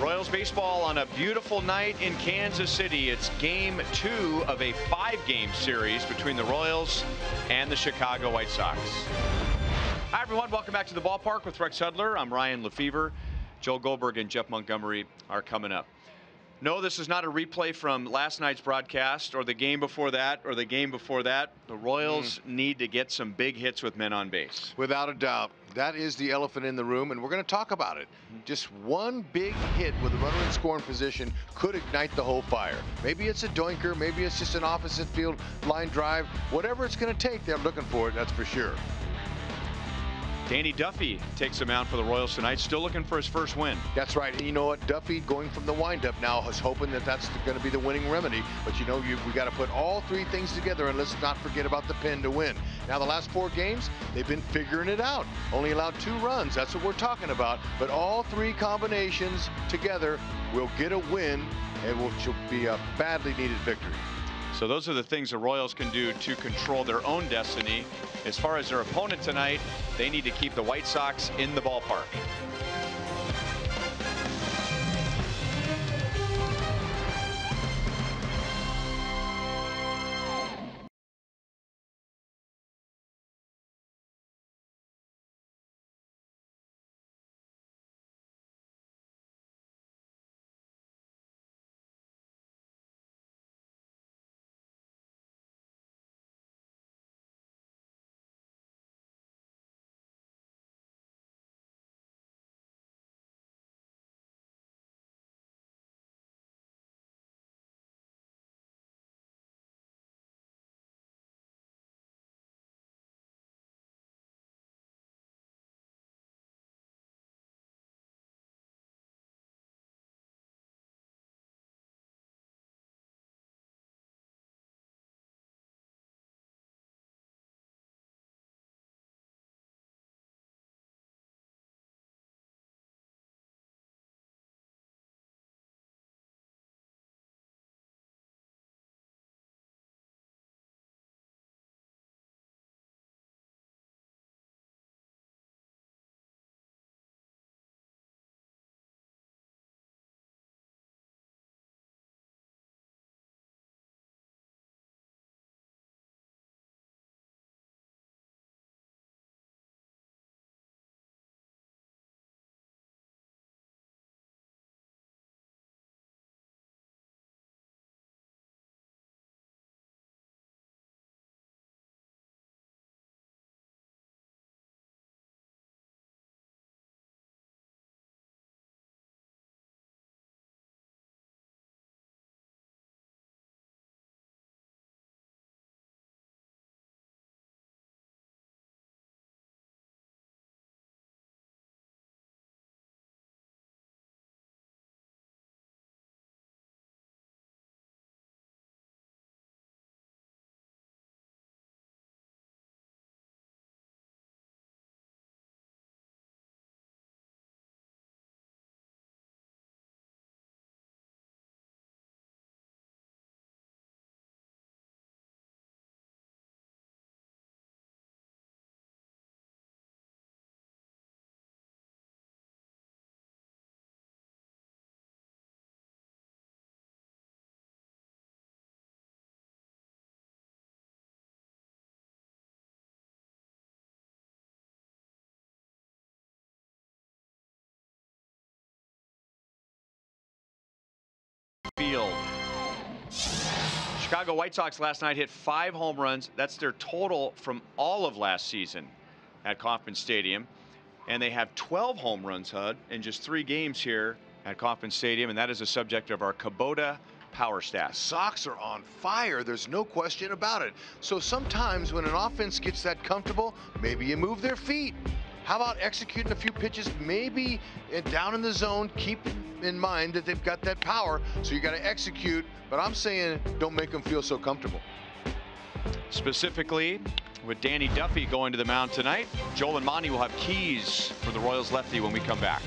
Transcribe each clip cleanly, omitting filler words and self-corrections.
Royals baseball on a beautiful night in Kansas City. It's game 2 of a 5-game series between the Royals and the Chicago White Sox. Hi, everyone. Welcome back to the ballpark with Rex Hudler. I'm Ryan Lefevre. Joel Goldberg and Jeff Montgomery are coming up. No, this is not a replay from last night's broadcast or the game before that or the game before that. The Royals need to get some big hits with men on base. Without a doubt. That is the elephant in the room, and we're going to talk about it. Just one big hit with a runner in scoring position could ignite the whole fire. Maybe it's a doinker, maybe it's just an opposite field line drive. Whatever it's going to take, they're looking for it, that's for sure. Danny Duffy takes him out for the Royals tonight, still looking for his first win. That's right. And you know what? Duffy going from the windup now is hoping that that's going to be the winning remedy. But you know, we got to put all three things together, and let's not forget about the pen to win. Now, the last 4 games, they've been figuring it out. Only allowed 2 runs. That's what we're talking about. But all 3 combinations together will get a win, and will be a badly needed victory. So those are the things the Royals can do to control their own destiny. As far as their opponent tonight, they need to keep the White Sox in the ballpark. Field. Chicago White Sox last night hit 5 home runs. That's their total from all of last season at Kauffman Stadium. And they have 12 home runs, Hud, in just 3 games here at Kauffman Stadium. And that is the subject of our Kubota Power Stats. Sox are on fire. There's no question about it. So sometimes when an offense gets that comfortable, maybe you move their feet. How about executing a few pitches, maybe down in the zone? Keep in mind that they've got that power, so you got to execute. But I'm saying don't make them feel so comfortable. Specifically, with Danny Duffy going to the mound tonight, Joel and Monty will have keys for the Royals lefty when we come back.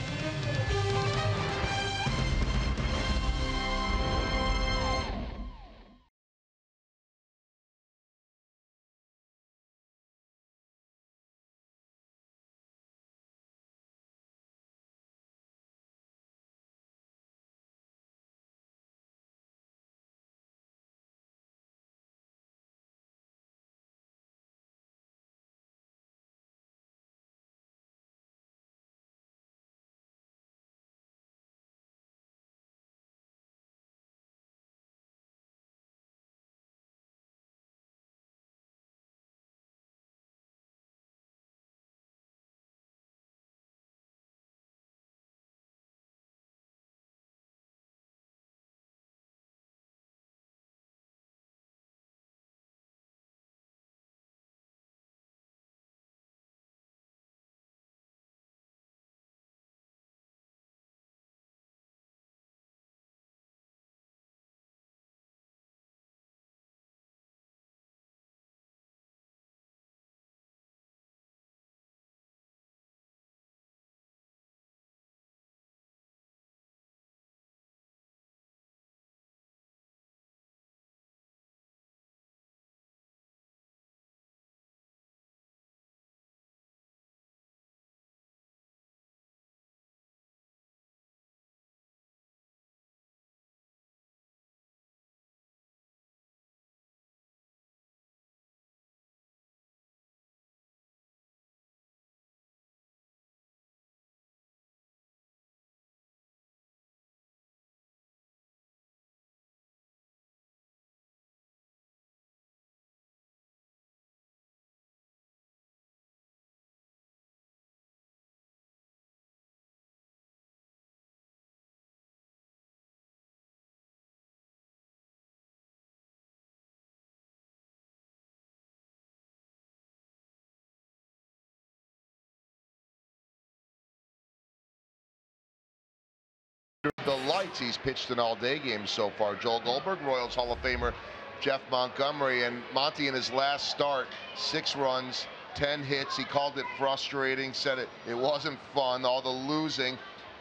the lights. He's pitched in all-day games so far. Joel Goldberg, Royals Hall of Famer Jeff Montgomery, and Monty in his last start, 6 runs, 10 hits. He called it frustrating, said it wasn't fun, all the losing.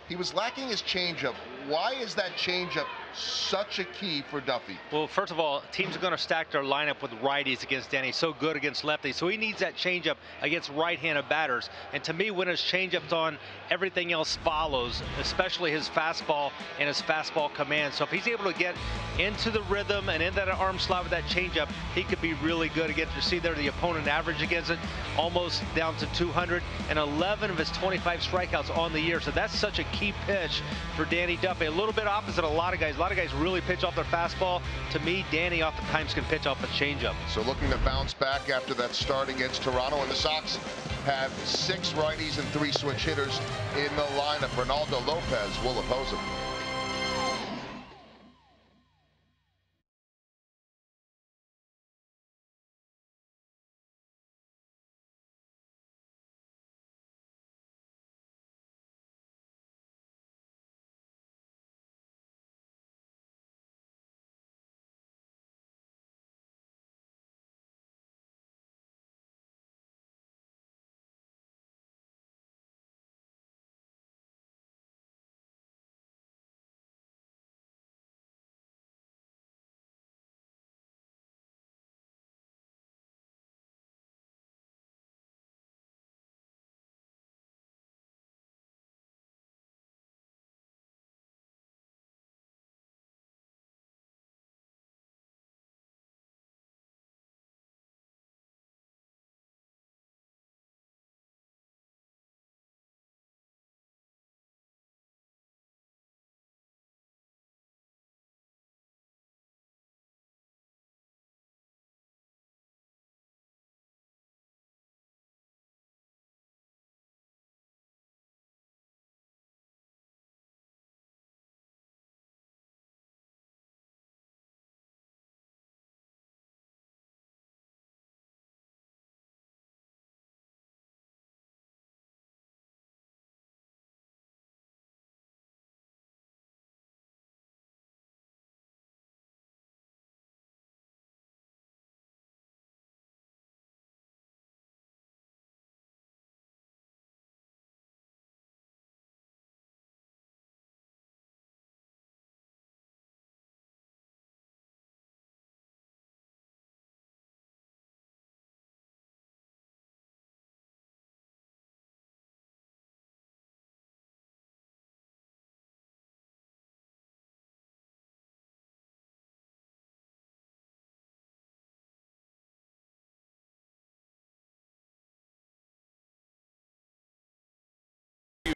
He was lacking his changeup. Why is that changeup such a key for Duffy? Well, first of all, teams are going to stack their lineup with righties against Danny. So good against lefties. So he needs that changeup against right-handed batters. And to me, when his changeup's on, everything else follows, especially his fastball and his fastball command. So if he's able to get into the rhythm and in that arm slot with that changeup, he could be really good against. You see there the opponent average against it, almost down to 200, and 11 of his 25 strikeouts on the year. So that's such a key pitch for Danny Duffy. A little bit opposite a lot of guys. A lot of guys really pitch off their fastball. To me, Danny oftentimes can pitch off a changeup. So looking to bounce back after that start against Toronto, and the Sox have 6 righties and 3 switch hitters in the lineup. Ronaldo Lopez will oppose him.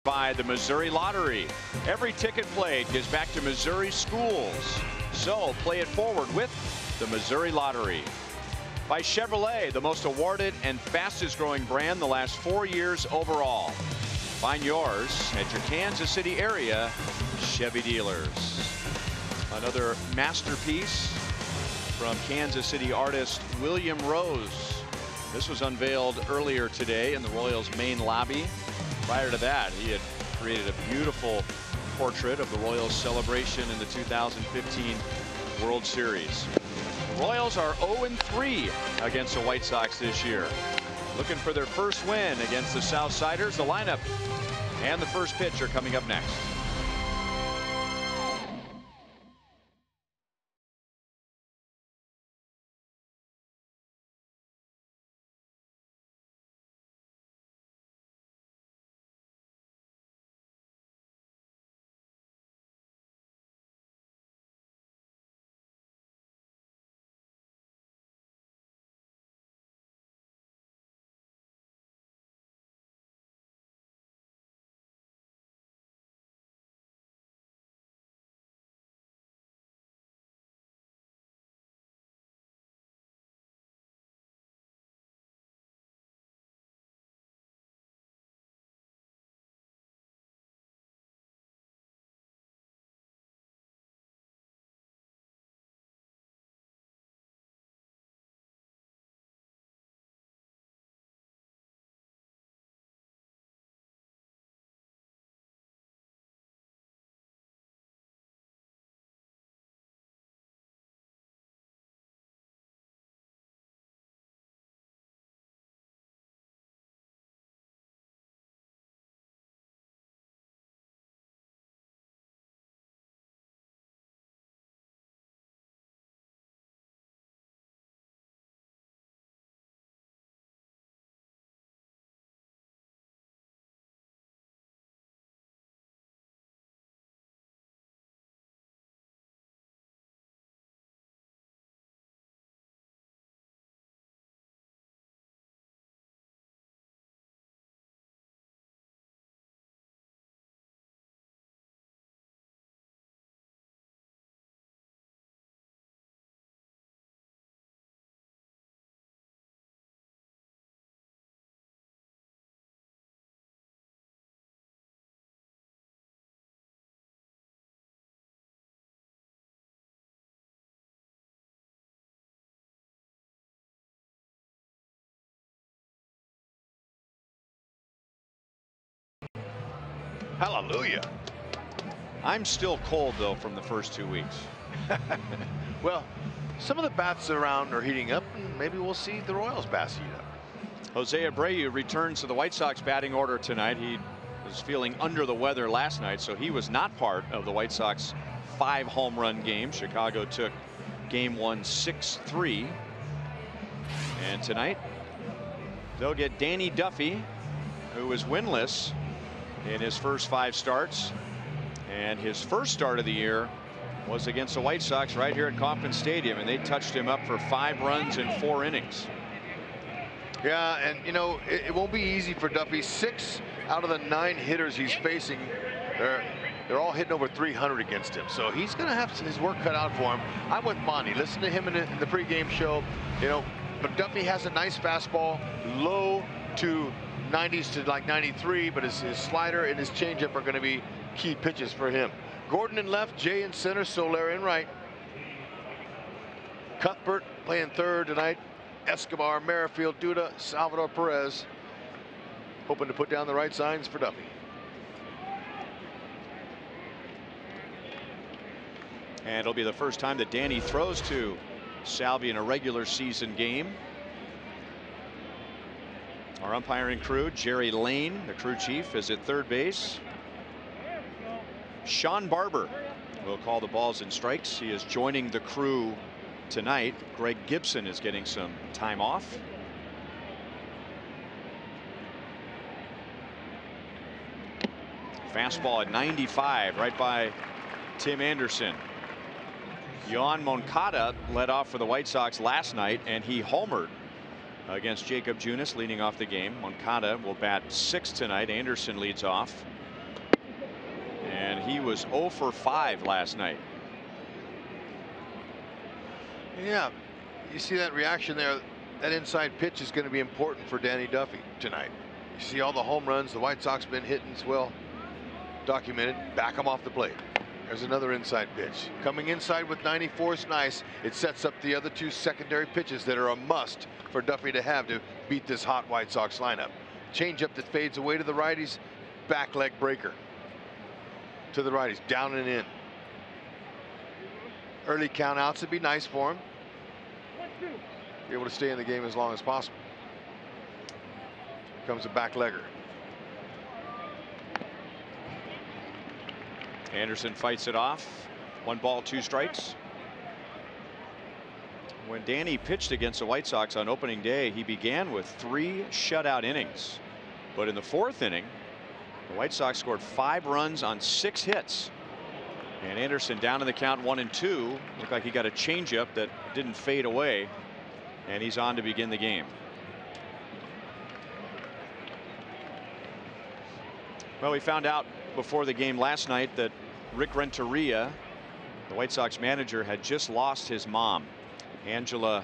By the Missouri Lottery. Every ticket played gives back to Missouri schools. So play it forward with the Missouri Lottery. By Chevrolet, the most awarded and fastest growing brand the last 4 years overall. Find yours at your Kansas City area Chevy dealers. Another masterpiece from Kansas City artist William Rose. This was unveiled earlier today in the Royals main lobby. Prior to that, he had created a beautiful portrait of the Royals celebration in the 2015 World Series. The Royals are 0-3 against the White Sox this year. Looking for their first win against the Southsiders. The lineup and the first pitch are coming up next. Hallelujah. I'm still cold, though, from the first 2 weeks. Well, some of the bats around are heating up, and maybe we'll see the Royals bats heat up. Jose Abreu returns to the White Sox batting order tonight. He was feeling under the weather last night, so he was not part of the White Sox 5 home run game. Chicago took game 1 6-3. And tonight they'll get Danny Duffy, who was winless in his first 5 starts. And his first start of the year was against the White Sox right here at Kauffman Stadium, and they touched him up for 5 runs in 4 innings. Yeah, and you know, it won't be easy for Duffy. 6 out of the 9 hitters he's facing, they're all hitting over 300 against him. So he's going to have his work cut out for him. I'm with Monty. Listen to him in the pregame show. You know, but Duffy has a nice fastball, low to 90s to like 93, but his slider and his changeup are going to be key pitches for him. Gordon in left, Jay in center, Soler in right. Cuthbert playing third tonight. Escobar, Merrifield, Duda, Salvador Perez, hoping to put down the right signs for Duffy. And it'll be the first time that Danny throws to Salvi in a regular season game. Our umpiring crew, Jerry Lane, the crew chief, is at third base. Sean Barber will call the balls and strikes. He is joining the crew tonight. Greg Gibson is getting some time off. Fastball at 95 right by Tim Anderson. Yohan Moncada led off for the White Sox last night, and he homered against Jacob Junis, leading off the game. Moncada will bat 6 tonight. Anderson leads off, and he was 0 for 5 last night. Yeah, you see that reaction there. That inside pitch is going to be important for Danny Duffy tonight. You see all the home runs the White Sox been hitting, as well documented. Back them off the plate. There's another inside pitch. Coming inside with 94 is nice. It sets up the other 2 secondary pitches that are a must for Duffy to have to beat this hot White Sox lineup. Changeup that fades away to the righties. Back leg breaker to the righties. Down and in. Early count outs would be nice for him. Be able to stay in the game as long as possible. Comes a back legger. Anderson fights it off. 1 ball, 2 strikes. When Danny pitched against the White Sox on opening day, he began with 3 shutout innings. But in the 4th inning, the White Sox scored 5 runs on 6 hits. And Anderson down in the count 1-2. Looked like he got a changeup that didn't fade away. And he's on to begin the game. Well, we found out before the game last night that Rick Renteria, the White Sox manager, had just lost his mom. Angela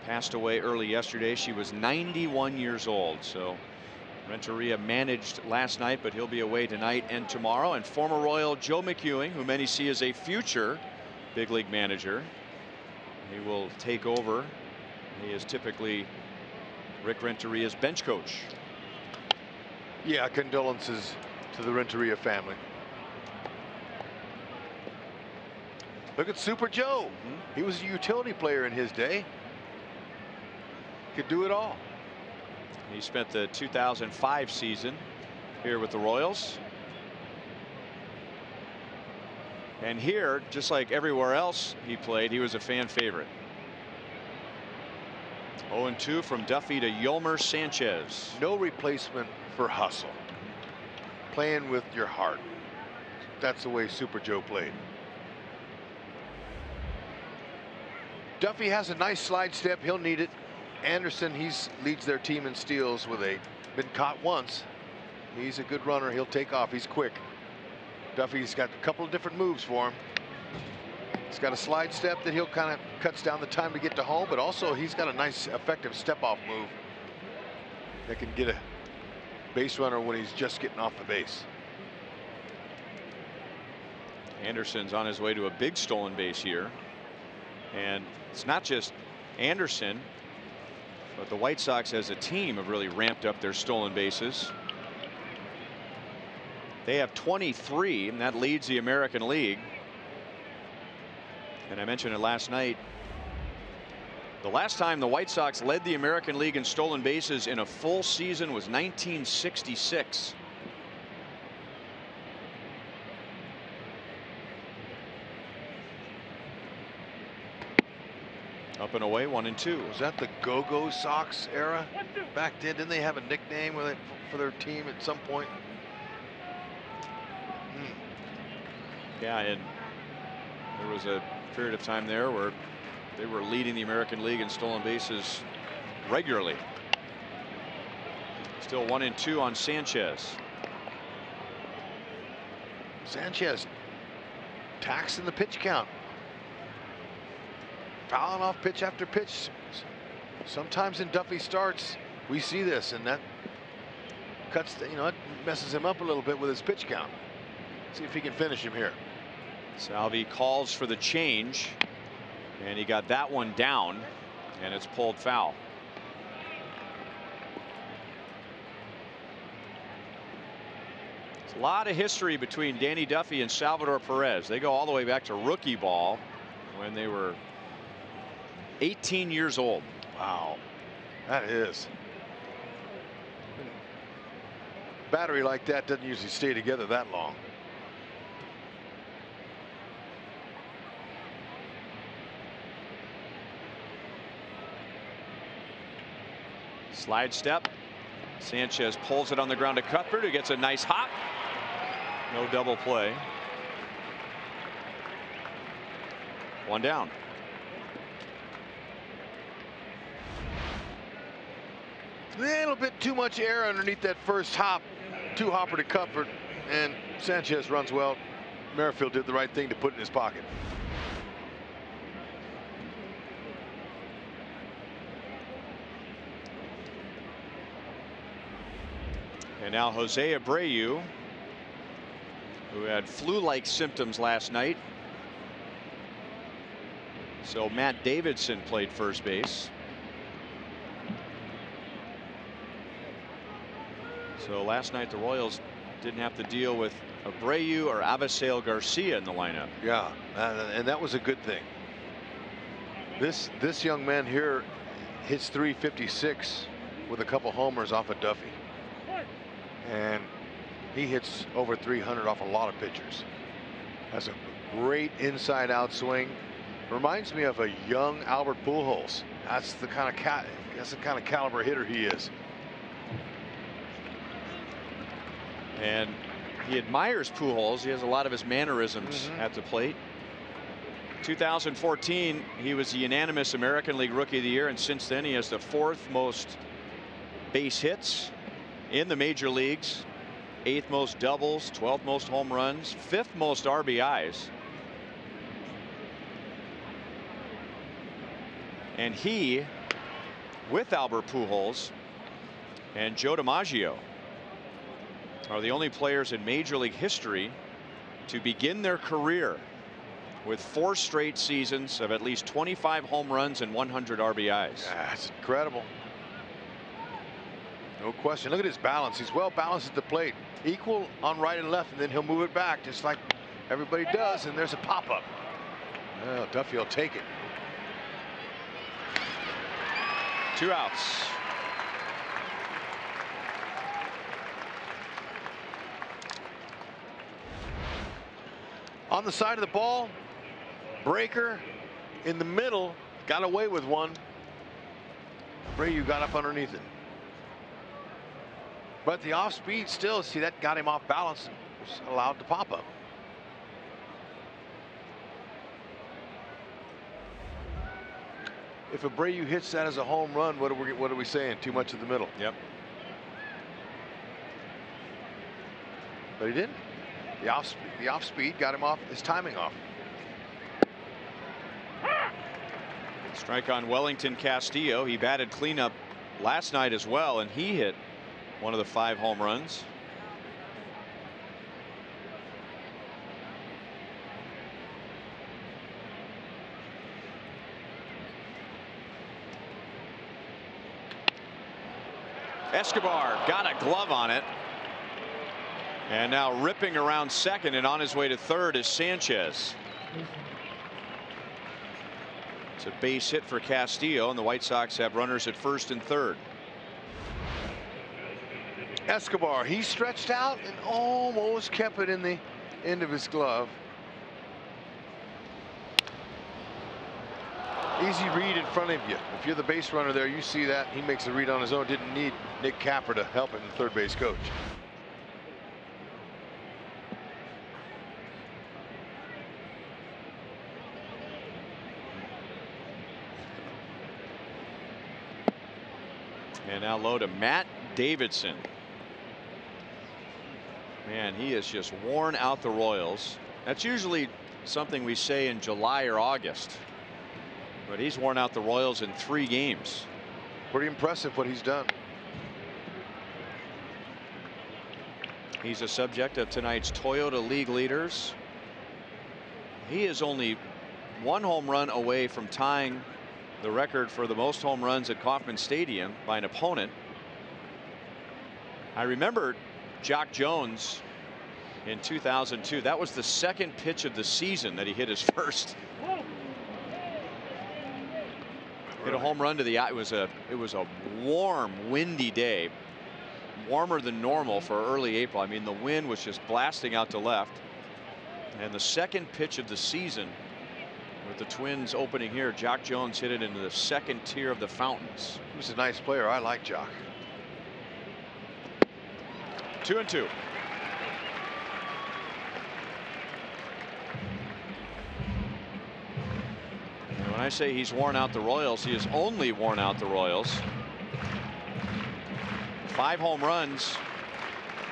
passed away early yesterday. She was 91 years old. So Renteria managed last night, but he'll be away tonight and tomorrow. And former Royal Joe McEwing, who many see as a future big league manager, he will take over. He is typically Rick Renteria's bench coach. Yeah, condolences to the Renteria family. Look at Super Joe. He was a utility player in his day. Could do it all. He spent the 2005 season here with the Royals. And here, just like everywhere else he played, he was a fan favorite. 0-2 from Duffy to Yolmer Sanchez. No replacement for hustle. Playing with your heart. That's the way Super Joe played. Duffy has a nice slide step. He'll need it. Anderson, leads their team in steals with been caught once. He's a good runner. He'll take off. He's quick. Duffy's got a couple of different moves for him. He's got a slide step that he'll kind of cuts down the time to get to home, but also he's got a nice effective step off move that can get a base runner when he's just getting off the base. Anderson's on his way to a big stolen base here. And it's not just Anderson, but the White Sox as a team have really ramped up their stolen bases. They have 23, and that leads the American League. And I mentioned it last night. The last time the White Sox led the American League in stolen bases in a full season was 1966. Up and away, 1-2. Was that the Go-Go Sox era back then? Didn't they have a nickname for their team at some point? Yeah, and there was a period of time there where they were leading the American League in stolen bases regularly. Still 1-2 on Sanchez. Sanchez taxing the pitch count. Fouling off pitch after pitch. Sometimes in Duffy starts, we see this, and that cuts, it messes him up a little bit with his pitch count. See if he can finish him here. Salvi calls for the change, and he got that one down, and it's pulled foul. It's a lot of history between Danny Duffy and Salvador Perez. They go all the way back to rookie ball when they were 18 years old. Wow, that is. Battery like that doesn't usually stay together that long. Slide step. Sanchez pulls it on the ground to Cuthbert, who gets a nice hop. No double play. One down. A little bit too much air underneath that first hop. Two-hopper to Cuthbert, and Sanchez runs well. Merrifield did the right thing to put it in his pocket. And now Jose Abreu, who had flu-like symptoms last night. So Matt Davidson played first base. So last night the Royals didn't have to deal with Abreu or Avisail Garcia in the lineup. Yeah, and that was a good thing. This young man here hits .356 with a couple homers off of Duffy. And he hits over 300 off a lot of pitchers. Has a great inside out swing. Reminds me of a young Albert Pujols. That's the kind of caliber hitter he is. And he admires Pujols. He has a lot of his mannerisms at the plate. 2014, he was the unanimous American League Rookie of the Year, and since then he has the 4th most base hits in the major leagues, 8th most doubles, 12th most home runs, 5th most RBIs. And he, with Albert Pujols and Joe DiMaggio, are the only players in Major League history to begin their career with 4 straight seasons of at least 25 home runs and 100 RBIs. That's incredible. No question. Look at his balance. He's well balanced at the plate. Equal on right and left, and then he'll move it back just like everybody does, and there's a pop-up. Well, Duffy will take it. 2 outs. On the side of the ball, breaker in the middle, got away with one. Abreu got up underneath it. But the off speed still, see, that got him off balance and was allowed to pop up. If Abreu hits that as a home run, what are we saying? Too much in the middle. Yep. But he didn't. The off speed got him off his timing off. Strike on Wellington Castillo. He batted cleanup last night as well, and he hit one of the 5 home runs. Escobar got a glove on it. And now ripping around second and on his way to third is Sanchez. It's a base hit for Castillo, and the White Sox have runners at first and third. Escobar, he stretched out and almost kept it in the end of his glove. Easy read in front of you. If you're the base runner there, you see that. He makes the read on his own. Didn't need Nick Capper to help him, the third base coach. And now low to Matt Davidson. Man, he has just worn out the Royals. That's usually something we say in July or August. But he's worn out the Royals in 3 games. Pretty impressive what he's done. He's a subject of tonight's Toyota League leaders. He is only 1 home run away from tying the record for the most home runs at Kauffman Stadium by an opponent. I remember Jock Jones in 2002. That was the second pitch of the season that he hit his first. Hit a home run to the eye. It was a warm, windy day, warmer than normal for early April. I mean, the wind was just blasting out to left, and the second pitch of the season with the Twins opening here, Jock Jones hit it into the second tier of the fountains. He was a nice player. I like Jock. 2-2. When I say he's worn out the Royals, he has only worn out the Royals. 5 home runs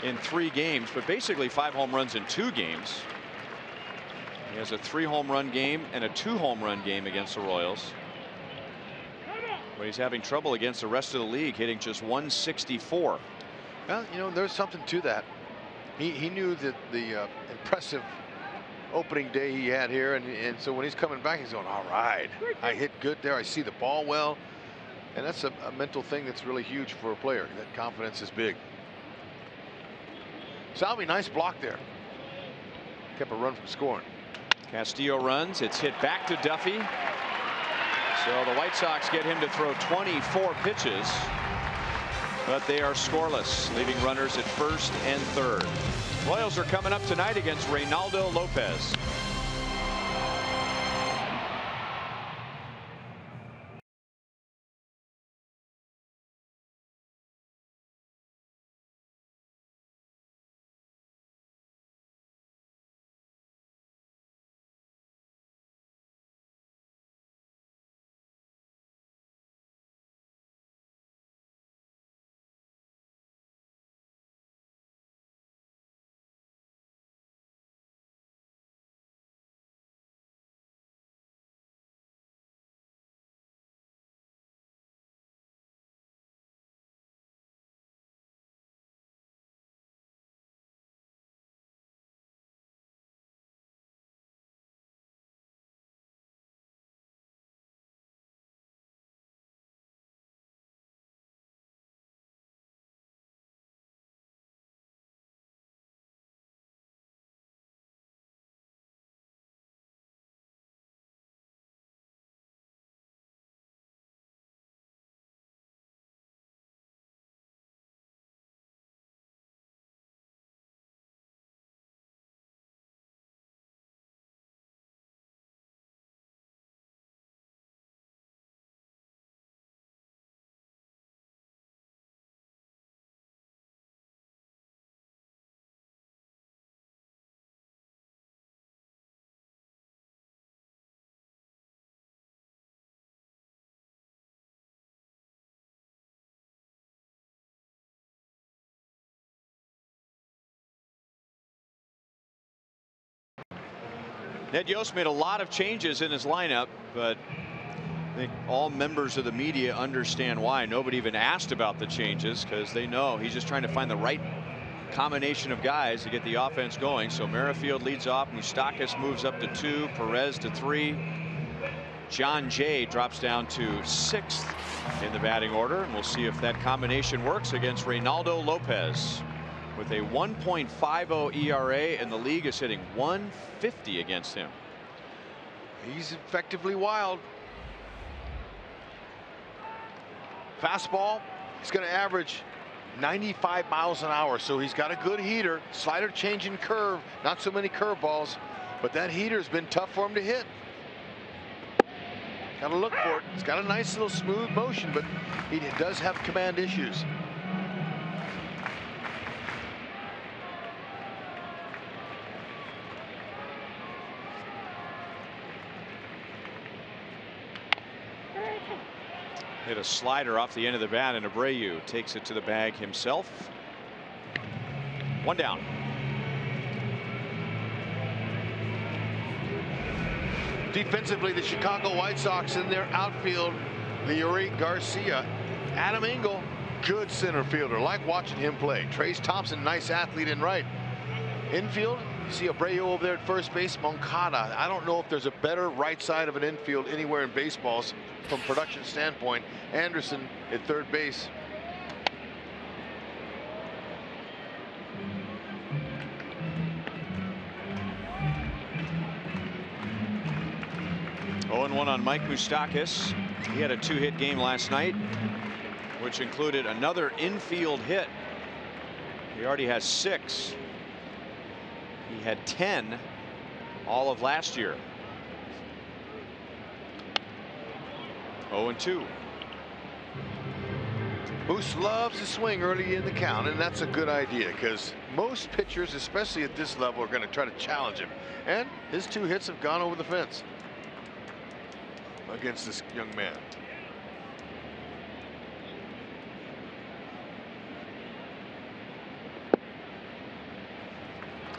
in 3 games, but basically 5 home runs in 2 games. He has a 3 home run game and a 2 home run game against the Royals. But he's having trouble against the rest of the league, hitting just 164. Well, you know, there's something to that. He knew that the impressive opening day he had here, and so when he's coming back, he's going, all right, I hit good there, I see the ball well, and that's a mental thing that's really huge for a player. That confidence is big. Salvi, nice block there. Kept a run from scoring. Castillo runs. It's hit back to Duffy. So the White Sox get him to throw 24 pitches, but they are scoreless, leaving runners at first and third. Royals are coming up tonight against Reynaldo Lopez. Ned Yost made a lot of changes in his lineup, but I think all members of the media understand why. Nobody even asked about the changes because they know he's just trying to find the right combination of guys to get the offense going. So Merrifield leads off. Moustakas moves up to 2. Perez to 3. John Jay drops down to 6th in the batting order, and we'll see if that combination works against Reynaldo Lopez with a 1.50 ERA, and the league is hitting 150 against him. He's effectively wild. Fastball, he's going to average 95 miles an hour, so he's got a good heater. Slider, change, and curve. Not so many curveballs, but that heater's been tough for him to hit. Got to look for it. He's got a nice little smooth motion, but he does have command issues. Hit a slider off the end of the bat, and Abreu takes it to the bag himself. One down. Defensively, the Chicago White Sox in their outfield, Leury Garcia. Adam Engel, good center fielder. Like watching him play. Trace Thompson, nice athlete in right. Infield, you see Abreu over there at first base. Moncada. I don't know if there's a better right side of an infield anywhere in baseballs from production standpoint. Anderson at third base. One on Mike Moustakas. He had a 2-hit game last night, which included another infield hit. He already has 6. He had 10 all of last year. 0-2. Moose loves to swing early in the count, and that's a good idea because most pitchers, especially at this level, are going to try to challenge him. And his 2 hits have gone over the fence against this young man.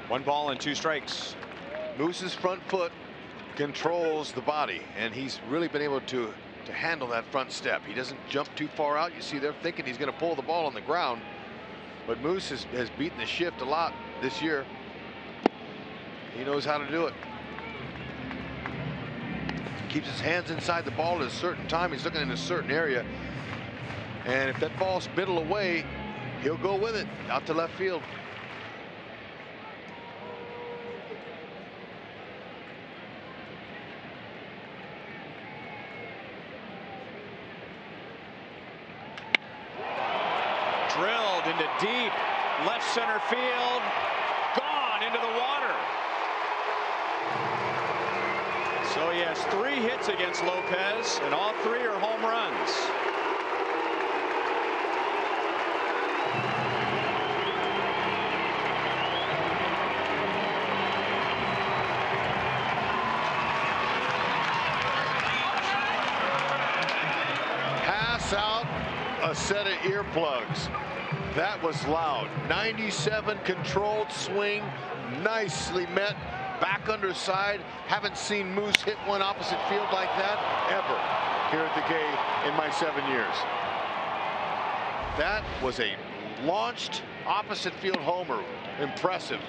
One ball and 2 strikes. Moose's front foot controls the body, and he's really been able to handle that front step. He doesn't jump too far out. You see, they're thinking he's going to pull the ball on the ground, but Moose has beaten the shift a lot this year. He knows how to do it. Keeps his hands inside the ball at a certain time. He's looking in a certain area, and if that ball's middle away, he'll go with it out to left field. Drilled into deep left center field, gone into the water. So he has 3 hits against Lopez, and all 3 are home runs. Pass out a set of earplugs. That was loud. 97 controlled swing, nicely met. Back underside. Haven't seen Moose hit one opposite field like that ever here at the K in my 7 years. That was a launched opposite field homer. Impressive.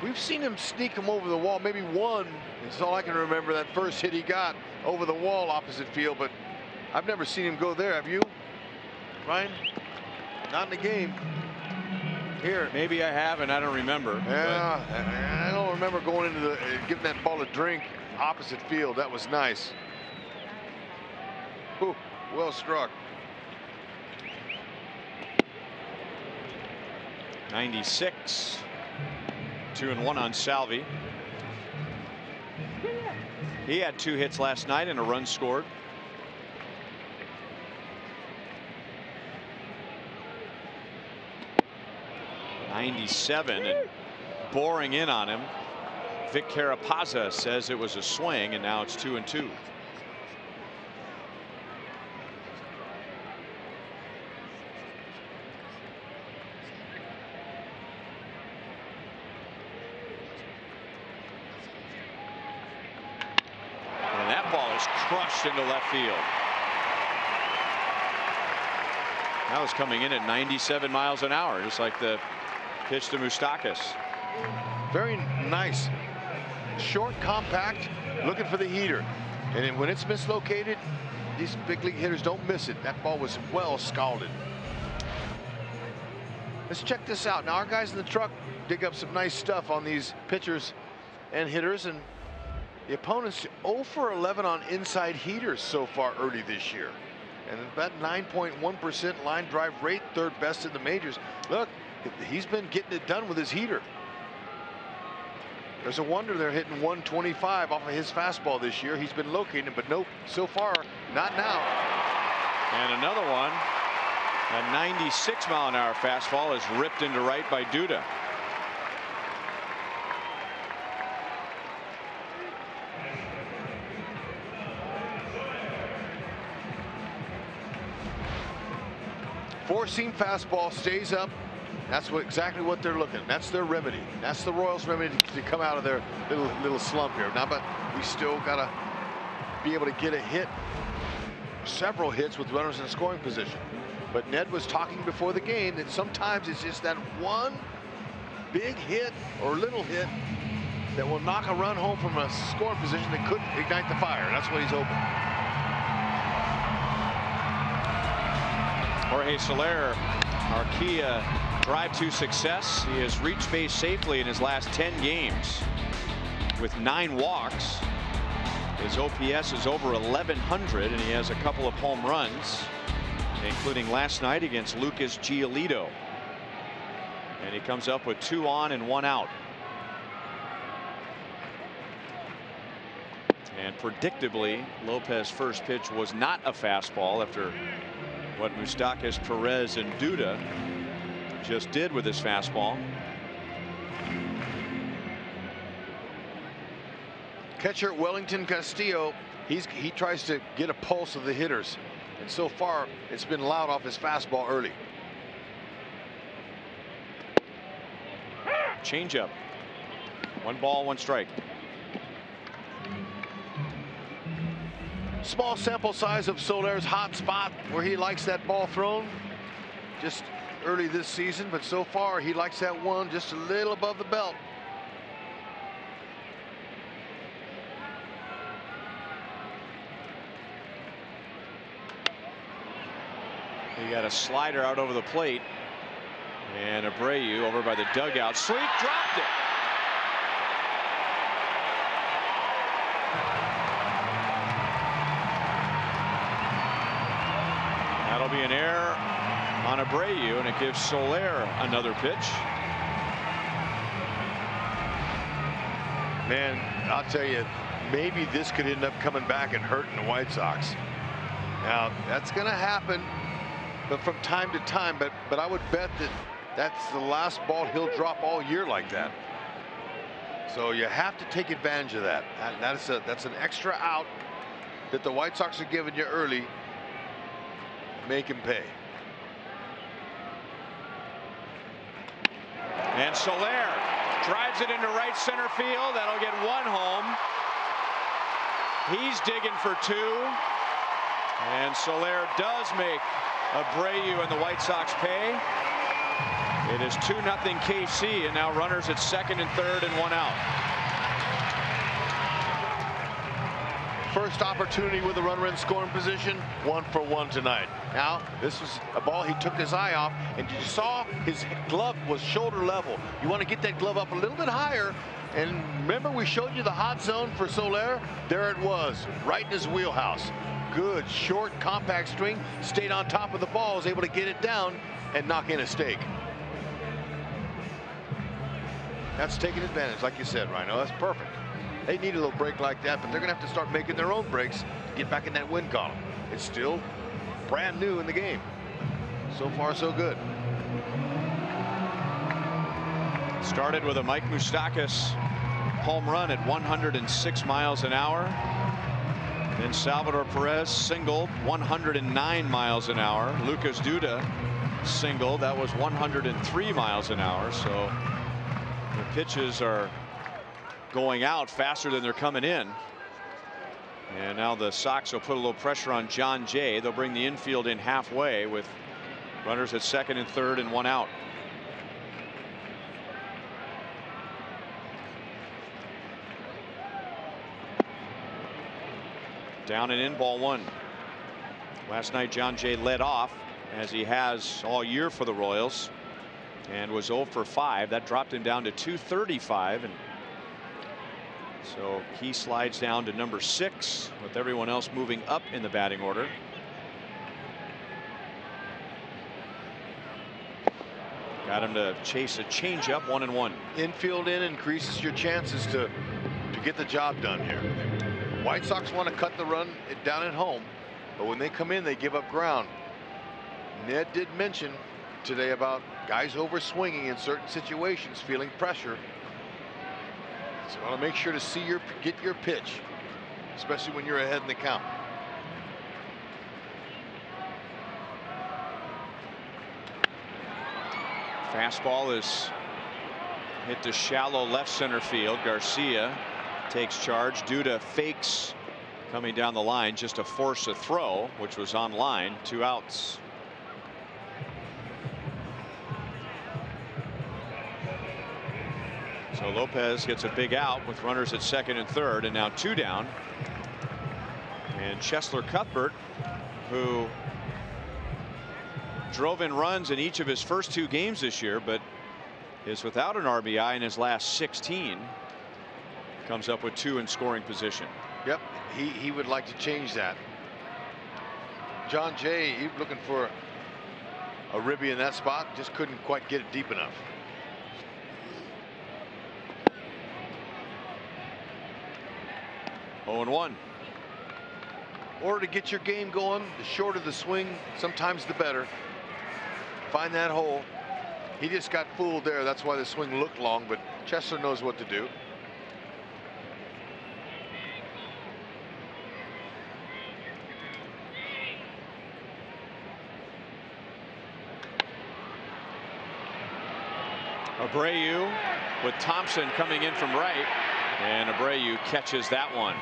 We've seen him sneak him over the wall. Maybe one is all I can remember. That first hit he got over the wall opposite field, but I've never seen him go there. Have you, Ryan? Not in the game. Here. Maybe I have, and I don't remember. Yeah, I don't remember going into the giving that ball a drink opposite field. That was nice. Ooh, well struck. 96. 2-1 on Salvi. He had 2 hits last night and a run scored. '97 and boring in on him. Vic Carapazza says it was a swing, and now it's 2-2. And that ball is crushed into left field. That was coming in at 97 miles an hour, just like the pitch to Moustakas. Very nice. Short, compact, looking for the heater. And then when it's mislocated, these big league hitters don't miss it. That ball was well scalded. Let's check this out. Now our guys in the truck dig up some nice stuff on these pitchers and hitters, and the opponents 0 for 11 on inside heaters so far early this year. And about 9.1% line drive rate, third best in the majors. Look, he's been getting it done with his heater. There's a wonder they're hitting 125 off of his fastball this year. He's been locating, but nope, so far, not now. And another one, a 96-mile-an-hour fastball is ripped into right by Duda. Four-seam fastball stays up. That's exactly what they're looking. That's their remedy. That's the Royals' remedy to come out of their little slump here. Now, but we still gotta be able to get a hit, several hits with runners in scoring position. But Ned was talking before the game that sometimes it's just that one big hit or little hit that will knock a run home from a scoring position that could ignite the fire. That's what he's hoping. Jorge Soler, our key drive to success. He has reached base safely in his last 10 games with 9 walks. His OPS is over 1,100, and he has a couple of home runs, including last night against Lucas Giolito. And he comes up with 2 on and 1 out. And predictably, Lopez's first pitch was not a fastball after what Moustakas, Perez, and Duda just did with his fastball. Catcher Wellington Castillo, he tries to get a pulse of the hitters, and so far it's been loud off his fastball early. Changeup. 1 ball, 1 strike. Small sample size of Soler's hot spot where he likes that ball thrown just early this season, but so far he likes that one just a little above the belt. He got a slider out over the plate, and Abreu over by the dugout. Sleep dropped it. That'll be an error on Abreu, and it gives Soler another pitch. Man, I'll tell you, maybe this could end up coming back and hurting the White Sox. Now, that's going to happen, but from time to time. But I would bet that that's the last ball he'll drop all year like that. So you have to take advantage of that. That's an extra out that the White Sox are giving you early. Make him pay. And Soler drives it into right center field. That'll get 1 home. He's digging for 2. And Soler does make Abreu and the White Sox pay. It is 2-0 KC, and now runners at second and third and 1 out. First opportunity with a runner in scoring position, 1 for 1 tonight. Now, this was a ball he took his eye off, and you saw his glove was shoulder level. You want to get that glove up a little bit higher, and remember we showed you the hot zone for Soler? There it was, right in his wheelhouse. Good, short, compact string, stayed on top of the ball, was able to get it down and knock in a stake. That's taking advantage, like you said, Rhino. That's perfect. They need a little break like that, but they're going to have to start making their own breaks to get back in that win column. It's still brand new in the game. So far, so good. Started with a Mike Moustakas home run at 106 miles an hour. Then Salvador Perez singled 109 miles an hour. Lucas Duda singled. That was 103 miles an hour. So the pitches are going out faster than they're coming in. And now the Sox will put a little pressure on John Jay. They'll bring the infield in halfway with runners at second and third and 1 out. Down and in, ball one. Last night, John Jay led off, as he has all year for the Royals, and was 0 for 5. That dropped him down to 235, and so he slides down to number 6, with everyone else moving up in the batting order. Got him to chase a changeup, 1-1. Infield in increases your chances to get the job done here. White Sox want to cut the run down at home, but when they come in, they give up ground. Ned did mention today about guys over swinging in certain situations, feeling pressure. So you want to make sure to get your pitch, especially when you're ahead in the count. Fastball is hit to shallow left center field. Garcia takes charge due to fakes coming down the line, just to force a throw, which was on line. 2 outs. So Lopez gets a big out with runners at second and third, and now 2 down. And Cheslor Cuthbert, who drove in runs in each of his first 2 games this year, but is without an RBI in his last 16, comes up with 2 in scoring position. Yep, he would like to change that. John Jay, he looking for a ribby in that spot, just couldn't quite get it deep enough. Oh, 0-1. In order to get your game going, the shorter the swing, sometimes the better. Find that hole. He just got fooled there. That's why the swing looked long, but Cheslor knows what to do. Abreu with Thompson coming in from right, and Abreu catches that one.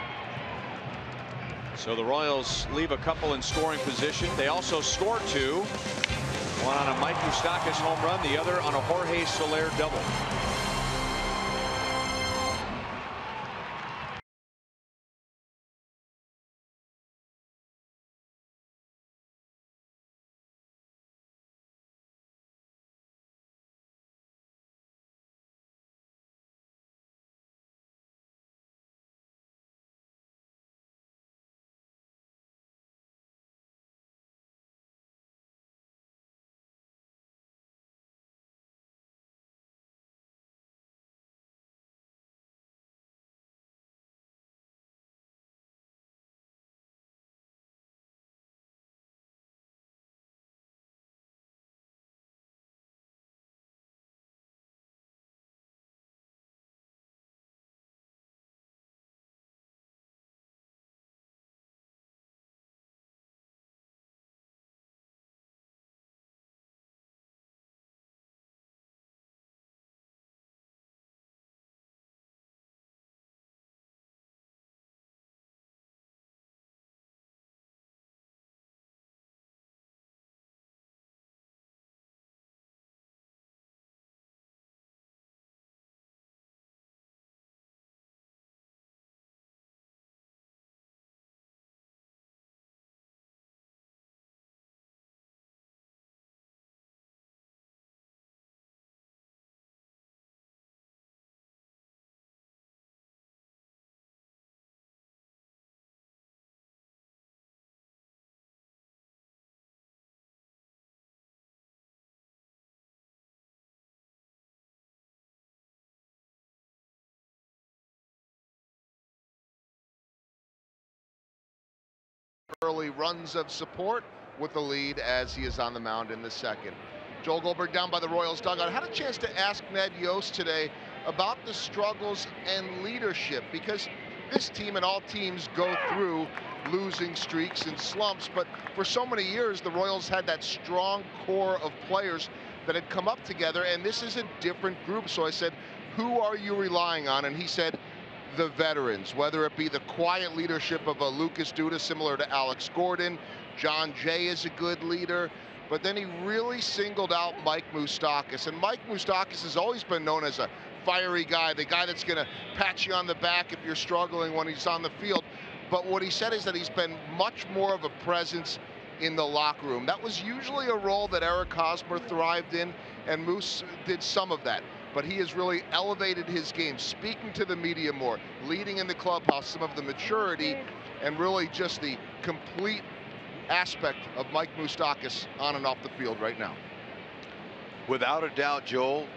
So the Royals leave a couple in scoring position. They also score 2. One on a Mike Moustakas home run, the other on a Jorge Soler double. Early runs of support with the lead as he is on the mound in the second. Joel Goldberg down by the Royals dugout. I had a chance to ask Ned Yost today about the struggles and leadership, because this team and all teams go through losing streaks and slumps, but for so many years the Royals had that strong core of players that had come up together, and this is a different group. So I said, who are you relying on? And he said, the veterans, whether it be the quiet leadership of a Lucas Duda, similar to Alex Gordon. John Jay is a good leader, but then he really singled out Mike Moustakas. And Mike Moustakas has always been known as a fiery guy, the guy that's going to pat you on the back if you're struggling when he's on the field. but what he said is that he's been much more of a presence in the locker room. That was usually a role that Eric Hosmer thrived in, and Moose did some of that. But he has really elevated his game, speaking to the media more, leading in the clubhouse, some of the maturity, and really just the complete aspect of Mike Moustakas on and off the field right now. Without a doubt, Joel,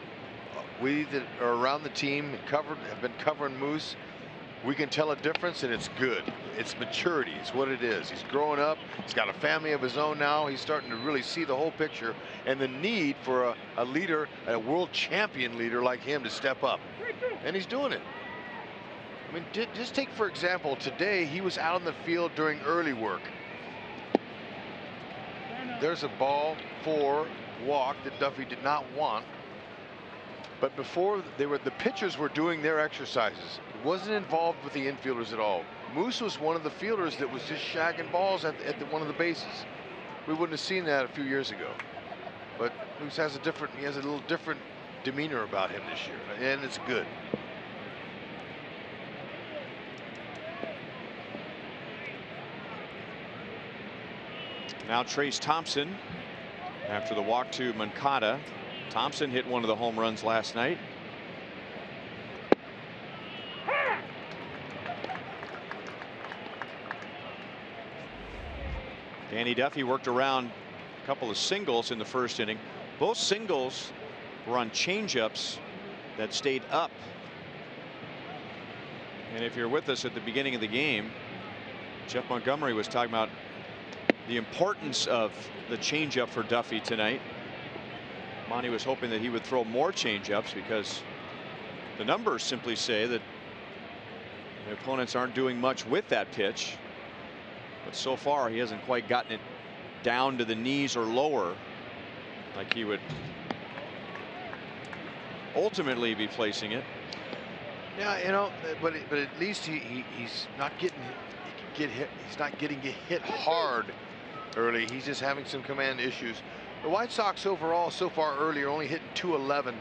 we that are around the team and have been covering Moose, we can tell a difference, and it's good. It's maturity. It's what it is. He's growing up. He's got a family of his own now. He's starting to really see the whole picture and the need for a leader, a world champion leader like him to step up. And he's doing it. I mean, just take, for example, today he was out on the field during early work. There's a ball for walk that Duffy did not want. But before the pitchers were doing their exercises. He wasn't involved with the infielders at all. Moose was one of the fielders that was just shagging balls at one of the bases. We wouldn't have seen that a few years ago. But Moose has a little different demeanor about him this year, and it's good. Now Trace Thompson after the walk to Moncada. Thompson hit one of the home runs last night. Danny Duffy worked around a couple of singles in the first inning. Both singles were on changeups that stayed up. And if you're with us at the beginning of the game, Jeff Montgomery was talking about the importance of the changeup for Duffy tonight. Monty was hoping that he would throw more changeups because the numbers simply say that the opponents aren't doing much with that pitch. But so far he hasn't quite gotten it down to the knees or lower like he would ultimately be placing it. Yeah, you know, but at least he's not getting hit. He's not getting hit hard early. He's just having some command issues. The White Sox overall so far early are only hitting .211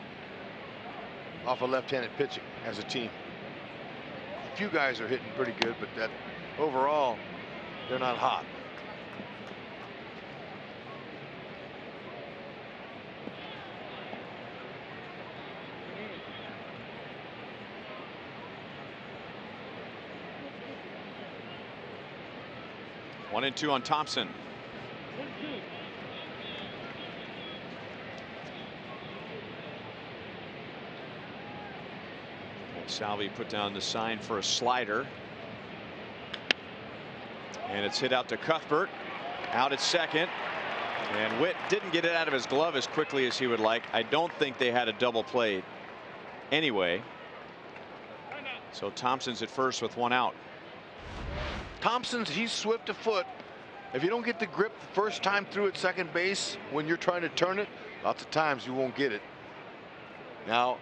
off of left-handed pitching as a team. A few guys are hitting pretty good, but that overall they're not hot. One and two on Thompson. Salvi put down the sign for a slider. And it's hit out to Cuthbert. Out at second. And Witt didn't get it out of his glove as quickly as he would like. I don't think they had a double play anyway. So Thompson's at first with one out. He's swift of foot. If you don't get the grip the first time through at second base when you're trying to turn it, lots of times you won't get it. Now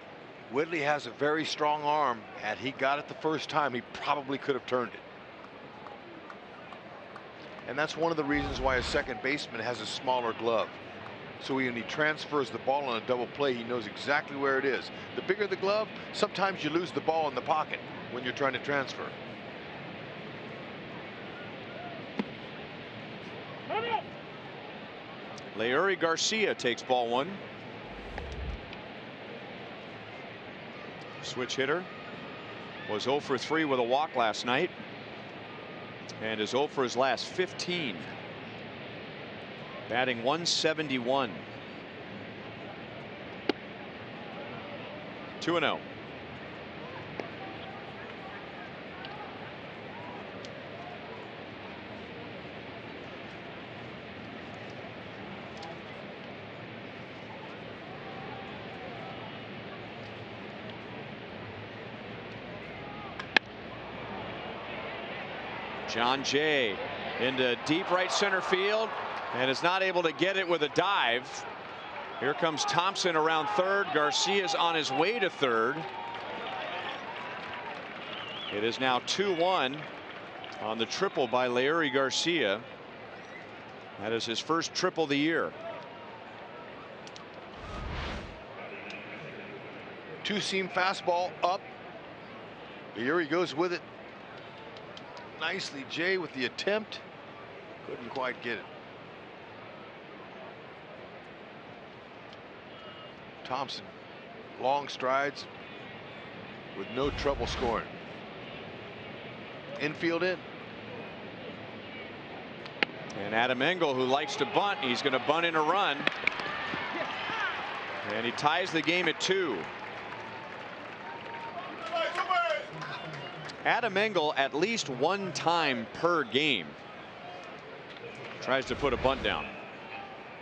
Whitley has a very strong arm. Had he got it the first time, he probably could have turned it. And that's one of the reasons why a second baseman has a smaller glove. So when he transfers the ball on a double play, he knows exactly where it is. The bigger the glove, sometimes you lose the ball in the pocket when you're trying to transfer. Leury Garcia takes ball one. Switch hitter was 0 for 3 with a walk last night and is 0 for his last 15. Batting .171. 2-0. John Jay into deep right center field and is not able to get it with a dive. Here comes Thompson around third. Garcia's on his way to third. It is now 2-1 on the triple by Leury Garcia. That is his first triple of the year. Two-seam fastball up. Leury goes with it. nicely, Jay, with the attempt. Couldn't quite get it. Thompson, long strides with no trouble scoring. Infield in. And Adam Engel, who likes to bunt, he's going to bunt in a run. And he ties the game at 2. Adam Engel at least one time per game tries to put a bunt down.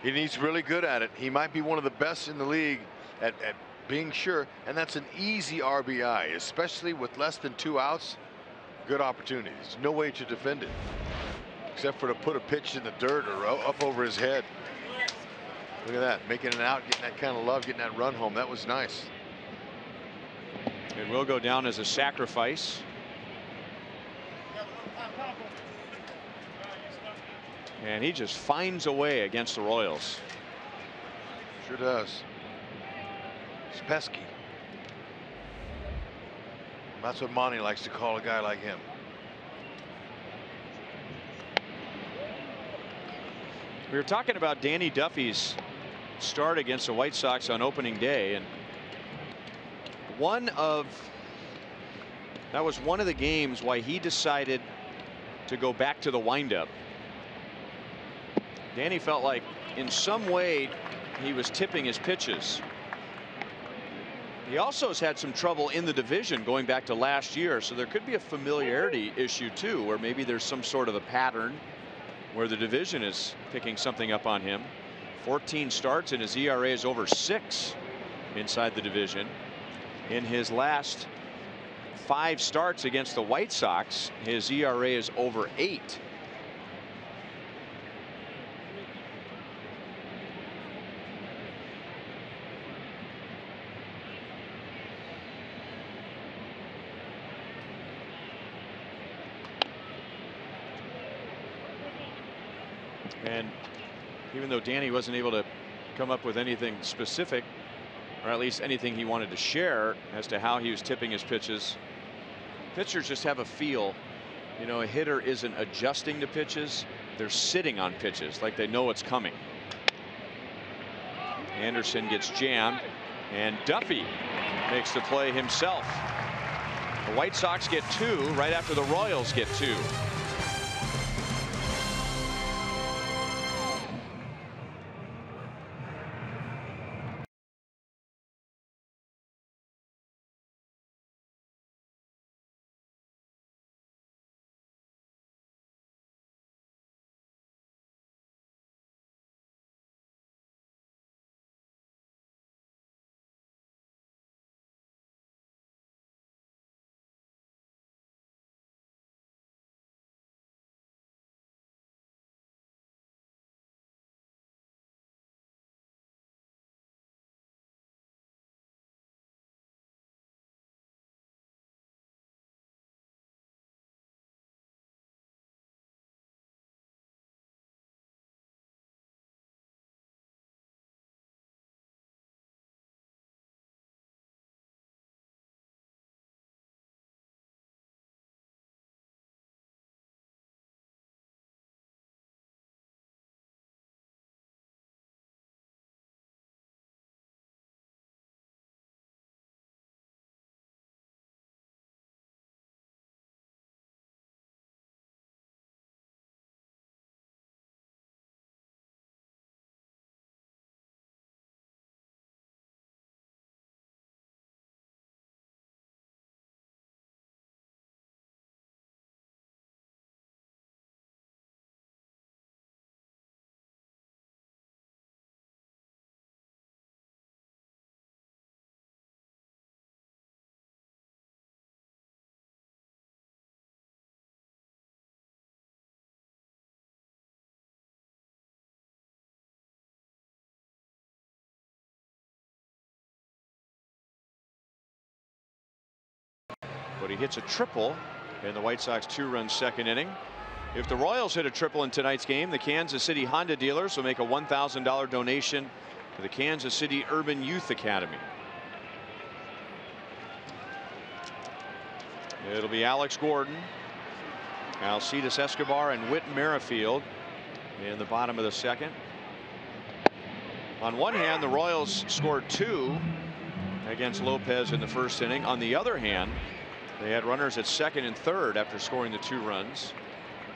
He's really good at it. He might be one of the best in the league at being sure, and that's an easy RBI, especially with less than 2 outs. Good opportunities. No way to defend it, except for to put a pitch in the dirt or up over his head. Look at that, making it out, getting that kind of love, getting that run home. That was nice. It will go down as a sacrifice. And he just finds a way against the Royals. Sure does. He's pesky. That's what Monty likes to call a guy like him. We were talking about Danny Duffy's start against the White Sox on opening day, and that was one of the games why he decided to go back to the windup. Danny felt like in some way he was tipping his pitches. He also has had some trouble in the division going back to last year, so there could be a familiarity issue too, where maybe there's some sort of a pattern where the division is picking something up on him. 14 starts and his ERA is over 6 inside the division. In his last 5 starts against the White Sox, his ERA is over 8. And even though Danny wasn't able to come up with anything specific, or at least anything he wanted to share as to how he was tipping his pitches, pitchers just have a feel. You know, a hitter isn't adjusting to pitches, they're sitting on pitches like they know it's coming. Anderson gets jammed, and Duffy makes the play himself. The White Sox get 2 right after the Royals get 2. But he hits a triple in the White Sox 2-run second inning. If the Royals hit a triple in tonight's game, the Kansas City Honda dealers will make a $1,000 donation to the Kansas City Urban Youth Academy. It'll be Alex Gordon Alcides Escobar and Whit Merrifield in the bottom of the second. On one hand, the Royals scored 2 against Lopez in the first inning. On the other hand, they had runners at second and third after scoring the 2 runs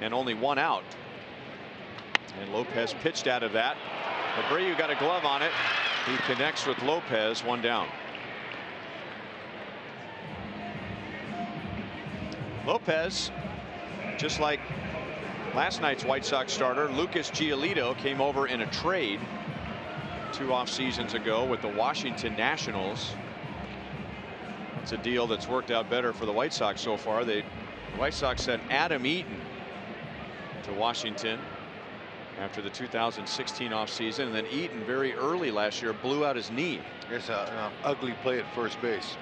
and only 1 out. And Lopez pitched out of that. Abreu got a glove on it. He connects with Lopez, 1 down. Lopez, just like last night's White Sox starter Lucas Giolito, came over in a trade 2 off seasons ago with the Washington Nationals. It's a deal that's worked out better for the White Sox so far. The White Sox sent Adam Eaton to Washington after the 2016 offseason, and then Eaton very early last year blew out his knee. It's an ugly play at first base.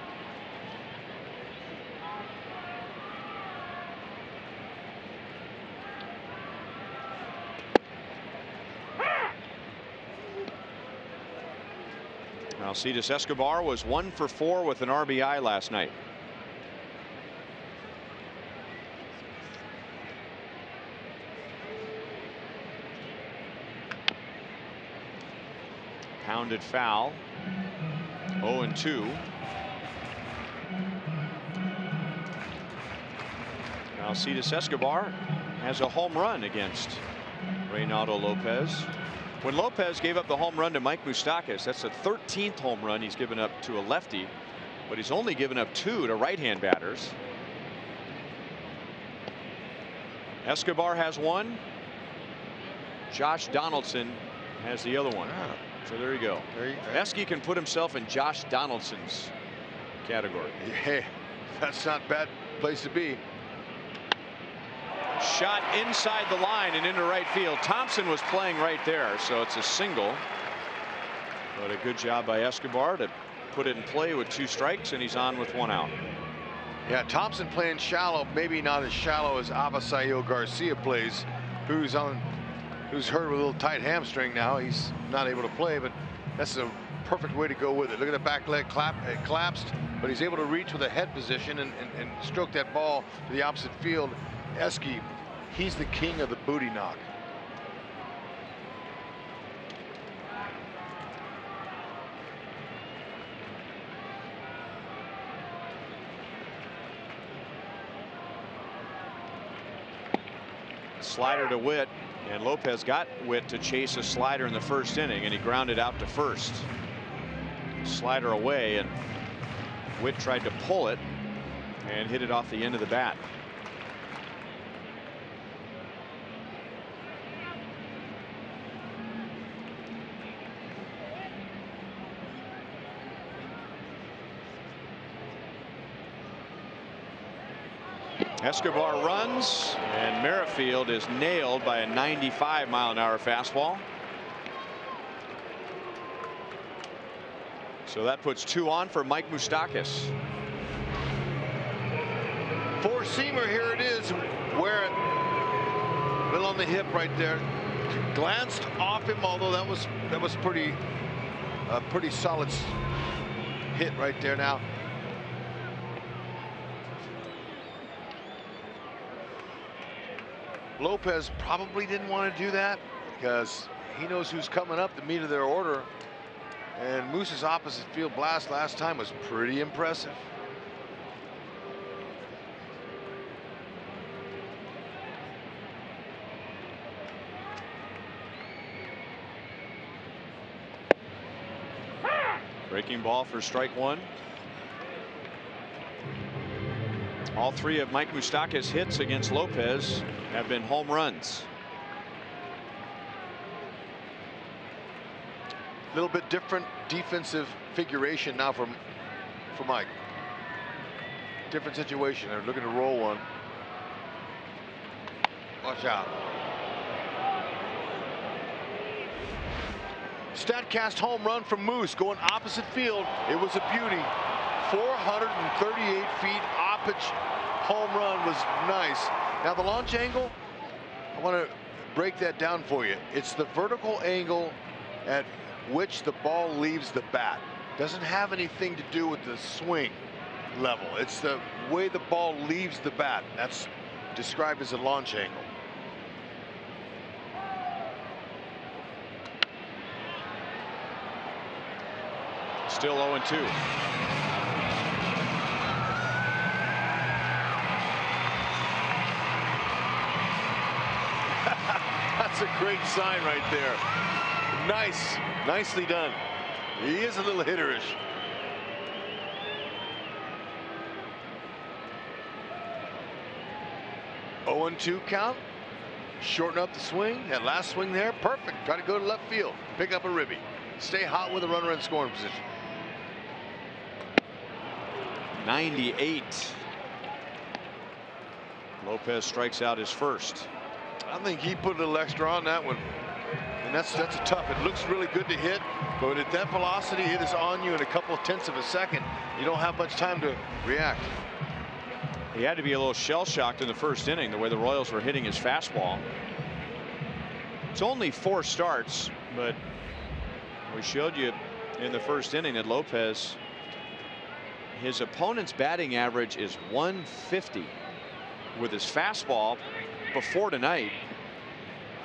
Alcides Escobar was 1 for 4 with an RBI last night. Pounded foul. 0-2. Alcides Escobar has a home run against Reynaldo Lopez. When Lopez gave up the home run to Mike Moustakas, that's the 13th home run he's given up to a lefty, but he's only given up 2 to right-hand batters. Escobar has 1. Josh Donaldson has the other one. So there you go. Esky can put himself in Josh Donaldson's category. Yeah, that's not a bad place to be. Shot inside the line and into right field. Thompson was playing right there, so it's a single. But a good job by Escobar to put it in play with 2 strikes, and he's on with 1 out. Yeah, Thompson playing shallow, maybe not as shallow as Avisaíl Garcia plays, who's hurt with a little tight hamstring now. He's not able to play, but that's a perfect way to go with it. Look at the back leg collapsed, but he's able to reach with a head position and stroke that ball to the opposite field. Esky, he's the king of the booty knock. Slider to Whit, and Lopez got Whit to chase a slider in the first inning, and he grounded out to first. Slider away, and Whit tried to pull it and hit it off the end of the bat. Escobar runs, and Merrifield is nailed by a 95-mile-an-hour fastball. So that puts 2 on for Mike Moustakas. 4-seamer, here it is. Wear it. A little on the hip right there. Glanced off him, although that was pretty solid hit right there. Now Lopez probably didn't want to do that because he knows who's coming up, the meat of their order. And Moose's opposite field blast last time was pretty impressive. Breaking ball for strike 1. All 3 of Mike Moustakas' hits against Lopez have been home runs. A little bit different defensive figuration now for Mike. Different situation. They're looking to roll one. Watch out. Statcast home run from Moose going opposite field. It was a beauty. 438 feet op pitch home run was nice. Now the launch angle, I want to break that down for you. It's the vertical angle at which the ball leaves the bat. Doesn't have anything to do with the swing level. It's the way the ball leaves the bat. That's described as a launch angle. Still 0-2. That's a great sign right there. Nicely done. He is a little hitterish. Oh, 0-2 count. Shorten up the swing. That last swing there, perfect. Try to go to left field. Pick up a ribby. Stay hot with a runner in scoring position. 98. Lopez strikes out his first. I think he put a little extra on that one. And that's a tough. It looks really good to hit, but at that velocity, it is on you in a couple of tenths of a second. You don't have much time to react. He had to be a little shell-shocked in the first inning, the way the Royals were hitting his fastball. It's only 4 starts, but we showed you in the first inning that Lopez, his opponent's batting average is 150 with his fastball. Before tonight,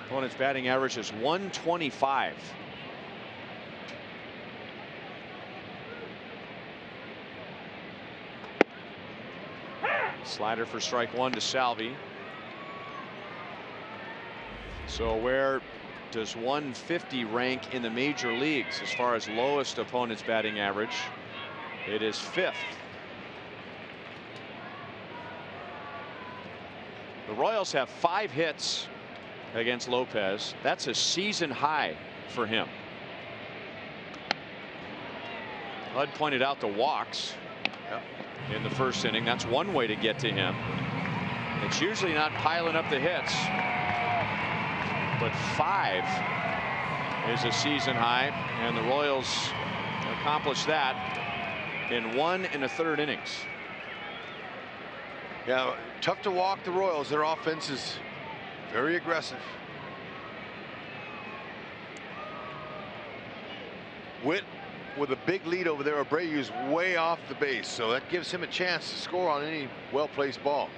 opponent's batting average is 125. Slider for strike 1 to Salvi. So where does 150 rank in the major leagues as far as lowest opponent's batting average? It is 5th. The Royals have 5 hits against Lopez. That's a season high for him. Hud pointed out the walks in the first inning. That's one way to get to him. It's usually not piling up the hits, but 5 is a season high, and the Royals accomplished that in 1 1/3 innings. Yeah, tough to walk the Royals. Their offense is very aggressive. Witt with a big lead over there. Abreu's way off the base, so that gives him a chance to score on any well-placed ball.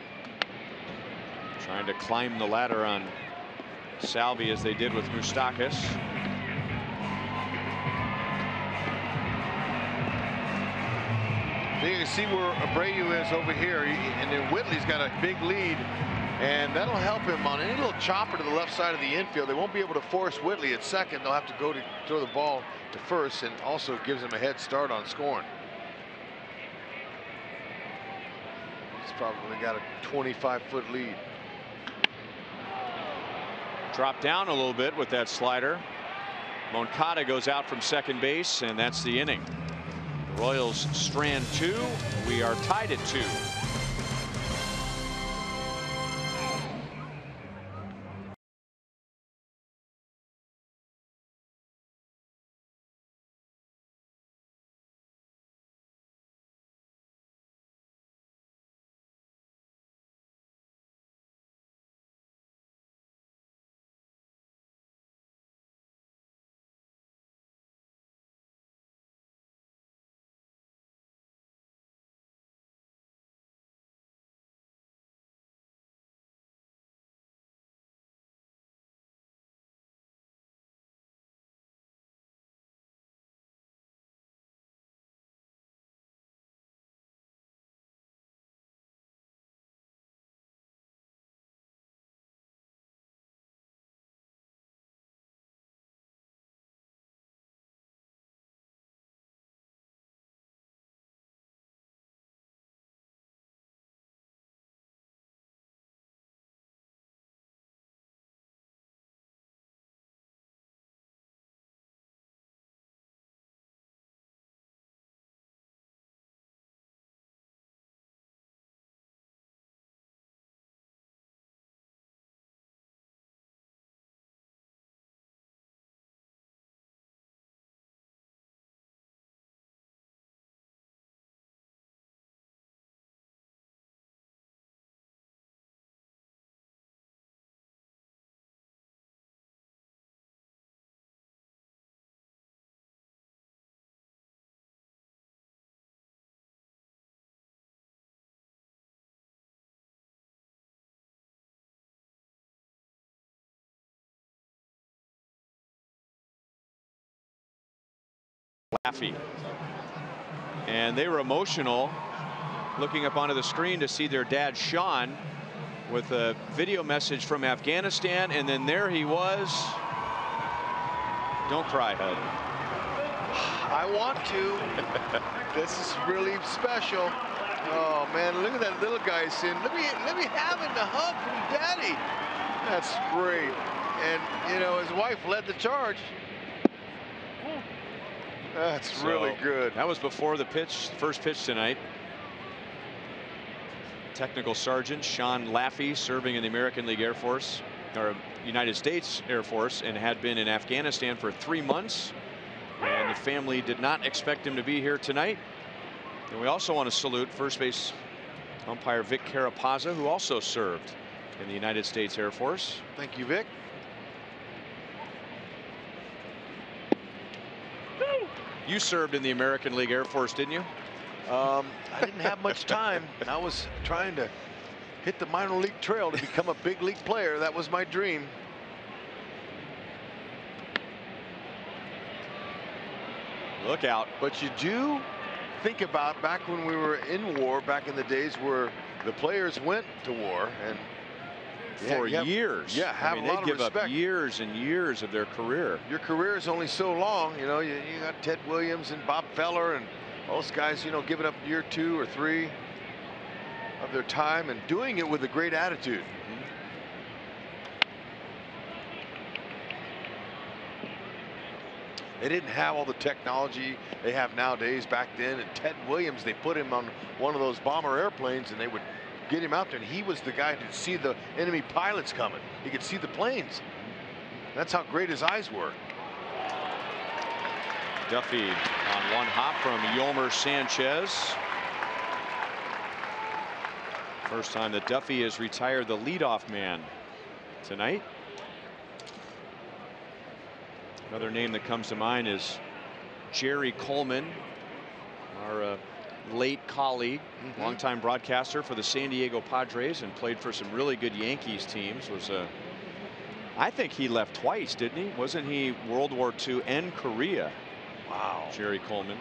Trying to climb the ladder on Salvi as they did with Moustakas. So you can see where Abreu is over here, and then Whitley's got a big lead, and that'll help him on any little chopper to the left side of the infield. They won't be able to force Whitley at second. They'll have to go to throw the ball to first, and also gives him a head start on scoring. He's probably got a 25-foot lead. Drop down a little bit with that slider. Moncada goes out from second base, and that's the inning. The Royals strand 2. We are tied at 2. Laffy. And they were emotional looking up onto the screen to see their dad Sean with a video message from Afghanistan, and then there he was. Don't cry, Hud. I want to. This is really special. Oh man, look at that little guy saying, let me have it in a hug from Daddy. That's great. And you know, his wife led the charge. That's really good. That was before the first pitch tonight. Technical Sergeant Sean Laffy, serving in the American League Air Force, or United States Air Force, and had been in Afghanistan for 3 months. And the family did not expect him to be here tonight. And we also want to salute first base umpire Vic Carapazza, who also served in the United States Air Force. Thank you, Vic. You served in the American League Air Force, didn't you? I didn't have much time. I was trying to hit the minor league trail to become a big league player. That was my dream. Look out. But you do think about back when we were in war, back in the days where the players went to war and for years. Yeah, have I mean, a lot they of give respect. up years and years of their career. Your career is only so long. You know, you got Ted Williams and Bob Feller and those guys, you know, giving up year 2 or 3 of their time and doing it with a great attitude. They didn't have all the technology they have nowadays. Back then, and Ted Williams, they put him on one of those bomber airplanes and they would get him out there, and he was the guy to see the enemy pilots coming. He could see the planes. That's how great his eyes were. Duffy on one hop from Yolmer Sanchez. First time that Duffy has retired the leadoff man tonight. Another name that comes to mind is Jerry Coleman, our late colleague, longtime broadcaster for the San Diego Padres and played for some really good Yankees teams. I think he left twice, didn't he? Wasn't he World War II and Korea? Wow. Jerry Coleman.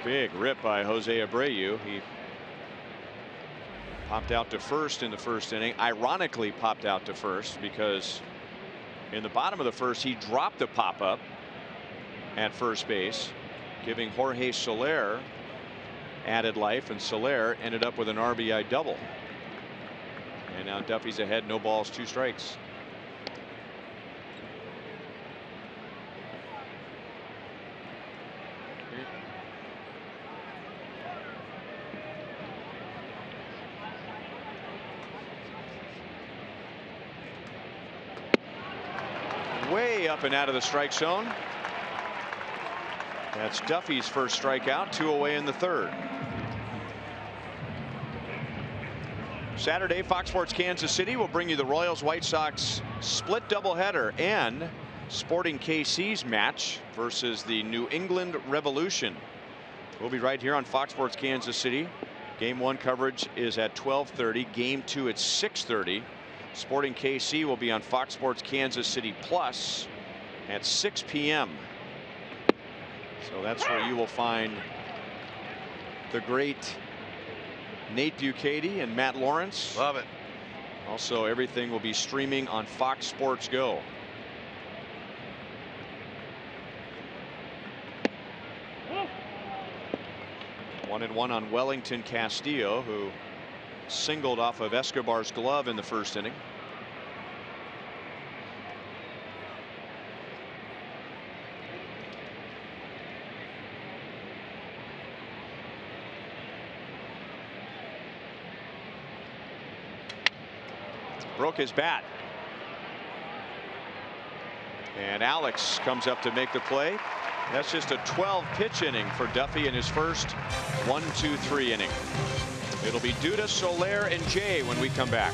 Big rip by Jose Abreu. He popped out to first in the first inning. Ironically popped out to first because in the bottom of the first he dropped the pop-up at first base, giving Jorge Soler added life, and Soler ended up with an RBI double. And now Duffy's ahead, no balls, 2 strikes. Way up and out of the strike zone. That's Duffy's first strikeout, 2 away in the 3rd. Saturday, Fox Sports Kansas City will bring you the Royals White Sox split doubleheader and Sporting KC's match versus the New England Revolution. We'll be right here on Fox Sports Kansas City. Game 1 coverage is at 12:30. Game 2 at 6:30. Sporting KC will be on Fox Sports Kansas City Plus at 6 p.m. So that's where you will find the great Nate Bukaty and Matt Lawrence. Love it. Also, everything will be streaming on Fox Sports Go. One and one on Wellington Castillo, who singled off of Escobar's glove in the first inning. Broke his bat. And Alex comes up to make the play. That's just a 12-pitch inning for Duffy in his first 1-2-3 inning. It'll be Duda, Soler, and Jay when we come back.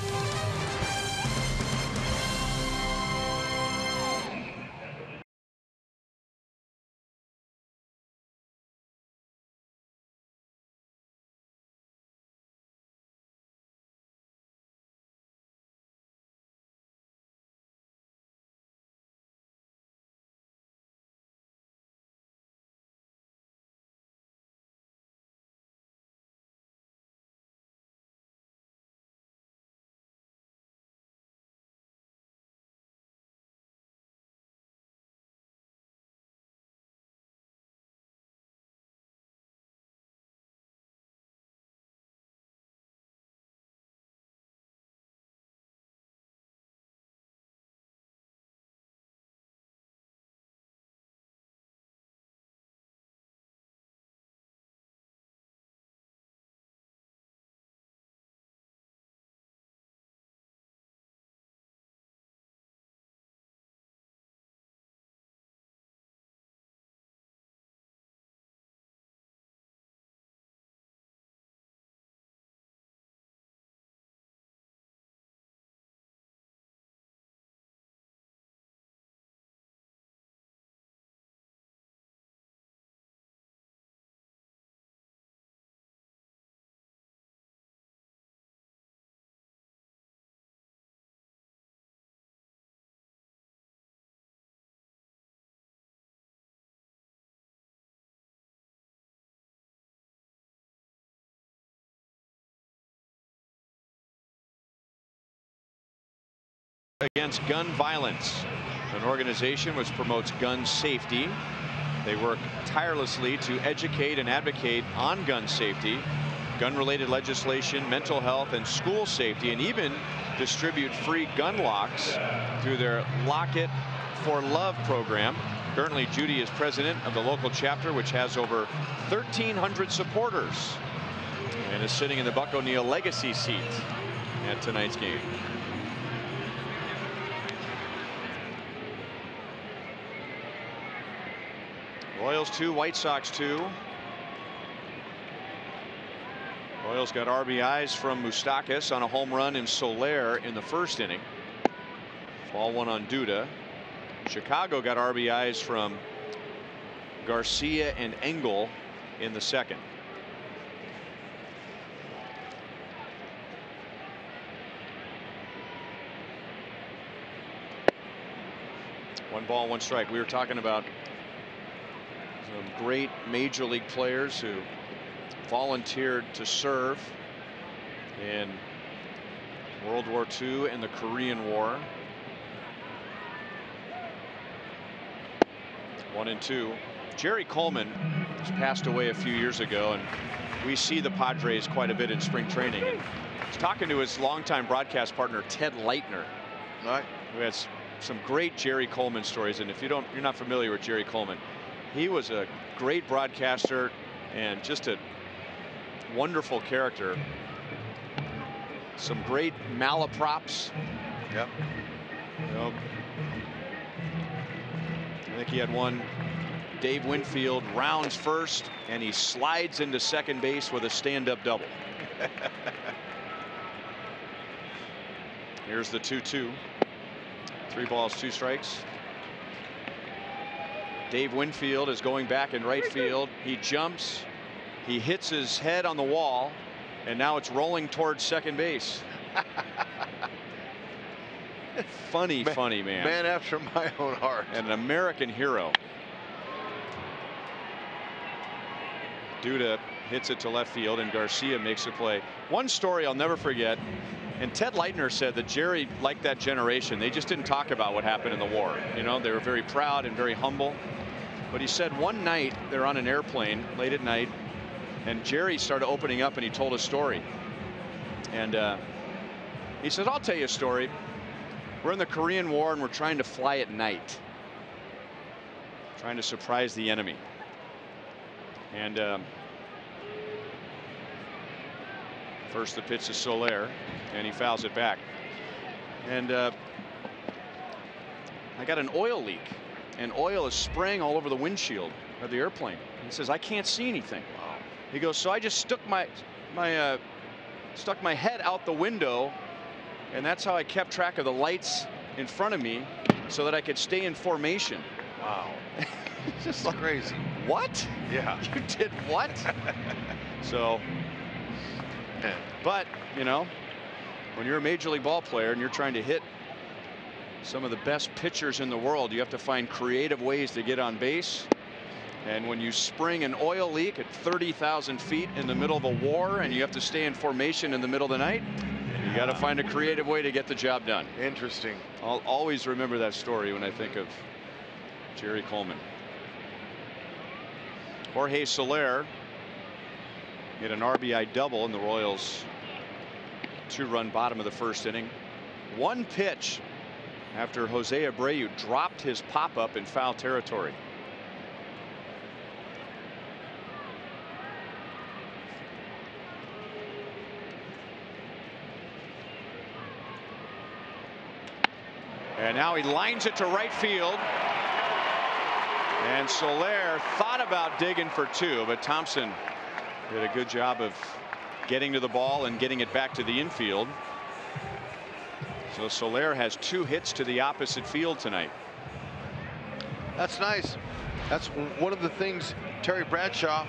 Against Gun Violence, an organization which promotes gun safety. They work tirelessly to educate and advocate on gun safety, gun-related legislation, mental health, and school safety, and even distribute free gun locks through their Lock It for Love program. Currently, Judy is president of the local chapter, which has over 1,300 supporters, and is sitting in the Buck O'Neill legacy seat at tonight's game. Royals 2, White Sox 2. Royals got RBIs from Moustakas on a home run in Soler in the first inning. Ball one on Duda. Chicago got RBIs from Garcia and Engel in the second. One ball, one strike. We were talking about some great major league players who volunteered to serve in World War II and the Korean War. 1-2. Jerry Coleman just passed away a few years ago, and we see the Padres quite a bit in spring training. And he's talking to his longtime broadcast partner Ted Leitner, who has some great Jerry Coleman stories. And if you're not familiar with Jerry Coleman, he was a great broadcaster and just a wonderful character. Some great malaprops. Yep. You know, I think he had one. Dave Winfield rounds first, and he slides into second base with a stand-up double. Here's the 2-2. 3 balls, 2 strikes. Dave Winfield is going back in right field. He jumps. He hits his head on the wall, and now it's rolling towards second base. Funny man. Man after my own heart. And an American hero. Duda hits it to left field, and Garcia makes a play. One story I'll never forget, and Ted Leitner said that Jerry liked that generation. They just didn't talk about what happened in the war. You know, they were very proud and very humble. But he said one night they're on an airplane late at night, and Jerry started opening up, and he told a story. And he said, I'll tell you a story. We're in the Korean War, and we're trying to fly at night, trying to surprise the enemy. And first the pitch to Soler, and he fouls it back. And I got an oil leak, and oil is spraying all over the windshield of the airplane. He says, I can't see anything. Wow. He goes, so I just stuck my head out the window, and that's how I kept track of the lights in front of me so that I could stay in formation. Wow. Just like, crazy. What? Yeah. You did what? So, but, you know, when you're a major league ball player and you're trying to hit some of the best pitchers in the world, you have to find creative ways to get on base. And when you spring an oil leak at 30,000 feet in the middle of a war, and you have to stay in formation in the middle of the night, you got to find a creative way to get the job done. Interesting. I'll always remember that story when I think of Jerry Coleman. Jorge Soler hit an RBI double in the Royals' 2-run bottom of the first inning. One pitch after Jose Abreu dropped his pop-up in foul territory. And now he lines it to right field. And Soler thought about digging for 2, but Thompson did a good job of getting to the ball and getting it back to the infield. So Soler has 2 hits to the opposite field tonight. That's nice. That's one of the things Terry Bradshaw,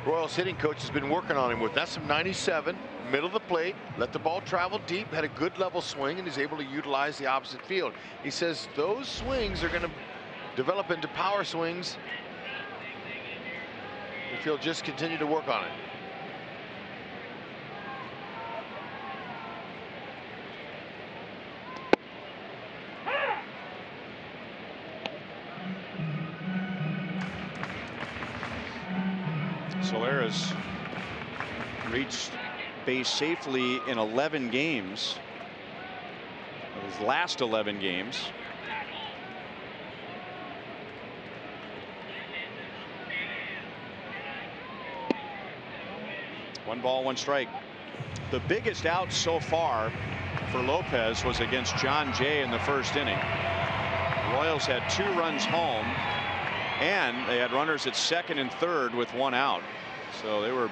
Royals hitting coach, has been working on him with. That's some 97, middle of the plate, let the ball travel deep, had a good level swing, and he's able to utilize the opposite field. He says those swings are going to develop into power swings if he'll just continue to work on it. Solera's reached base safely in 11 games. His last 11 games. One ball, one strike. The biggest out so far for Lopez was against John Jay in the first inning. The Royals had 2 runs home, and they had runners at second and third with 1 out. So they were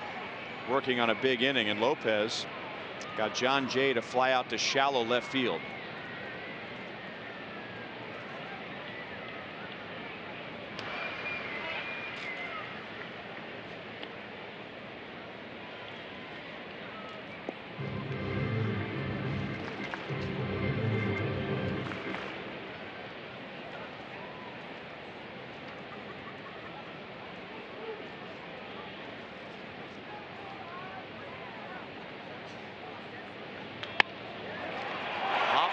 working on a big inning, and Lopez got John Jay to fly out to shallow left field.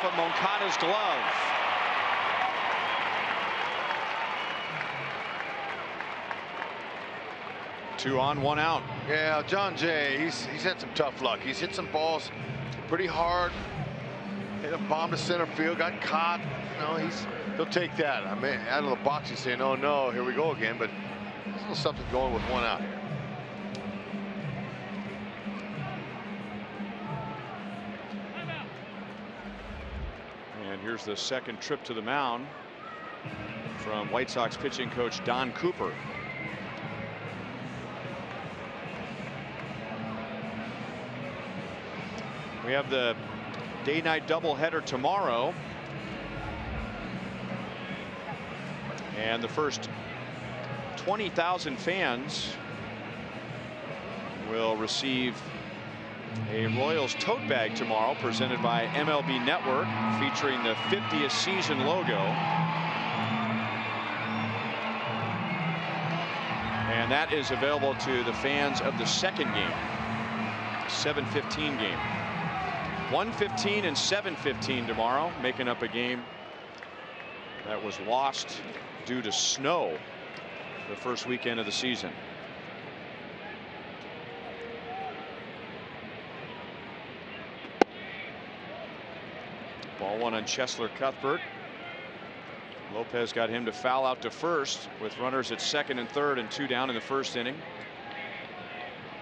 Of Moncada's glove. Two on, one out. Yeah, John Jay, he's had some tough luck. He's hit some balls pretty hard. Hit a bomb to center field, got caught. No, he'll take that. I mean, out of the box, he's saying, "Oh no, here we go again." But there's a little something going with 1 out here. And here's the second trip to the mound from White Sox pitching coach Don Cooper. We have the day-night doubleheader tomorrow, and the first 20,000 fans will receive a Royals tote bag tomorrow, presented by MLB Network, featuring the 50th season logo. And that is available to the fans of the second game, 7:15 game. 1:15 and 7:15 tomorrow, making up a game that was lost due to snow the first weekend of the season. Ball one on Chesler Cuthbert. Lopez got him to foul out to first with runners at second and third and 2 down in the first inning.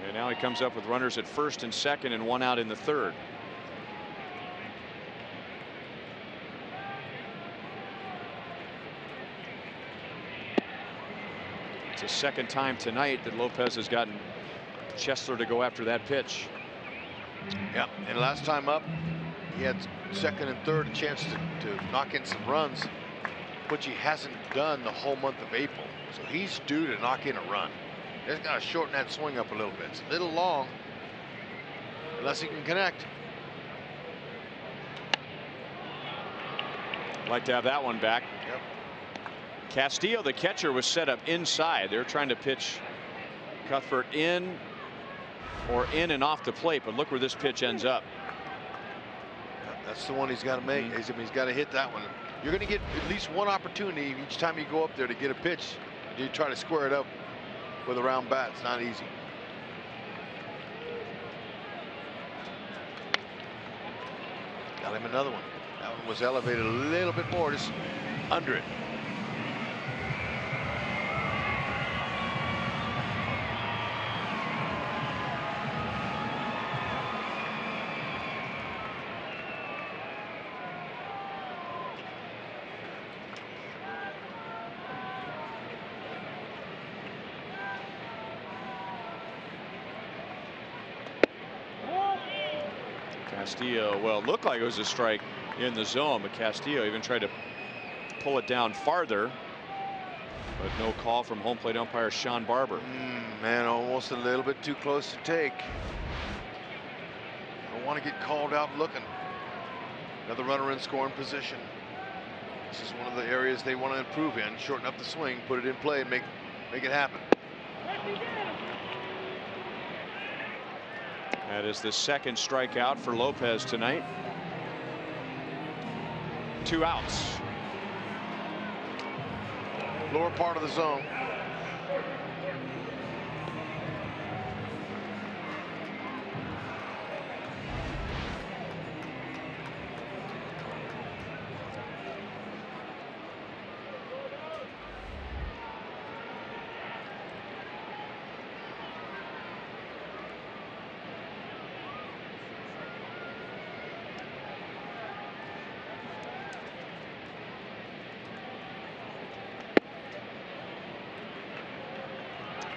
And now he comes up with runners at first and second and 1 out in the third. It's the second time tonight that Lopez has gotten Chesler to go after that pitch. Yeah, and last time up, he had second and third a chance to knock in some runs, which he hasn't done the whole month of April. So he's due to knock in a run. He's got to shorten that swing up a little bit. It's a little long, unless he can connect. Like to have that one back. Yep. Castillo, the catcher, was set up inside. They're trying to pitch Cuthbert in or in and off the plate, but look where this pitch ends up. That's the one he's got to make. He's got to hit that one. You're going to get at least one opportunity each time you go up there to get a pitch. You try to square it up with a round bat. It's not easy. Got him another one. That one was elevated a little bit more, just under it. Castillo, well, it looked like it was a strike in the zone, but Castillo even tried to pull it down farther, but no call from home plate umpire Sean Barber. Man, almost a little bit too close to take. Don't want to get called out looking. Another runner in scoring position. This is one of the areas they want to improve in. Shorten up the swing, put it in play, and make it happen. That is the second strikeout for Lopez tonight. 2 outs. Lower part of the zone.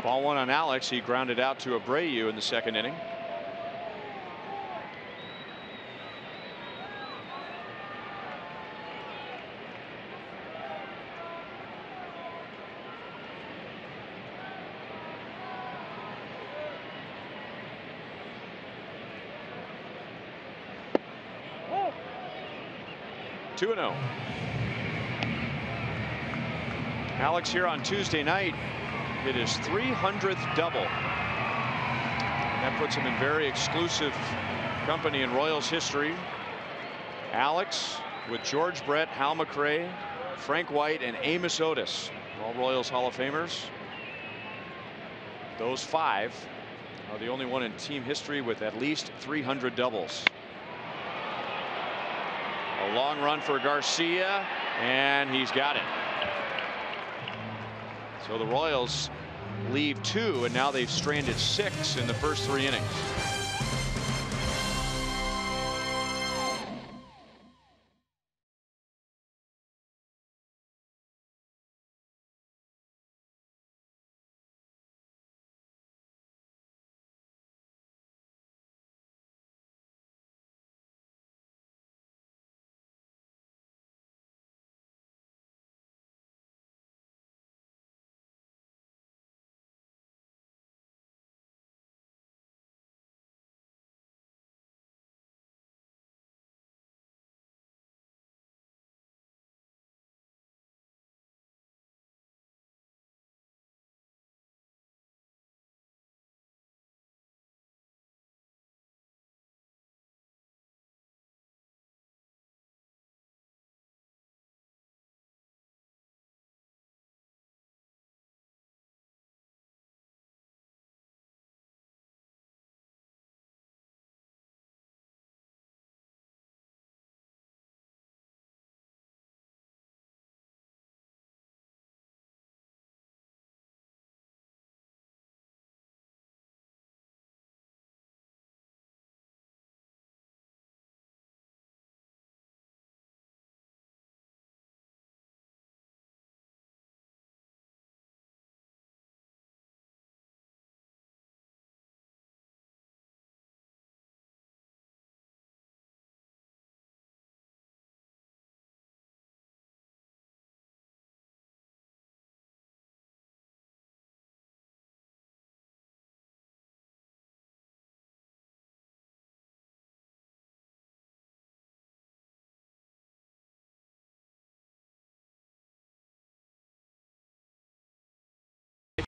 Ball one on Alex. He grounded out to Abreu in the second inning. Oh. 2-0. Alex here on Tuesday night hit his 300th double. That puts him in very exclusive company in Royals history. Alex with George Brett, Hal McRae, Frank White, and Amos Otis, all Royals Hall of Famers. Those five are the only one in team history with at least 300 doubles. A long run for Garcia, and he's got it. So the Royals leave 2, and now they've stranded 6 in the first 3 innings.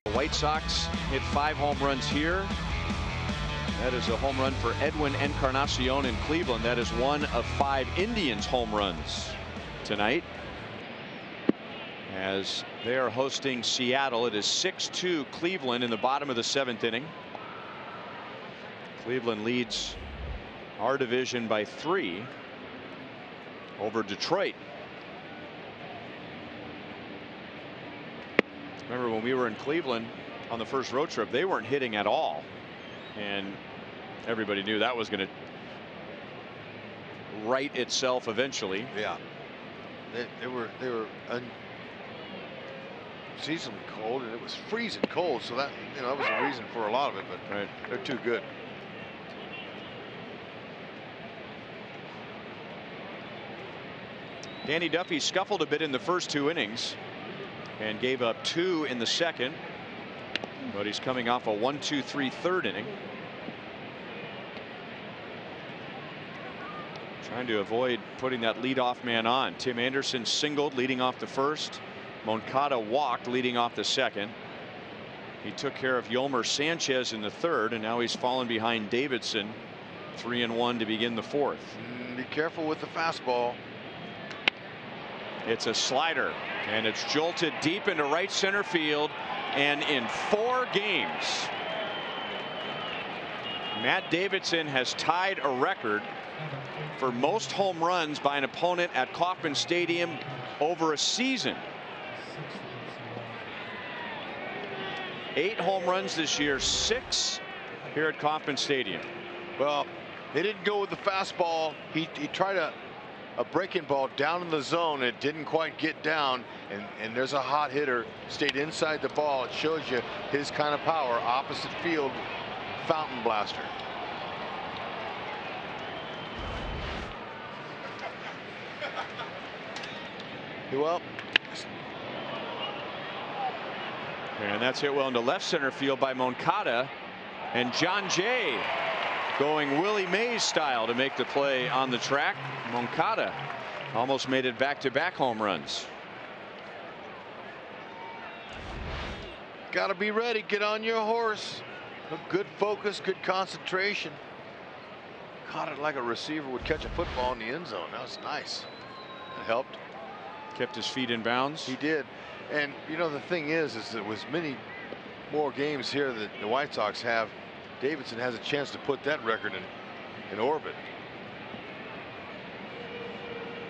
The White Sox hit 5 home runs here. That is a home run for Edwin Encarnacion in Cleveland. That is one of 5 Indians home runs tonight, as they are hosting Seattle. It is 6-2 Cleveland in the bottom of the 7th inning. Cleveland leads our division by 3 over Detroit. Remember when we were in Cleveland on the first road trip, they weren't hitting at all, and everybody knew that was going to right itself eventually. Yeah, they were seasonally cold, and it was freezing cold, so that that was the reason for a lot of it. But right, they're too good. Danny Duffy scuffled a bit in the first 2 innings and gave up 2 in the second, but he's coming off a 1-2-3 third inning. Trying to avoid putting that leadoff man on. Tim Anderson singled leading off the first. Moncada walked leading off the second. He took care of Yolmer Sanchez in the third, and now he's fallen behind Davidson. 3-1 to begin the fourth. Be careful with the fastball. It's a slider, and it's jolted deep into right center field. And in 4 games, Matt Davidson has tied a record for most home runs by an opponent at Kauffman Stadium over a season. 8 home runs this year, 6 here at Kauffman Stadium. Well, they didn't go with the fastball. He tried to a breaking ball down in the zone. It didn't quite get down, and there's a hot hitter stayed inside the ball. It shows you his kind of power. Opposite field, fountain blaster. Well, and that's hit well into left center field by Moncada, and John Jay going Willie Mays style to make the play on the track. Moncada almost made it back-to-back home runs. Got to be ready. Get on your horse. A good focus, good concentration. Caught it like a receiver would catch a football in the end zone. That was nice. That helped. Kept his feet in bounds. He did. And you know, the thing is there was many more games here that the White Sox have. Davidson has a chance to put that record in orbit.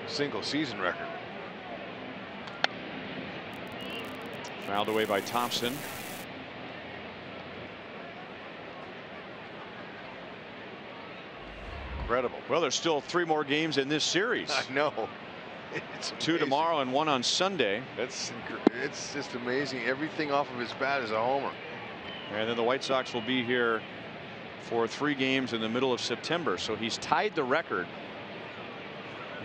Single season record. Fouled away by Thompson. Incredible. Well, there's still 3 more games in this series. I know. It's 2 tomorrow and 1 on Sunday. It's just amazing. Everything off of his bat is a homer. And then the White Sox will be here for 3 games in the middle of September. So he's tied the record.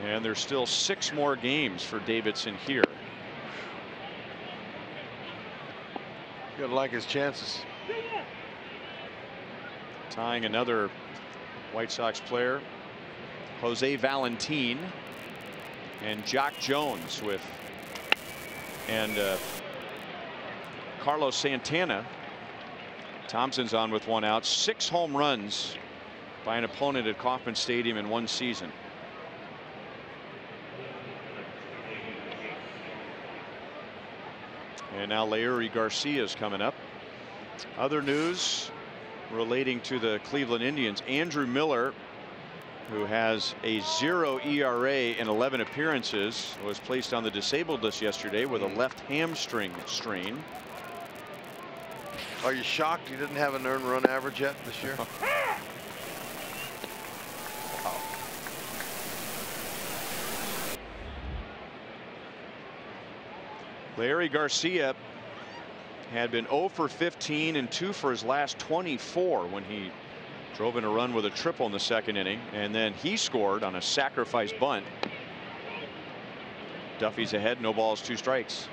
And there's still 6 more games for Davidson here. You gotta like his chances. Tying another White Sox player, Jose Valentin, and Jock Jones with Carlos Santana. Thompson's on with 1 out. 6 home runs by an opponent at Kauffman Stadium in 1 season. And now Leury Garcia is coming up. Other news relating to the Cleveland Indians. Andrew Miller, who has a 0 ERA in 11 appearances, was placed on the disabled list yesterday with a left hamstring strain. Are you shocked he didn't have an earned run average yet this year? Leury Garcia had been 0 for 15 and 2 for his last 24 when he drove in a run with a triple in the 2nd inning, and then he scored on a sacrifice bunt. Duffy's ahead, no balls, 2 strikes.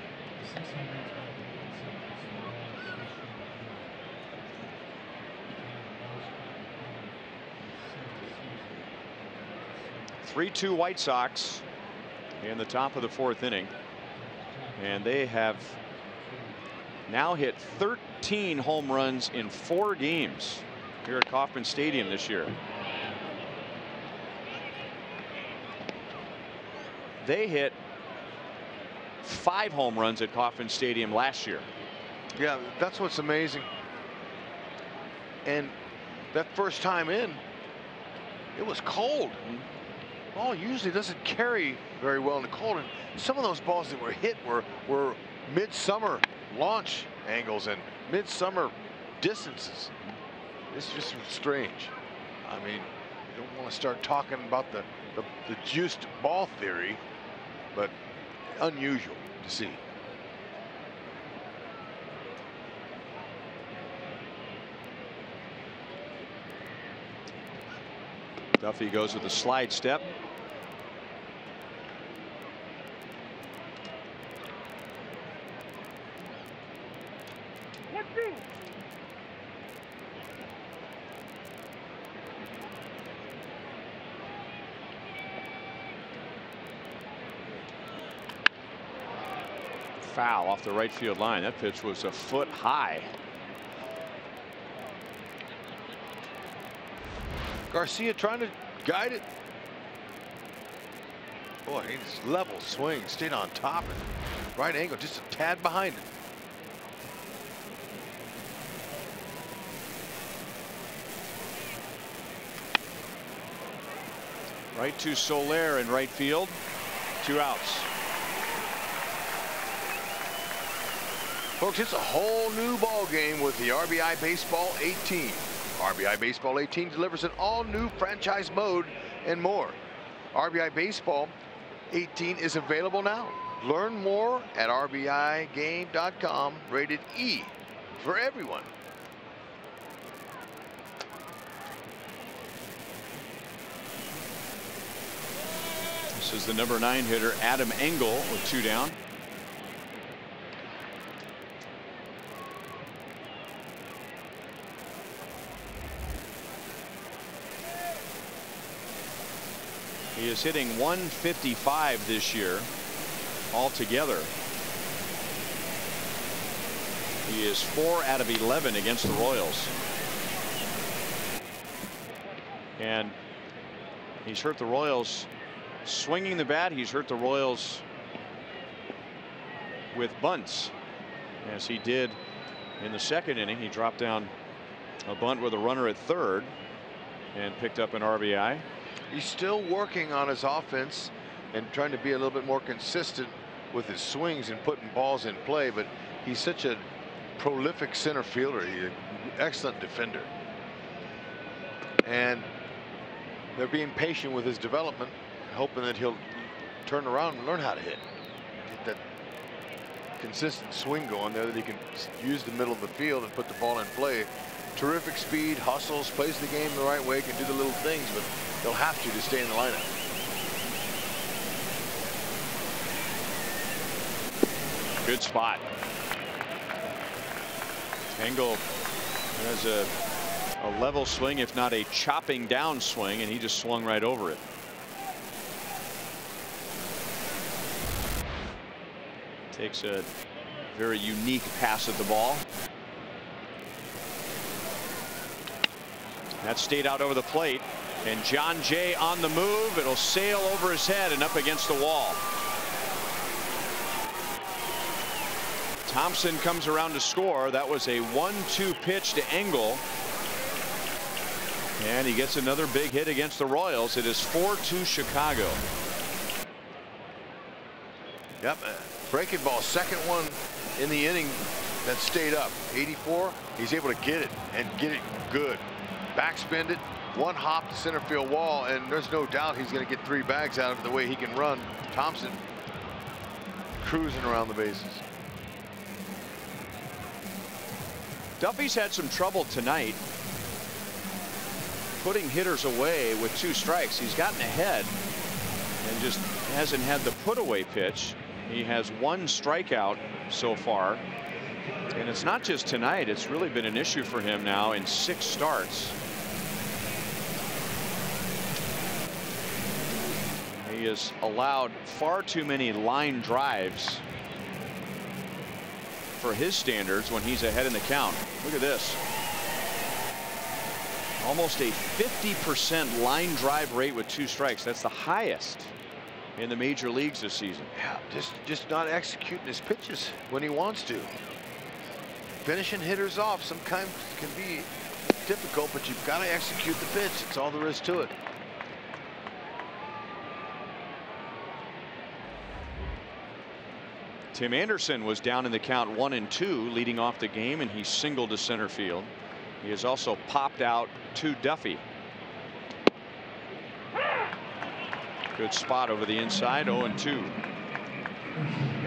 (3-2) White Sox in the top of the 4th inning, and they have now hit 13 home runs in 4 games here at Kauffman Stadium this year. They hit 5 home runs at Kauffman Stadium last year. Yeah, that's what's amazing. And that first time in, it was cold. Ball usually doesn't carry very well in the cold, and some of those balls that were hit were midsummer launch angles and midsummer distances. It's just strange. I mean, you don't want to start talking about the juiced ball theory, but unusual to see. Duffy goes with a slide step. Foul off the right field line. That pitch was a foot high. Garcia trying to guide it. Boy, he's level swing, stayed on top and right angle, just a tad behind it. Right to Soler in right field. 2 outs. Folks, it's a whole new ball game with the RBI Baseball 18. RBI Baseball 18 delivers an all-new franchise mode and more. RBI Baseball 18 is available now. Learn more at rbigame.com. Rated E for everyone. This is the number 9 hitter, Adam Engel, with 2 down. He is hitting .155 this year altogether. He is 4 out of 11 against the Royals. And he's hurt the Royals swinging the bat. He's hurt the Royals with bunts, as he did in the second inning. He dropped down a bunt with a runner at third and picked up an RBI. He's still working on his offense and trying to be a little bit more consistent with his swings and putting balls in play, but he's such a prolific center fielder. He's an excellent defender. And they're being patient with his development, hoping that he'll turn around and learn how to hit. Get that consistent swing going there, that he can use the middle of the field and put the ball in play. Terrific speed, hustles, plays the game the right way, can do the little things, but they'll have to stay in the lineup. Good spot. Engel has a level swing, if not a chopping down swing, and he just swung right over it. Takes a very unique pass at the ball. That stayed out over the plate, and John Jay on the move. It'll sail over his head and up against the wall. Thompson comes around to score. That was a 1-2 pitch to Engel, and he gets another big hit against the Royals. It is 4-2 Chicago. Yep, breaking ball, second one in the inning that stayed up. 84, he's able to get it and get it good. Backspin it, one hop to center field wall, and there's no doubt he's going to get 3 bags out of it the way he can run. Thompson cruising around the bases. Duffy's had some trouble tonight putting hitters away with 2 strikes. He's gotten ahead and just hasn't had the put away pitch. He has 1 strikeout so far, and it's not just tonight. It's really been an issue for him now in 6 starts. He has allowed far too many line drives for his standards when he's ahead in the count. Look at this. Almost a 50% line drive rate with 2 strikes. That's the highest in the major leagues this season. Yeah, just not executing his pitches when he wants to. Finishing hitters off sometimes can be difficult, but you've got to execute the pitch. That's all there is to it. Tim Anderson was down in the count 1-2 leading off the game, and he singled to center field. He has also popped out to Duffy. Good spot over the inside, 0-2.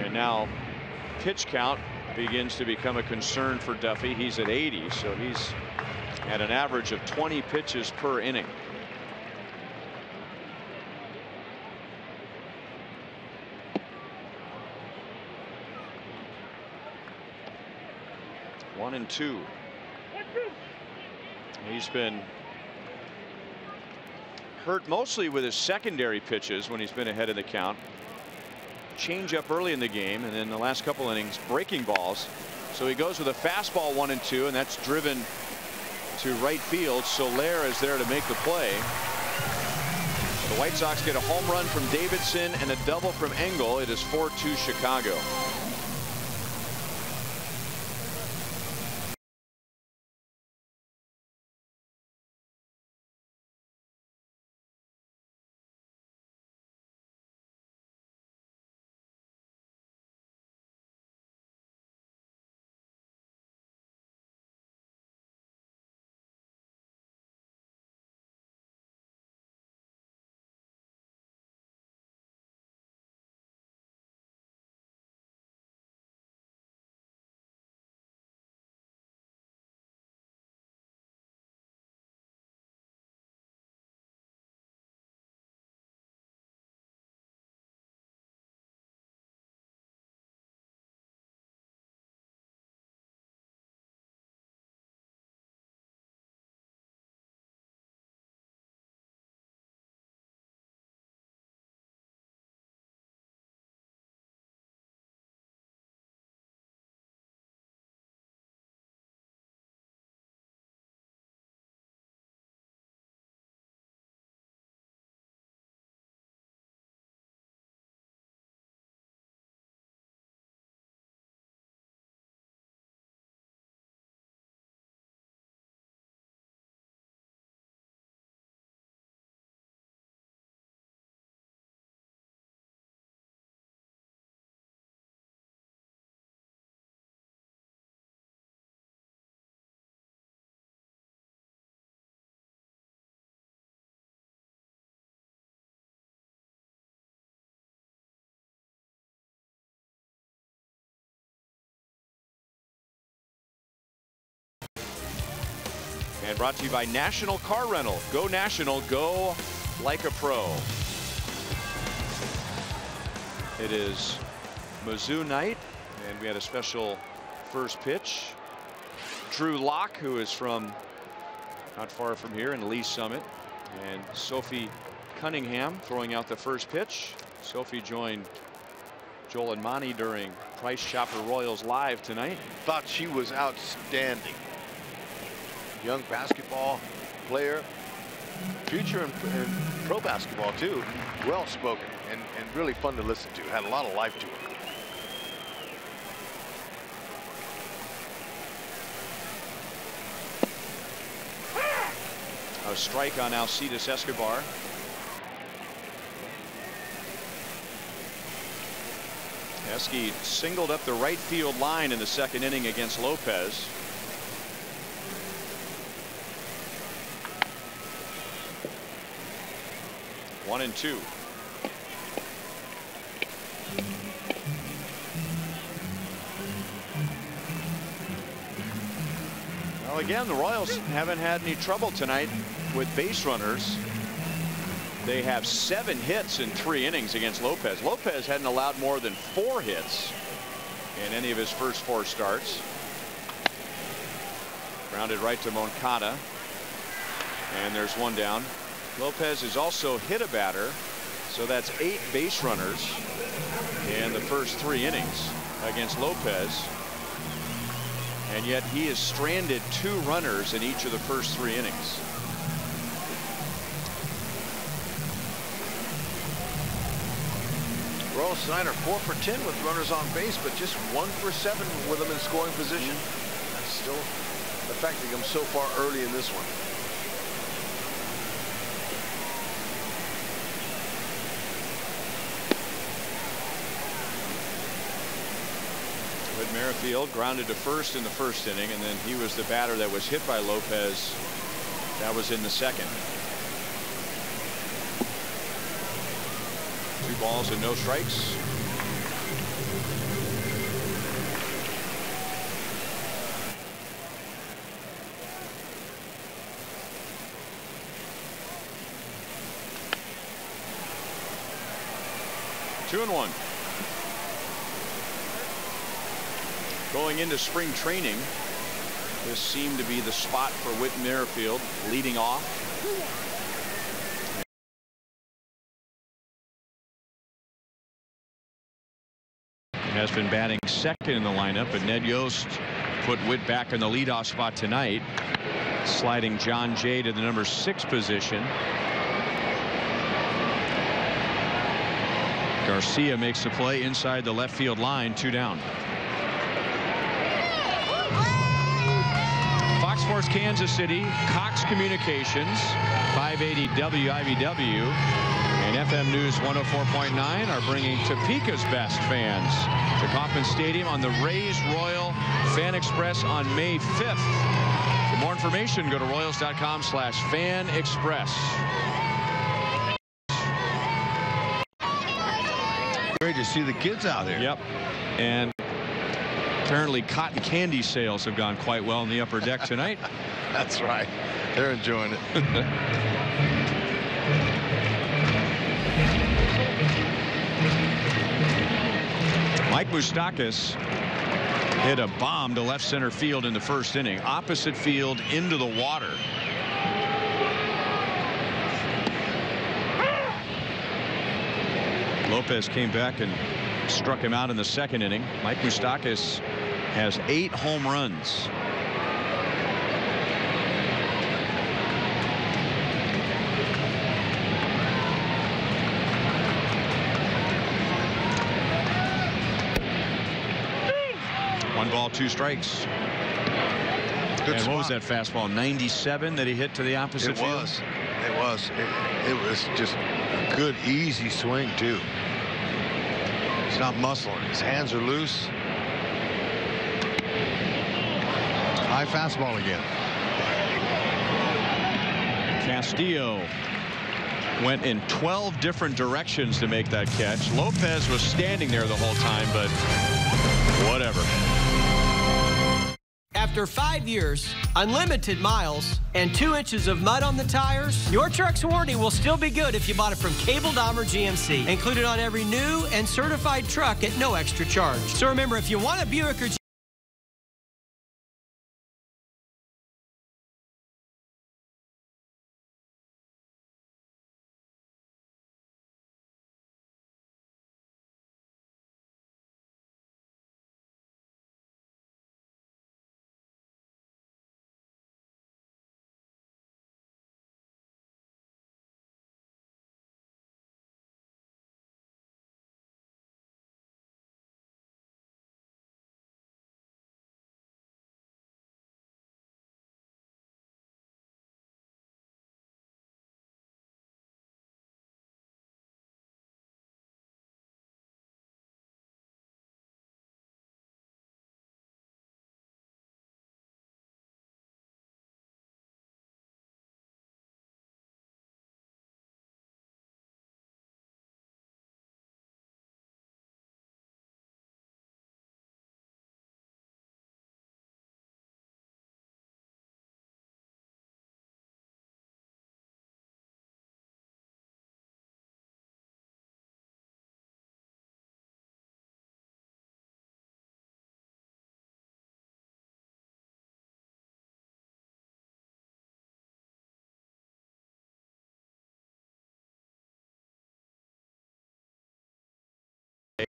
And now pitch count begins to become a concern for Duffy. He's at 80, so he's at an average of 20 pitches per inning. One and two. He's been hurt mostly with his secondary pitches when he's been ahead of the count. Change up early in the game, and then the last couple innings breaking balls. So he goes with a fastball 1-2, and that's driven to right field. Soler is there to make the play. The White Sox get a home run from Davidson and a double from Engel. It is 4-2 Chicago. And brought to you by National Car Rental. Go National, go like a pro. It is Mizzou night, and we had a special first pitch. Drew Locke, who is from not far from here in Lee Summit, and Sophie Cunningham throwing out the first pitch. Sophie joined Joel and Monty during Price Chopper Royals Live tonight. Thought she was outstanding. Young basketball player, future in pro basketball too. Well spoken and really fun to listen to. Had a lot of life to her. A strike on Alcides Escobar. Esky singled up the right field line in the second inning against Lopez. One and two. Well, again, the Royals haven't had any trouble tonight with base runners. They have 7 hits in 3 innings against Lopez. Lopez hadn't allowed more than 4 hits in any of his first 4 starts. Grounded right to Moncada, and there's one down. Lopez has also hit a batter, so that's 8 base runners in the first 3 innings against Lopez, and yet he has stranded 2 runners in each of the first 3 innings. Royals tonight are 4 for 10 with runners on base, but just 1 for 7 with them in scoring position. That's still affecting them so far early in this one. Whit Merrifield grounded to first in the first inning, and then he was the batter that was hit by Lopez. That was in the second. 2 balls and no strikes. Two and 1. Going into spring training, this seemed to be the spot for Whit Merrifield, leading off. Has been batting second in the lineup, but Ned Yost put Whit back in the leadoff spot tonight, sliding John Jay to the number 6 position. Garcia makes the play inside the left field line, 2 down. Fox Sports Kansas City, Cox Communications, 580 WIVW, and FM News 104.9 are bringing Topeka's best fans to Kauffman Stadium on the Rays Royal Fan Express on May 5th. For more information, go to Royals.com/Fan Express. Great to see the kids out here. Yep. And apparently cotton candy sales have gone quite well in the upper deck tonight. That's right. They're enjoying it. Mike Moustakas hit a bomb to left center field in the first inning, opposite field into the water. Lopez came back and struck him out in the second inning. Mike Moustakas has 8 home runs. One ball, 2 strikes. Good and spot. what was that fastball? 97 that he hit to the opposite field? It was just a good, easy swing, too. He's not muscling. His hands are loose. High fastball again. Castillo went in 12 different directions to make that catch. Lopez was standing there the whole time, but whatever. After 5 years, unlimited miles, and 2 inches of mud on the tires, your truck's warranty will still be good if you bought it from Cable Dahmer GMC. Included on every new and certified truck at no extra charge. So remember, if you want a Buick or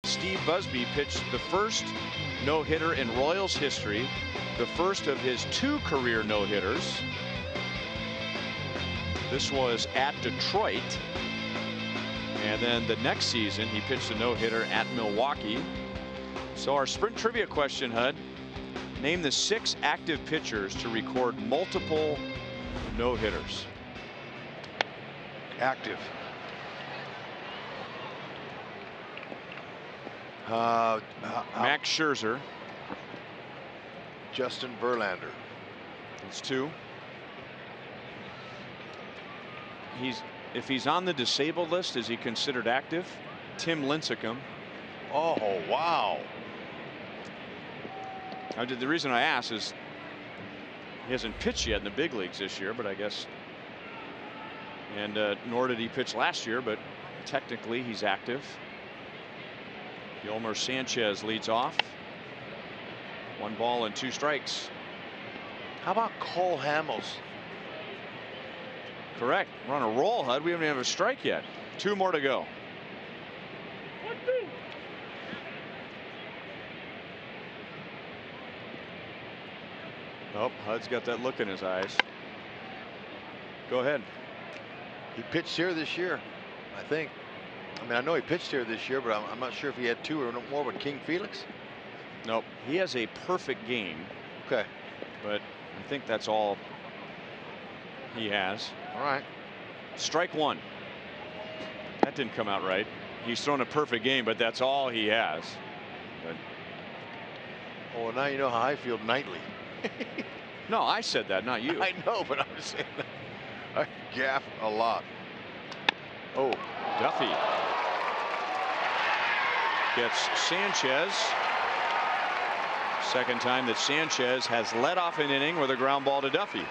Steve Busby pitched the first no-hitter in Royals history, the first of his 2 career no-hitters. This was at Detroit, and then the next season he pitched a no-hitter at Milwaukee. So our sprint trivia question, Hud, name the 6 active pitchers to record multiple no-hitters. Active. Max Scherzer. Justin Verlander. That's 2. If he's on the disabled list, is he considered active? Tim Lincecum. Oh, wow. The reason I ask is he hasn't pitched yet in the big leagues this year, but I guess, and nor did he pitch last year, but technically he's active. Yolmer Sanchez leads off. 1 ball and 2 strikes. How about Cole Hamels? Correct. We're on a roll, Hud. We haven't even have a strike yet. 2 more to go. Oh, Hud's got that look in his eyes. Go ahead. He pitched here this year, I think. I mean, I know he pitched here this year, but I'm not sure if he had 2 or more with King Felix. Nope. He has a perfect game. Okay. But I think that's all he has. All right. Strike 1. That didn't come out right. He's thrown a perfect game, but that's all he has. But oh, well, now you know how I feel nightly. no, I said that, not you. I know, but I'm saying that I gaff a lot. Oh, Duffy gets Sanchez. Second time that Sanchez has led off an inning with a ground ball to Duffy.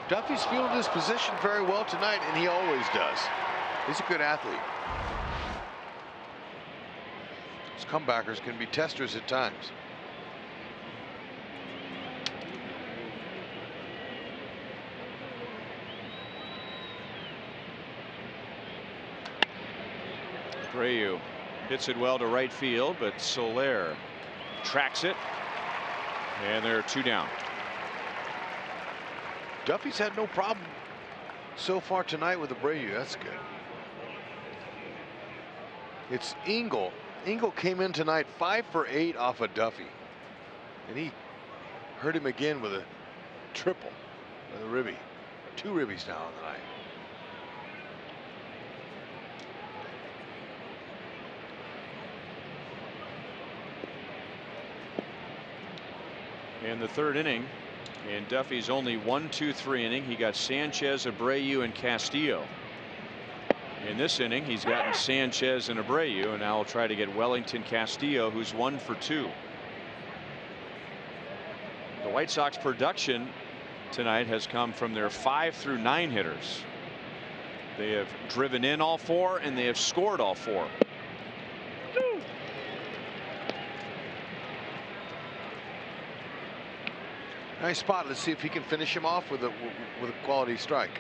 Duffy's fielded his position very well tonight, and he always does. He's a good athlete. His comebackers can be testers at times. Abreu hits it well to right field, but Soler tracks it, and there are 2 down. Duffy's had no problem so far tonight with Abreu. That's good. It's Engel. Engel came in tonight 5 for 8 off of Duffy, and he hurt him again with a triple, with a ribby. 2 ribbies now on the night. In the 3rd inning, in Duffy's only 1-2-3 inning, he got Sanchez, Abreu, and Castillo. In this inning, he's gotten Sanchez and Abreu, and now we'll try to get Wellington Castillo, who's 1 for 2. The White Sox production tonight has come from their 5 through 9 hitters. They have driven in all 4 and they have scored all 4. Nice spot. Let's see if he can finish him off with a quality strike.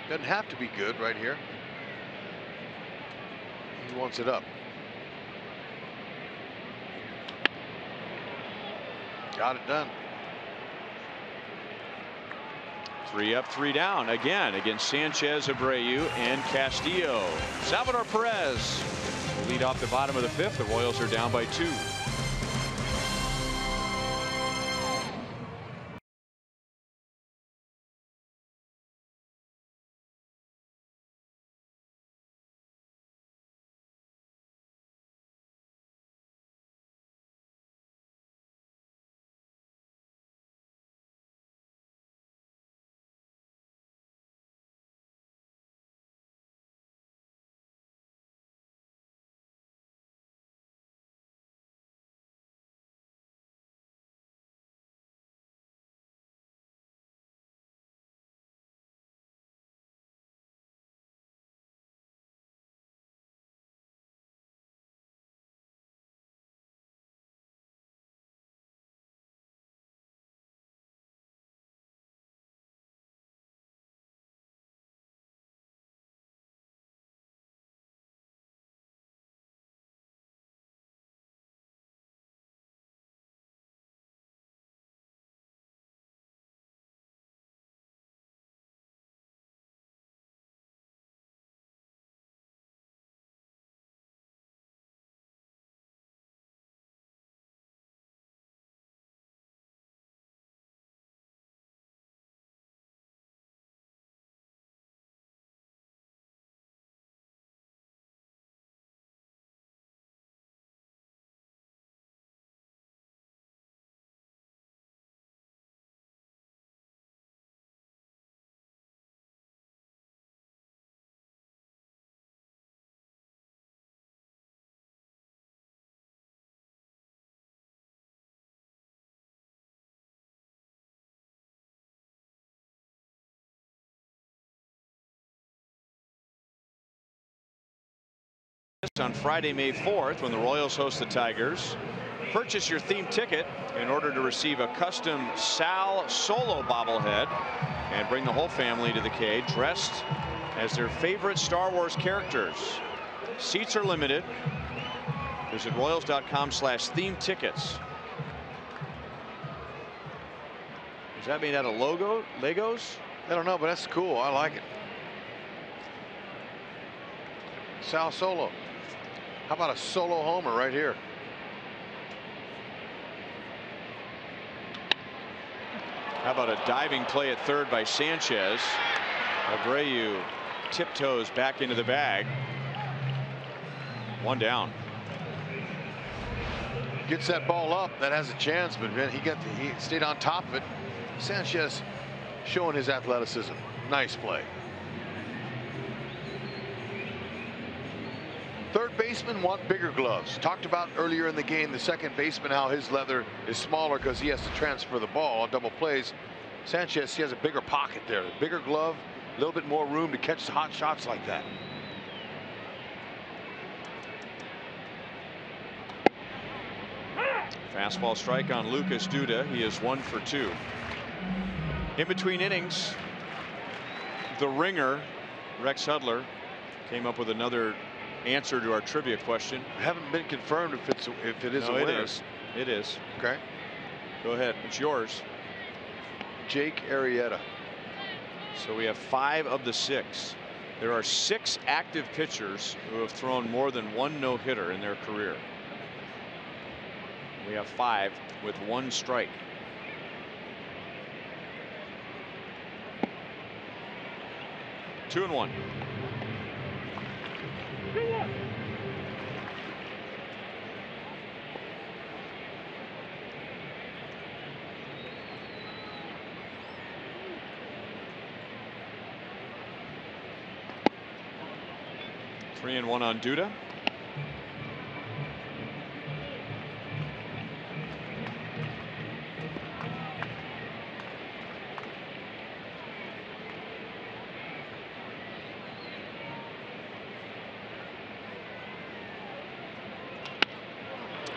Doesn't have to be good right here. He wants it up. Got it done. 3 up, 3 down again against Sanchez, Abreu, and Castillo. Salvador Perez will lead off the bottom of the 5th. The Royals are down by 2. On Friday, May 4th, when the Royals host the Tigers. Purchase your theme ticket in order to receive a custom Sal Solo bobblehead and bring the whole family to the K dressed as their favorite Star Wars characters. Seats are limited. Visit Royals.com/theme tickets. Is that made out of Legos? I don't know, but that's cool. I like it. Sal Solo. How about a solo homer right here? How about a diving play at third by Sanchez? Abreu tiptoes back into the bag. 1 down. Gets that ball up, that has a chance, but man, he stayed on top of it. Sanchez showing his athleticism. Nice play. Third baseman want bigger gloves. Talked about earlier in the game, the second baseman, how his leather is smaller because he has to transfer the ball on double plays. Sanchez, he has a bigger pocket there, a bigger glove, a little bit more room to catch hot shots like that. Fastball strike on Lucas Duda. He is 1 for 2. In between innings, the ringer, Rex Hudler, came up with another answer to our trivia question. Haven't been confirmed if it is a winner. It is. Okay. Go ahead. It's yours. Jake Arrieta. So we have 5 of the 6. There are 6 active pitchers who have thrown more than 1 no-hitter in their career. We have 5 with 1 strike. Two and 1. 3-1 on Duda.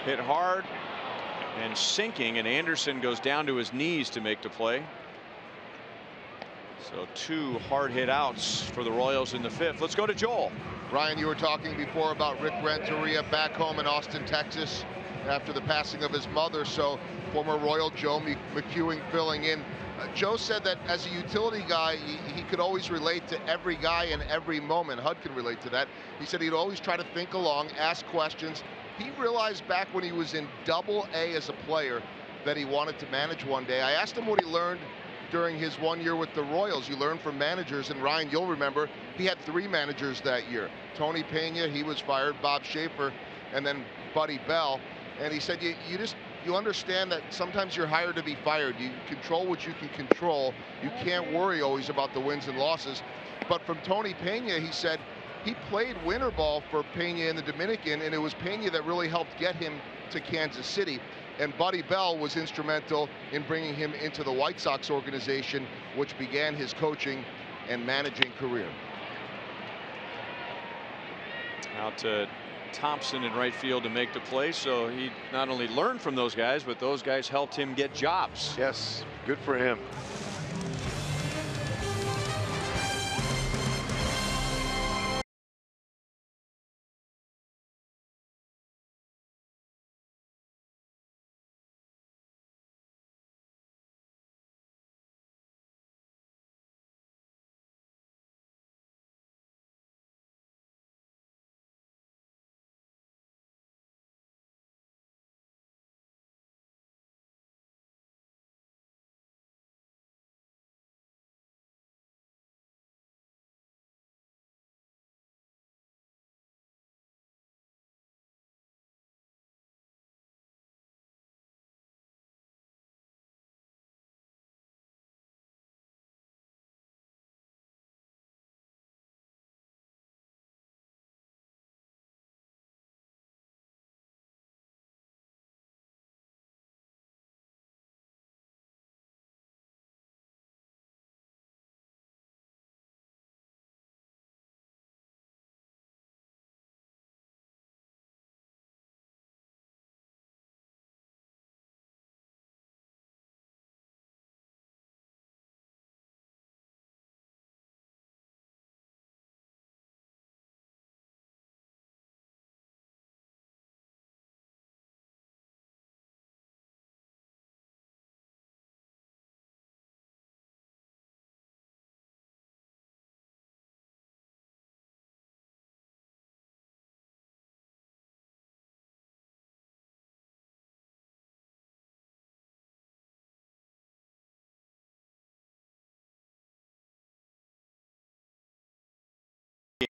Hit hard and sinking, and Anderson goes down to his knees to make the play. So 2 hard hit outs for the Royals in the 5th. Let's go to Joel. Ryan, you were talking before about Rick Renteria back home in Austin, Texas, after the passing of his mother. So former Royal Joe McEwing filling in. Joe said that as a utility guy, he could always relate to every guy in every moment. Hud can relate to that. He said he'd always try to think along, ask questions. He realized back when he was in Double-A as a player that he wanted to manage one day. I asked him what he learned during his 1 year with the Royals. You learn from managers, and Ryan, you'll remember, he had 3 managers that year. Tony Pena, he was fired, Bob Schaefer, and then Buddy Bell. And he said you understand that sometimes you're hired to be fired. You control what you can control. You can't worry always about the wins and losses. But from Tony Pena, he said, he played winter ball for Pena in the Dominican, and it was Pena that really helped get him to Kansas City. And Buddy Bell was instrumental in bringing him into the White Sox organization, which began his coaching and managing career. Out to Thompson in right field to make the play. So he not only learned from those guys, but those guys helped him get jobs. Yes, good for him.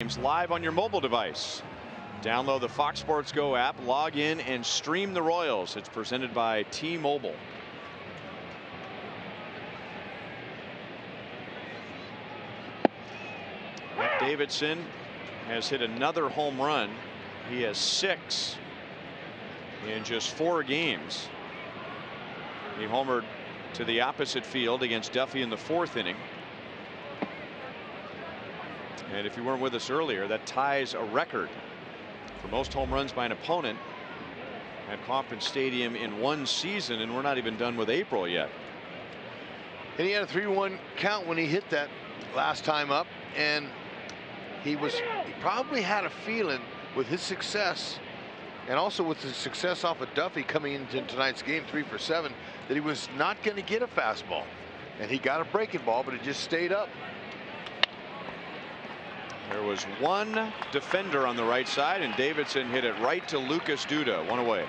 Games live on your mobile device. Download the Fox Sports Go app, log in, and stream the Royals. It's presented by T-Mobile. Davidson has hit another home run. He has 6 in just 4 games. He homered to the opposite field against Duffy in the 4th inning. And if you weren't with us earlier, that ties a record for most home runs by an opponent at Kauffman Stadium in one season, and we're not even done with April yet. And he had a 3-1 count when he hit that last time up, and he probably had a feeling with his success and also with his success off of Duffy coming into tonight's game 3 for 7 that he was not going to get a fastball, and he got a breaking ball, but it just stayed up. There was one defender on the right side, and Davidson hit it right to Lucas Duda, 1 away.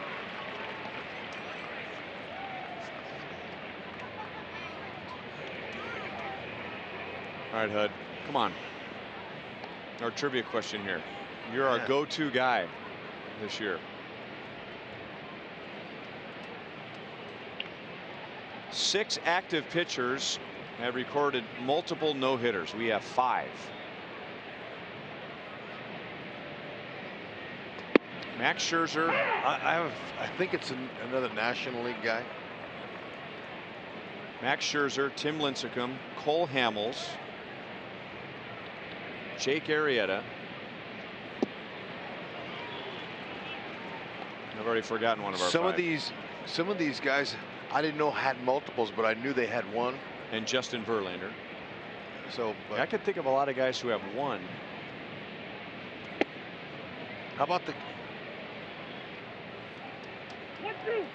All right, Hud, come on. Our trivia question here. You're our go-to guy this year. 6 active pitchers have recorded multiple no-hitters. We have 5. Max Scherzer. I think it's another National League guy. Max Scherzer, Tim Lincecum, Cole Hamels, Jake Arrieta. I've already forgotten one of our Some five. of these guys I didn't know had multiples, but I knew they had one. And Justin Verlander. So I could think of a lot of guys who have one. how about the?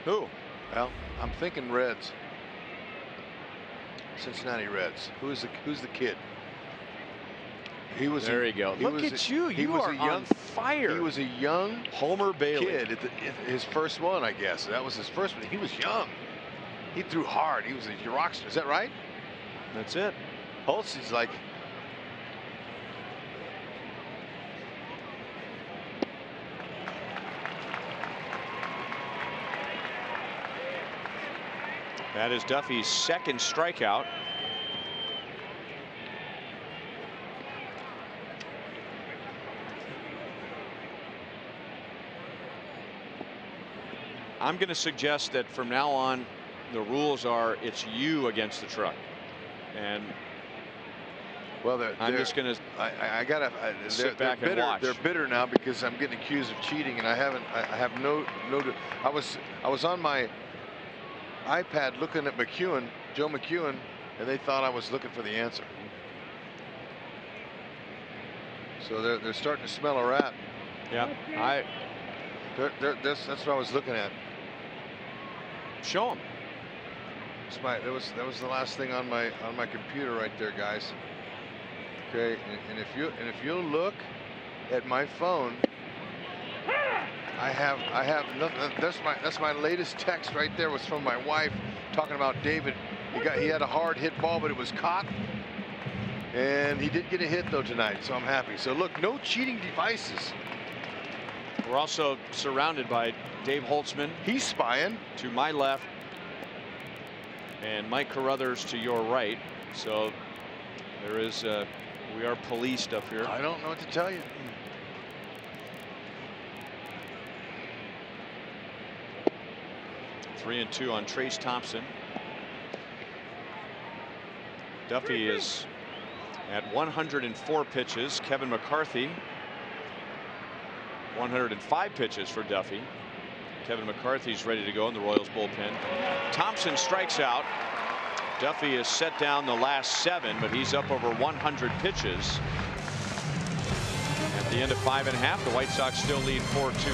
Who? Well, I'm thinking Reds. Cincinnati Reds. Who's the kid? He was. There you go. Look at you. You are on fire. He was a young Homer Bailey kid. His first one, I guess. That was his first one. He was young. He threw hard. He was a rockstar. Is that right? That's it. Holtz is like. That is Duffy's second strikeout. I'm going to suggest that from now on, the rules are it's you against the truck. And well, I'm just going to sit back bitter, and watch. They're bitter now because I'm getting accused of cheating, and I have no. I was on my iPad looking at McEwen, Joe McEwen, and they thought I was looking for the answer. So they're starting to smell a rat. Yeah, that's what I was looking at. Show them. That was the last thing on my computer right there, guys. Okay, and if you'll look at my phone, I have nothing. That's my latest text right there. Was from my wife talking about David. He had a hard hit ball, but it was caught, and he did get a hit though tonight. So I'm happy. So look, no cheating devices. We're also surrounded by Dave Holtzman. He's spying to my left, and Mike Carruthers to your right. So there is we are policed up here. I don't know what to tell you. Three and two on Trace Thompson. Duffy is at 104 pitches. Kevin McCarthy 105 pitches for Duffy. Kevin McCarthy's ready to go in the Royals bullpen. Thompson strikes out. Duffy has set down the last 7, but he's up over 100 pitches. At the end of 5 1/2, the White Sox still lead 4-2.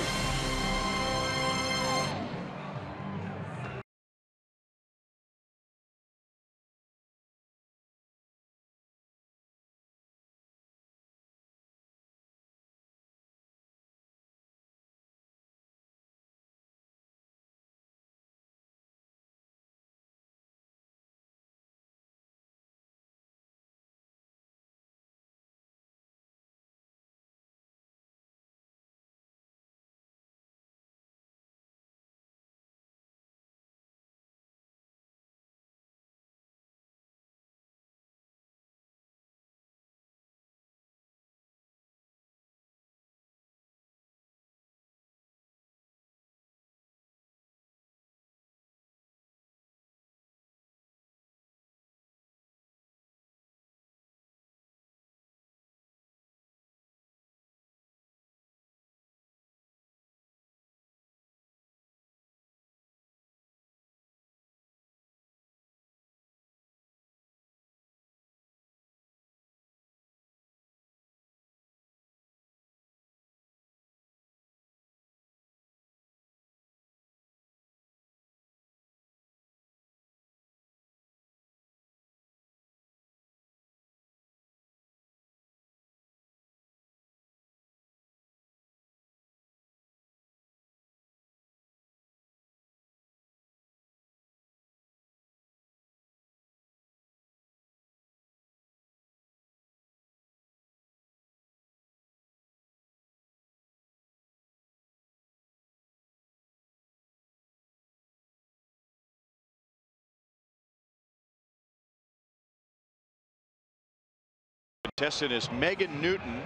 Contestant is Megan Newton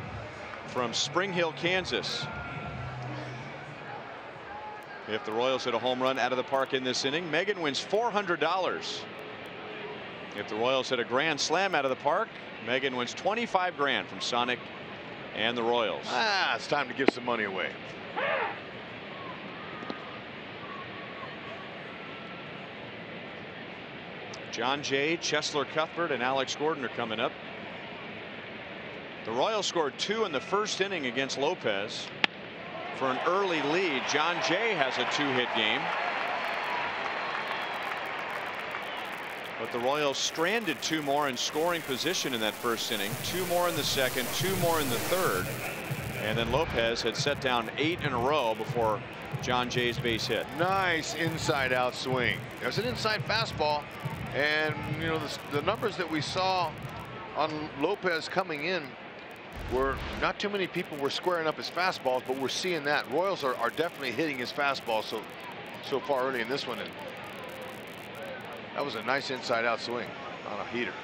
from Spring Hill, Kansas. If the Royals hit a home run out of the park in this inning, Megan wins $400. If the Royals hit a grand slam out of the park, Megan wins 25 grand from Sonic and the Royals. It's time to give some money away. John Jay, Chesler Cuthbert, and Alex Gordon are coming up. The Royals scored 2 in the first inning against Lopez for an early lead. John Jay has a 2-hit game. But the Royals stranded 2 more in scoring position in that first inning, 2 more in the second, 2 more in the third. And then Lopez had set down 8 in a row before John Jay's base hit. Nice inside out swing. There's an inside fastball. And, you know, the numbers that we saw on Lopez coming in were not too many people were squaring up his fastballs, but we're seeing that. Royals are definitely hitting his fastball so far early in this one. And that was a nice inside out swing on a heater.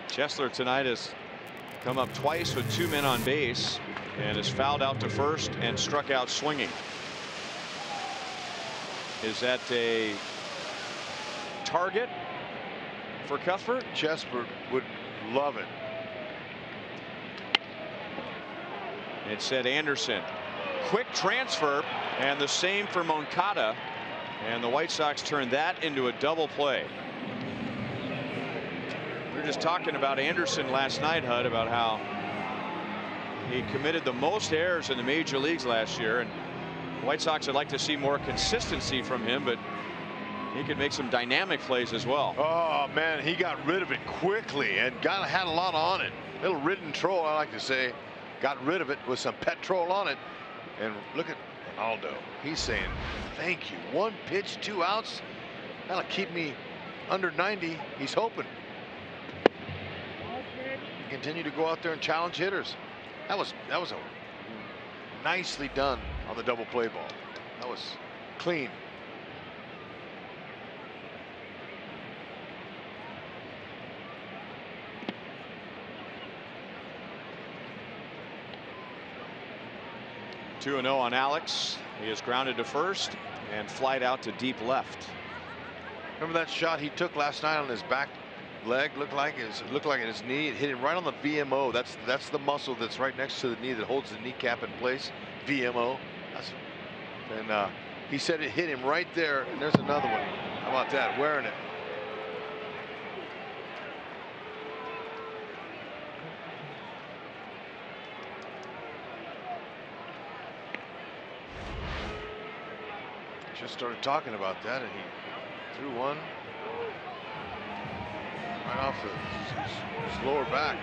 Chesler tonight has come up twice with 2 men on base and is fouled out to first and struck out swinging. Is that a target for Cuthbert? Chesler would love it. It said Anderson. Quick transfer, and the same for Moncada, and the White Sox turned that into a double play. We were just talking about Anderson last night, Hud, about how he committed the most errors in the major leagues last year, and the White Sox would like to see more consistency from him, but he could make some dynamic plays as well. Oh man, he got rid of it quickly and had a lot on it. Little ridden troll, I like to say. Got rid of it with some petrol on it. And look at Ronaldo. He's saying, thank you. 1 pitch, 2 outs. That'll keep me under 90. He's hoping. Continue to go out there and challenge hitters. That was a nicely done on the double play ball. That was clean. Two 2-0 on Alex. He is grounded to first and flied out to deep left. Remember that shot he took last night on his back leg? Looked like in his knee. It hit him right on the VMO. That's the muscle that's right next to the knee that holds the kneecap in place. VMO. And he said it hit him right there. And there's another one. How about that? Wearing it. Just started talking about that, and he threw one right off his lower back.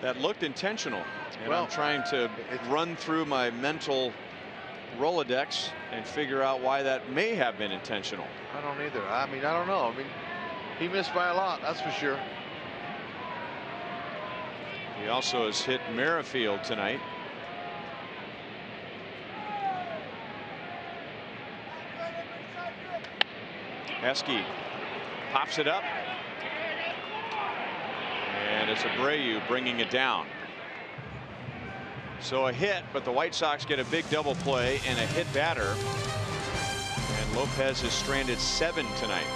That looked intentional, and well, I'm trying to run through my mental Rolodex and figure out why that may have been intentional. I don't either. I mean, I don't know. I mean, he missed by a lot, that's for sure. He also has hit Merrifield tonight. Heskey pops it up, and it's Abreu bringing it down. So a hit, but the White Sox get a big double play and a hit batter. And Lopez is stranded 7 tonight.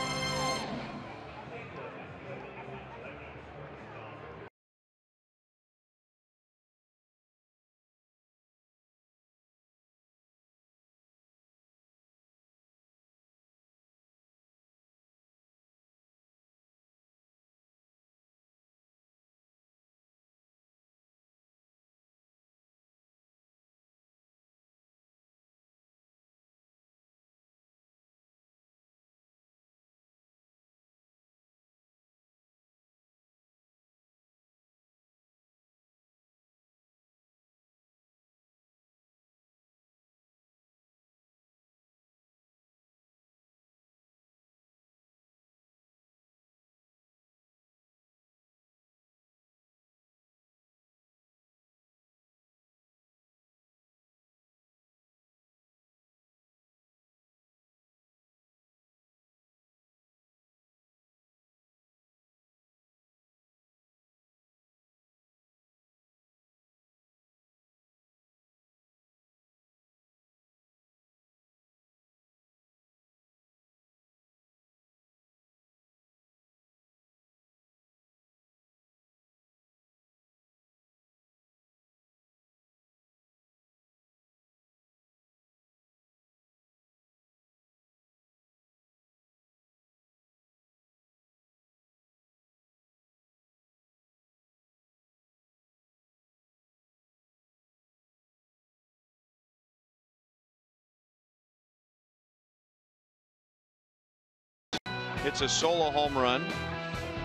hits a solo home run.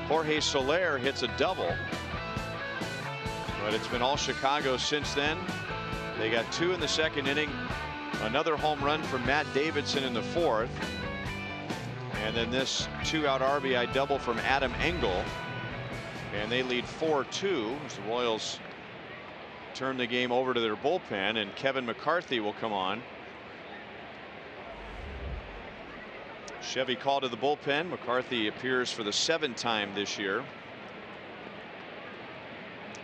Jorge Soler hits a double. But it's been all Chicago since then. They got 2 in the second inning. Another home run from Matt Davidson in the 4th. And then this 2-out RBI double from Adam Engel. And they lead 4-2 as the Royals turn the game over to their bullpen, and Kevin McCarthy will come on. Chevy called to the bullpen. McCarthy appears for the 7th time this year.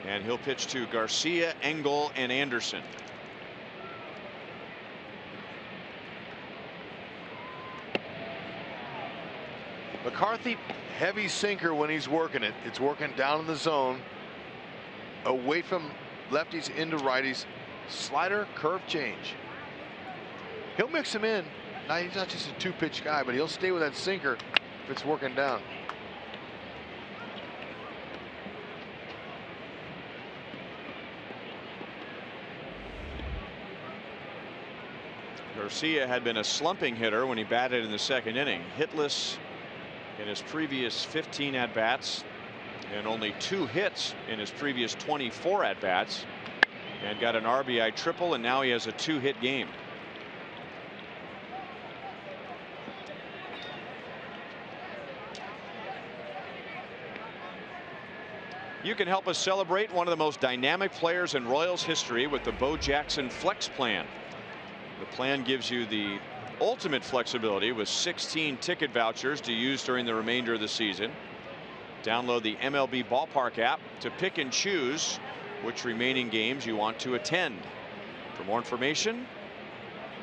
And he'll pitch to Garcia, Engel, and Anderson. McCarthy, heavy sinker when he's working it. It's working down in the zone, away from lefties into righties. Slider, curve change. He'll mix him in. Now, he's not just a 2-pitch guy, but he'll stay with that sinker if it's working down. Garcia had been a slumping hitter when he batted in the second inning. Hitless in his previous 15 at-bats and only 2 hits in his previous 24 at-bats, and got an RBI triple, and now he has a 2-hit game. You can help us celebrate one of the most dynamic players in Royals history with the Bo Jackson Flex Plan. The plan gives you the ultimate flexibility with 16 ticket vouchers to use during the remainder of the season. Download the MLB Ballpark app to pick and choose which remaining games you want to attend. For more information,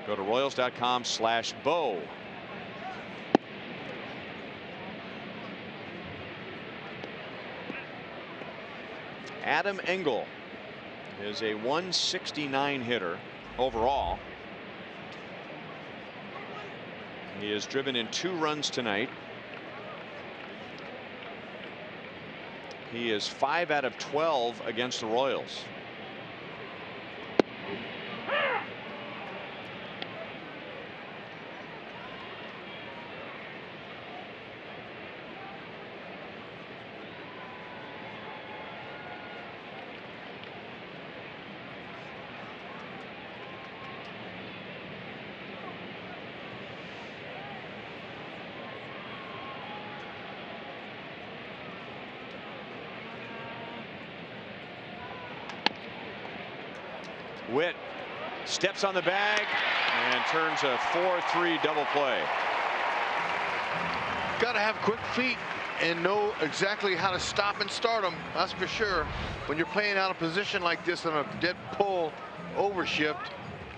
go to Royals.com/Bo. Adam Engel is a 169 hitter overall. He has driven in 2 runs tonight. He is 5 out of 12 against the Royals. Witt steps on the bag and turns a 4-3 double play. Got to have quick feet and know exactly how to stop and start them. That's for sure. When you're playing out of position like this on a dead pull overshift,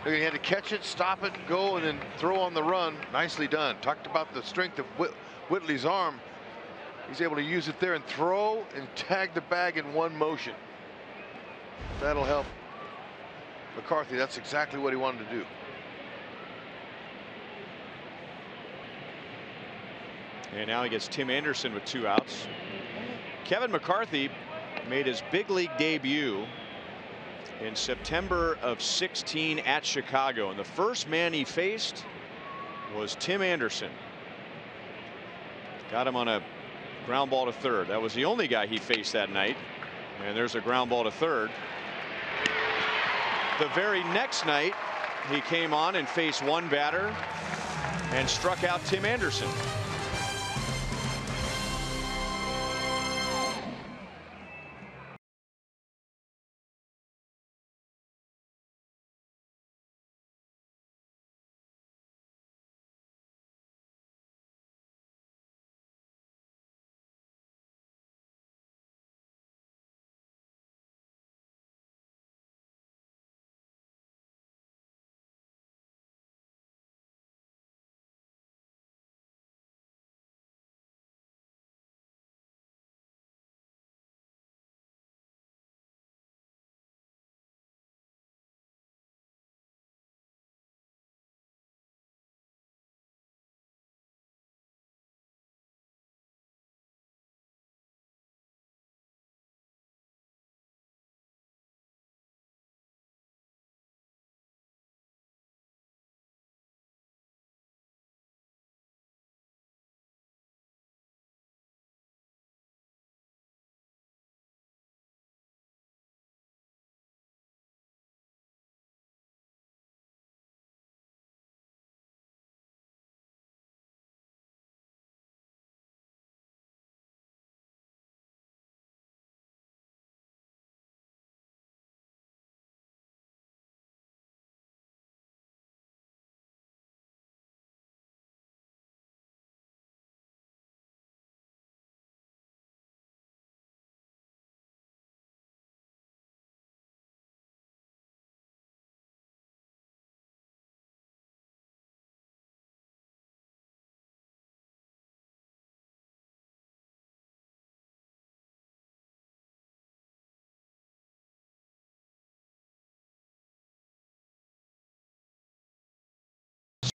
you had to catch it, stop it, go, and then throw on the run. Nicely done. Talked about the strength of Whitley's arm. He's able to use it there and throw and tag the bag in one motion. That'll help McCarthy. That's exactly what he wanted to do. And now he gets Tim Anderson with 2 outs. Kevin McCarthy made his big league debut in September of 16 at Chicago, and the first man he faced was Tim Anderson. Got him on a ground ball to third. That was the only guy he faced that night, and there's a ground ball to third. The very next night, he came on and faced 1 batter and struck out Tim Anderson.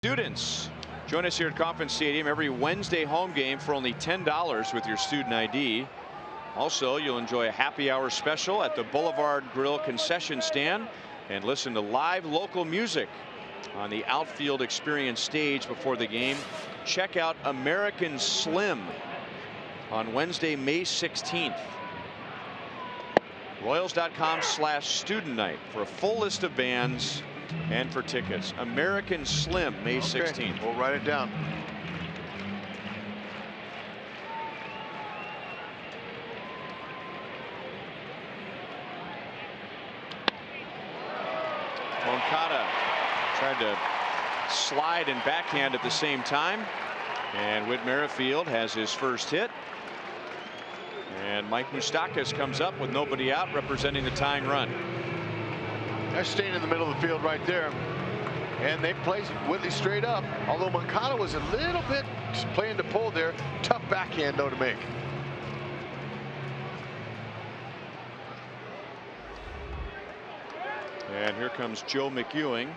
Students, join us here at Kauffman Stadium every Wednesday home game for only $10 with your student ID. Also, you'll enjoy a happy hour special at the Boulevard Grill concession stand and listen to live local music on the outfield experience stage before the game. Check out American Slim on Wednesday, May 16th. Royals.com/student night for a full list of bands and for tickets. American Slim, May 16th. We'll write it down. Moncada tried to slide and backhand at the same time. And Whit Merrifield has his first hit. And Mike Moustakas comes up with nobody out, representing the tying run. They're staying in the middle of the field right there. And they play Whitley straight up. Although Moncada was a little bit just playing to pull there. Tough backhand, though, to make. And here comes Joe McEwing.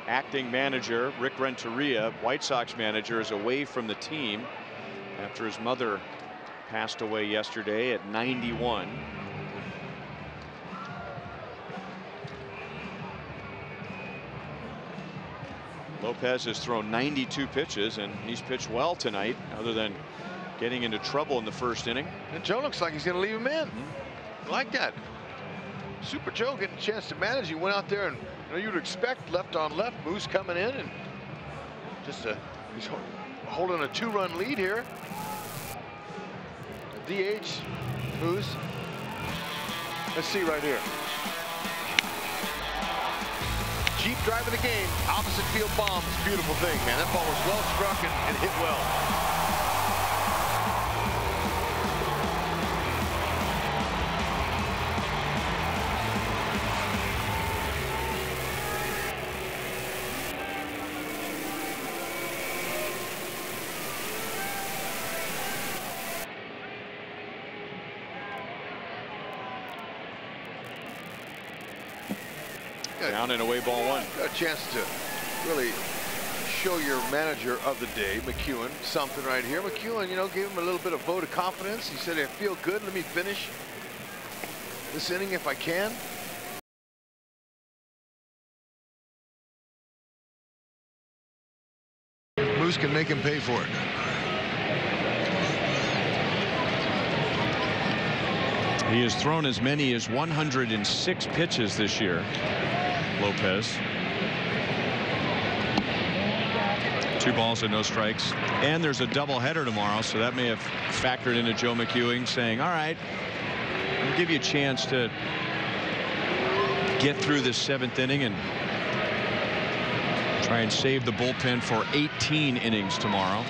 Acting manager Rick Renteria, White Sox manager, is away from the team after his mother passed away yesterday at 91. Lopez has thrown 92 pitches, and he's pitched well tonight, other than getting into trouble in the first inning. And Joe looks like he's going to leave him in. I like that. Super Joe getting a chance to manage. He went out there, and you'd expect left on left, Moose coming in, and just he's holding a 2-run lead here. DH, Moose. Let's see right here. Jeep driving the game, opposite field bomb. It's a beautiful thing, man. That ball was well struck and hit well. Down and away, ball one. Got a chance to really show your manager of the day, McEwen, something right here. McEwen, gave him a little bit of vote of confidence. He said, I feel good. Let me finish this inning if I can. Moose can make him pay for it. He has thrown as many as 106 pitches this year, Lopez. 2 balls and no strikes. And there's a doubleheader tomorrow, so that may have factored into Joe McEwing saying, all right, I'll give you a chance to get through this 7th inning and try and save the bullpen for 18 innings tomorrow.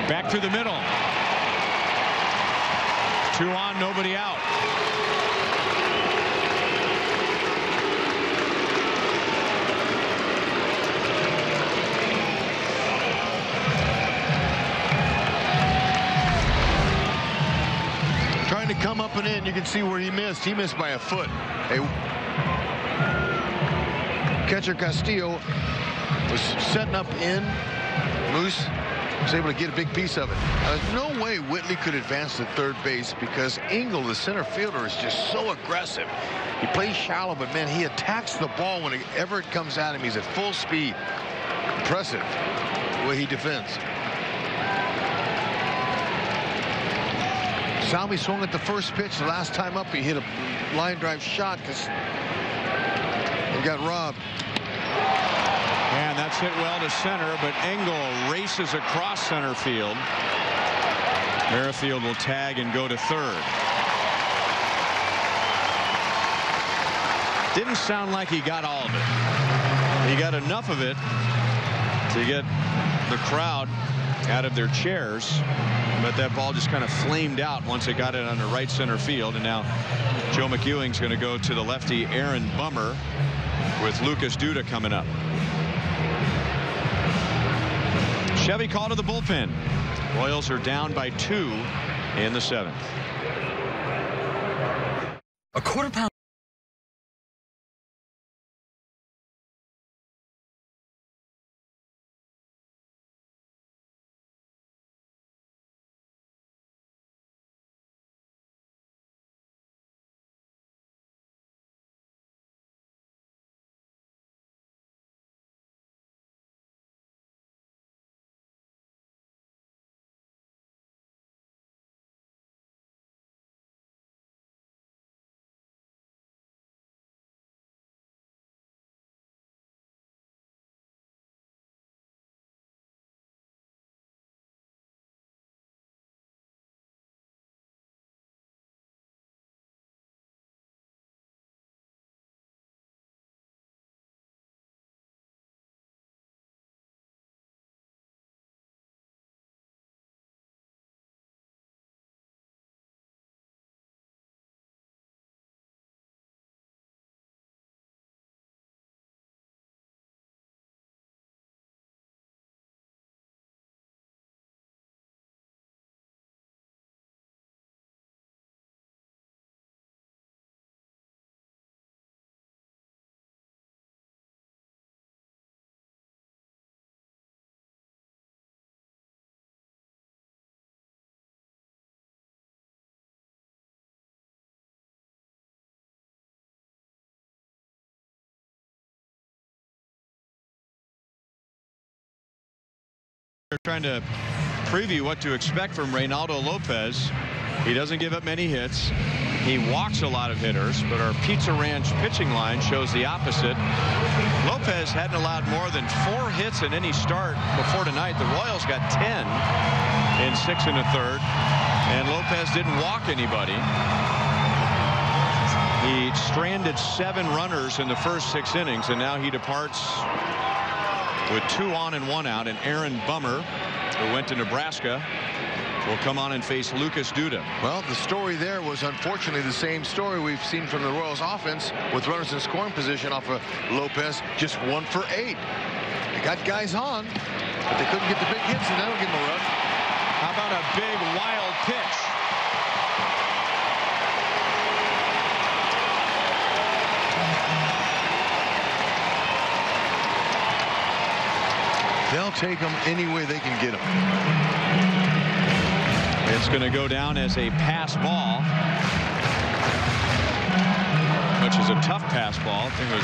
Back through the middle. 2 on, nobody out. Trying to come up and in. You can see where he missed. He missed by a foot. Catcher Castillo was setting up in. Moose was able to get a big piece of it. There's no way Whitley could advance to third base because Engel, the center fielder, is just so aggressive. He plays shallow, but man, he attacks the ball whenever it comes at him. He's at full speed. Impressive the way he defends. Salmi swung at the first pitch. The last time up, he hit a line drive shot because he got robbed. And that's hit well to center, but Engel races across center field. Merrifield will tag and go to third. Didn't sound like he got all of it. He got enough of it to get the crowd out of their chairs, but that ball just kind of flamed out once it got it on the right center field. And now Joe McEwing's going to go to the lefty Aaron Bummer with Lucas Duda coming up. Chevy call to the bullpen. Royals are down by 2 in the 7th. A quarter pound. They're trying to preview what to expect from Reynaldo Lopez. He doesn't give up many hits. He walks a lot of hitters, but our Pizza Ranch pitching line shows the opposite. Lopez hadn't allowed more than 4 hits in any start before tonight. The Royals got 10 in 6 1/3, and Lopez didn't walk anybody. He stranded 7 runners in the first 6 innings, and now he departs with 2 on and 1 out. And Aaron Bummer, who went to Nebraska, will come on and face Lucas Duda. Well, the story there was unfortunately the same story we've seen from the Royals offense, with runners in scoring position off of Lopez, just 1 for 8. They got guys on, but they couldn't get the big hits, and that'll give them a run. How about a big wild pitch? They'll take them any way they can get them. It's going to go down as a pass ball, which is a tough pass ball. I think it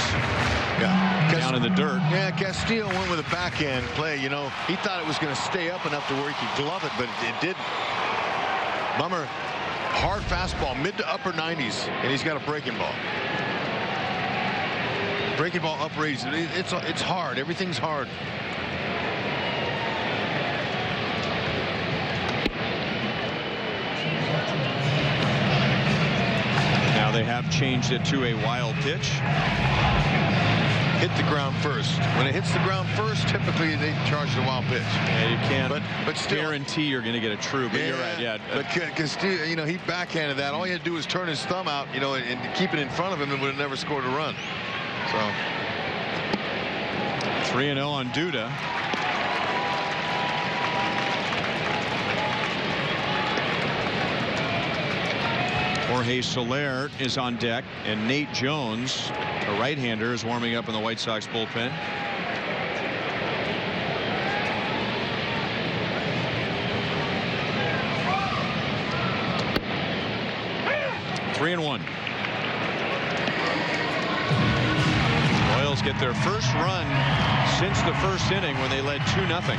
was down in the dirt. Yeah, Castillo went with a backhand play. You know, he thought it was going to stay up enough to where he could glove it, but it didn't. Bummer, hard fastball, mid to upper 90s, and he's got a breaking ball. Breaking ball upraised. It's hard. Everything's hard. Now they have changed it to a wild pitch. Hit the ground first. When it hits the ground first, typically they charge the wild pitch. Yeah, you can't but still guarantee you're going to get a true. But you're right. Yeah. But Castillo, you know, he backhanded that. All he had to do was turn his thumb out, you know, and keep it in front of him, and would have never scored a run. So 3-0 on Duda. Jorge Soler is on deck, and Nate Jones, a right-hander, is warming up in the White Sox bullpen. Three and 1. Royals get their first run since the first inning when they led 2-0.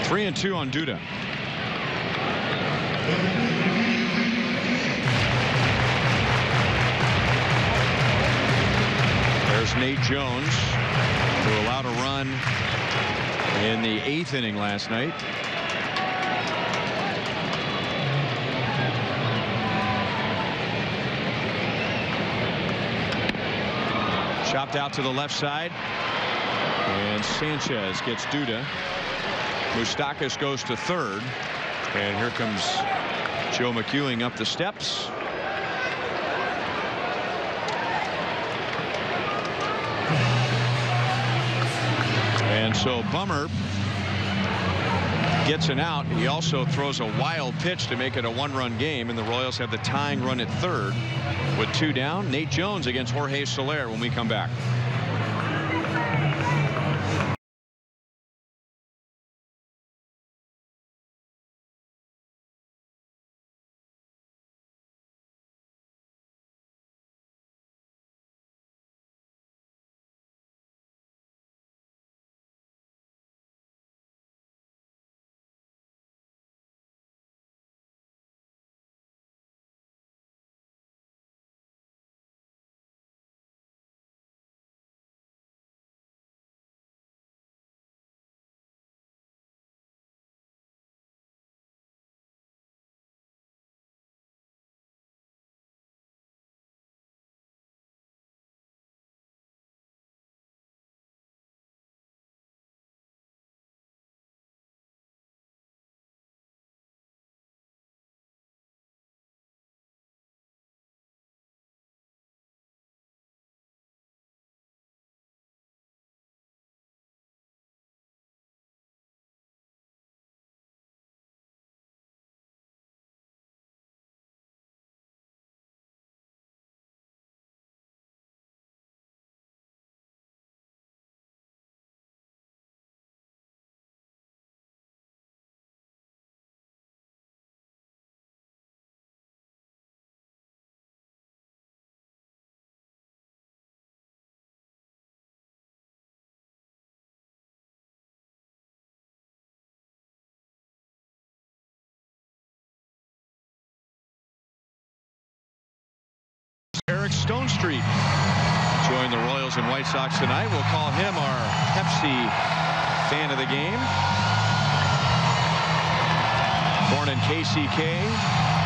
Three and 2 on Duda. There's Nate Jones, who allowed a run in the 8th inning last night. Chopped out to the left side, and Sanchez gets Duda. Moustakas goes to third. And here comes Joe McEwing up the steps. And so Bummer gets an out. He also throws a wild pitch to make it a one-run game, and the Royals have the tying run at third with 2 down. Nate Jones against Jorge Soler when we come back. Stone Street join the Royals and White Sox tonight. We'll call him our Pepsi fan of the game. Born in KCA,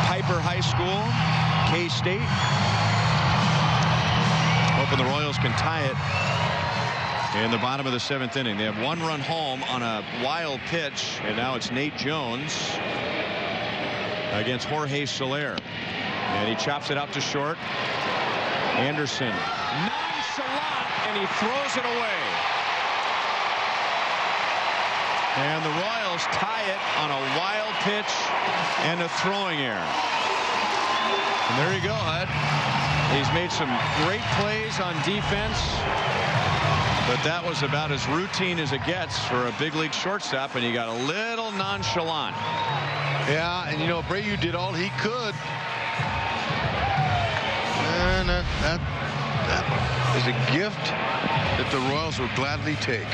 Piper High School, K-State. Hoping the Royals can tie it in the bottom of the 7th inning. They have 1 run home on a wild pitch, and now it's Nate Jones against Jorge Soler. And he chops it out to short. Anderson nonchalant, and he throws it away. And the Royals tie it on a wild pitch and a throwing error. And there you go, Hud. He's made some great plays on defense, but that was about as routine as it gets for a big league shortstop, and he got a little nonchalant. Yeah, and you know, Abreu did all he could. And that is a gift that the Royals will gladly take.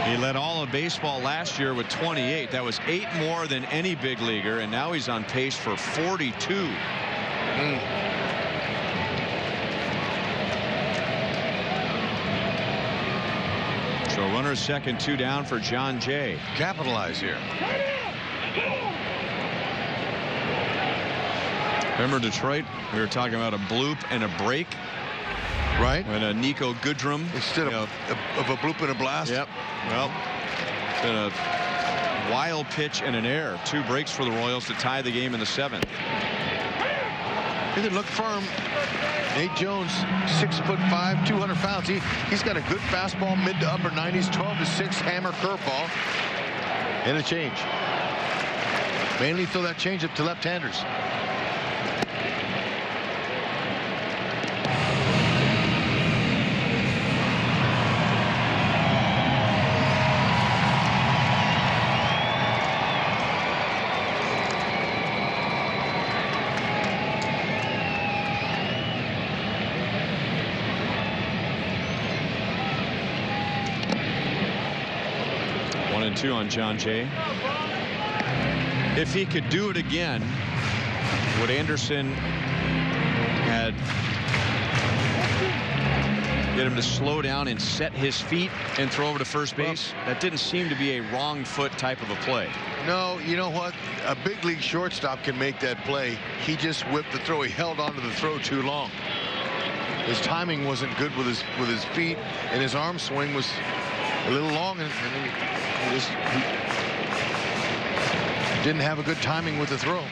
He led all of baseball last year with 28. That was 8 more than any big leaguer, and now he's on pace for 42. So runner second, 2 down for John Jay. Capitalize here. Remember Detroit? We were talking about a bloop and a break. Right. And Nico Goodrum. Instead of a bloop and a blast. Yep. Well, been a wild pitch and an error. 2 breaks for the Royals to tie the game in the 7th. He didn't look firm. Nate Jones, 6'5", 200 pounds. He's got a good fastball, mid to upper 90s, 12-6 hammer curveball, and a change. Mainly throw that changeup to left-handers. On John Jay. If he could do it again, would Anderson get him to slow down and set his feet and throw over to first base? That didn't seem to be a wrong foot type of a play. No, you know what? A big league shortstop can make that play. He just whipped the throw. He held on to the throw too long. his timing wasn't good with his feet, and his arm swing was a little long, and he didn't have a good timing with the throw.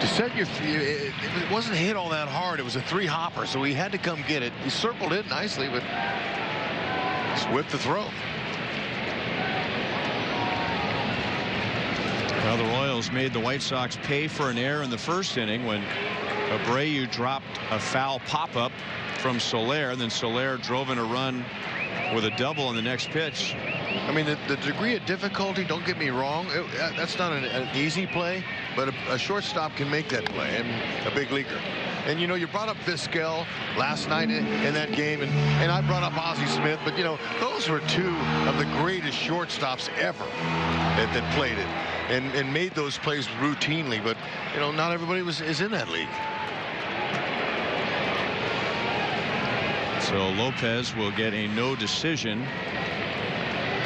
To set your feet, it wasn't hit all that hard. It was a 3-hopper, so he had to come get it. He circled it nicely, but just whipped the throw. Well, the Royals made the White Sox pay for an error in the first inning when Abreu dropped a foul pop-up from Soler, and then Soler drove in a run with a double on the next pitch. I mean, the degree of difficulty, don't get me wrong, that's not an easy play, but a shortstop can make that play, and a big leaguer. And, you know, you brought up Vizquel last night in that game, and I brought up Ozzie Smith, but, you know, those were two of the greatest shortstops ever that played it and made those plays routinely. But, you know, not everybody is in that league. So Lopez will get a no decision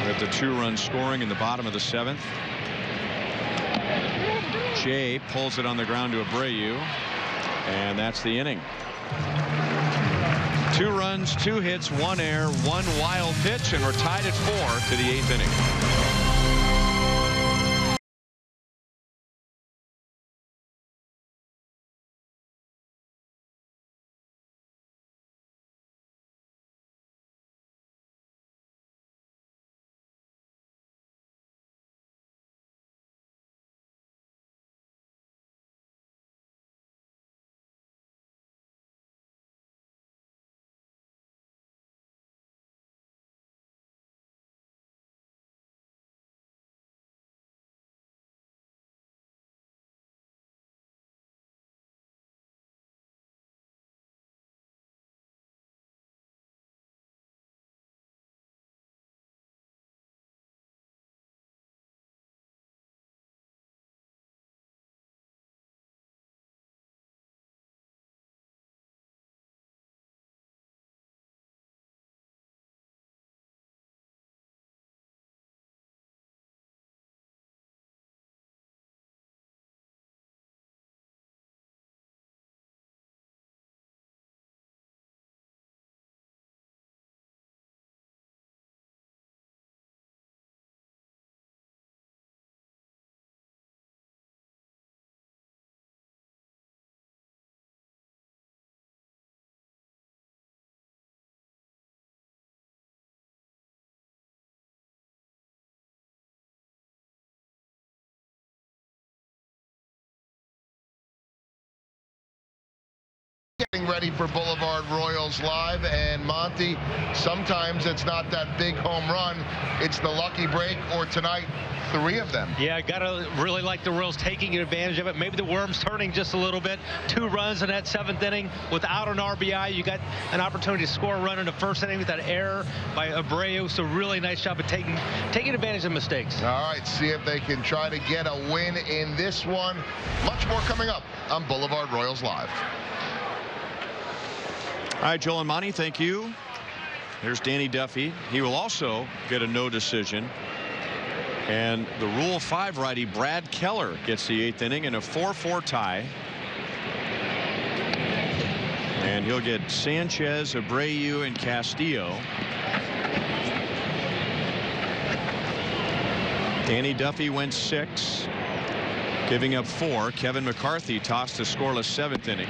with the 2-run scoring in the bottom of the 7th. Jay pulls it on the ground to Abreu, and that's the inning. 2 runs, 2 hits, 1 error, 1 wild pitch, and we're tied at 4 to the 8th inning. Getting ready for Boulevard Royals Live, and Monty, sometimes it's not that big home run, it's the lucky break, or tonight 3 of them. Yeah, gotta really like the Royals taking advantage of it. Maybe the worm's turning just a little bit. 2 runs in that 7th inning without an RBI. You got an opportunity to score a run in the 1st inning with that error by Abreu. So really nice job of taking advantage of mistakes. All right, see if they can try to get a win in this one. Much more coming up on Boulevard Royals Live. All right, Joel and Monty, thank you. There's Danny Duffy. He will also get a no decision. And the Rule 5 righty Brad Keller gets the 8th inning in a 4-4 tie. And he'll get Sanchez, Abreu, and Castillo. Danny Duffy went 6, giving up 4. Kevin McCarthy tossed a scoreless 7th inning.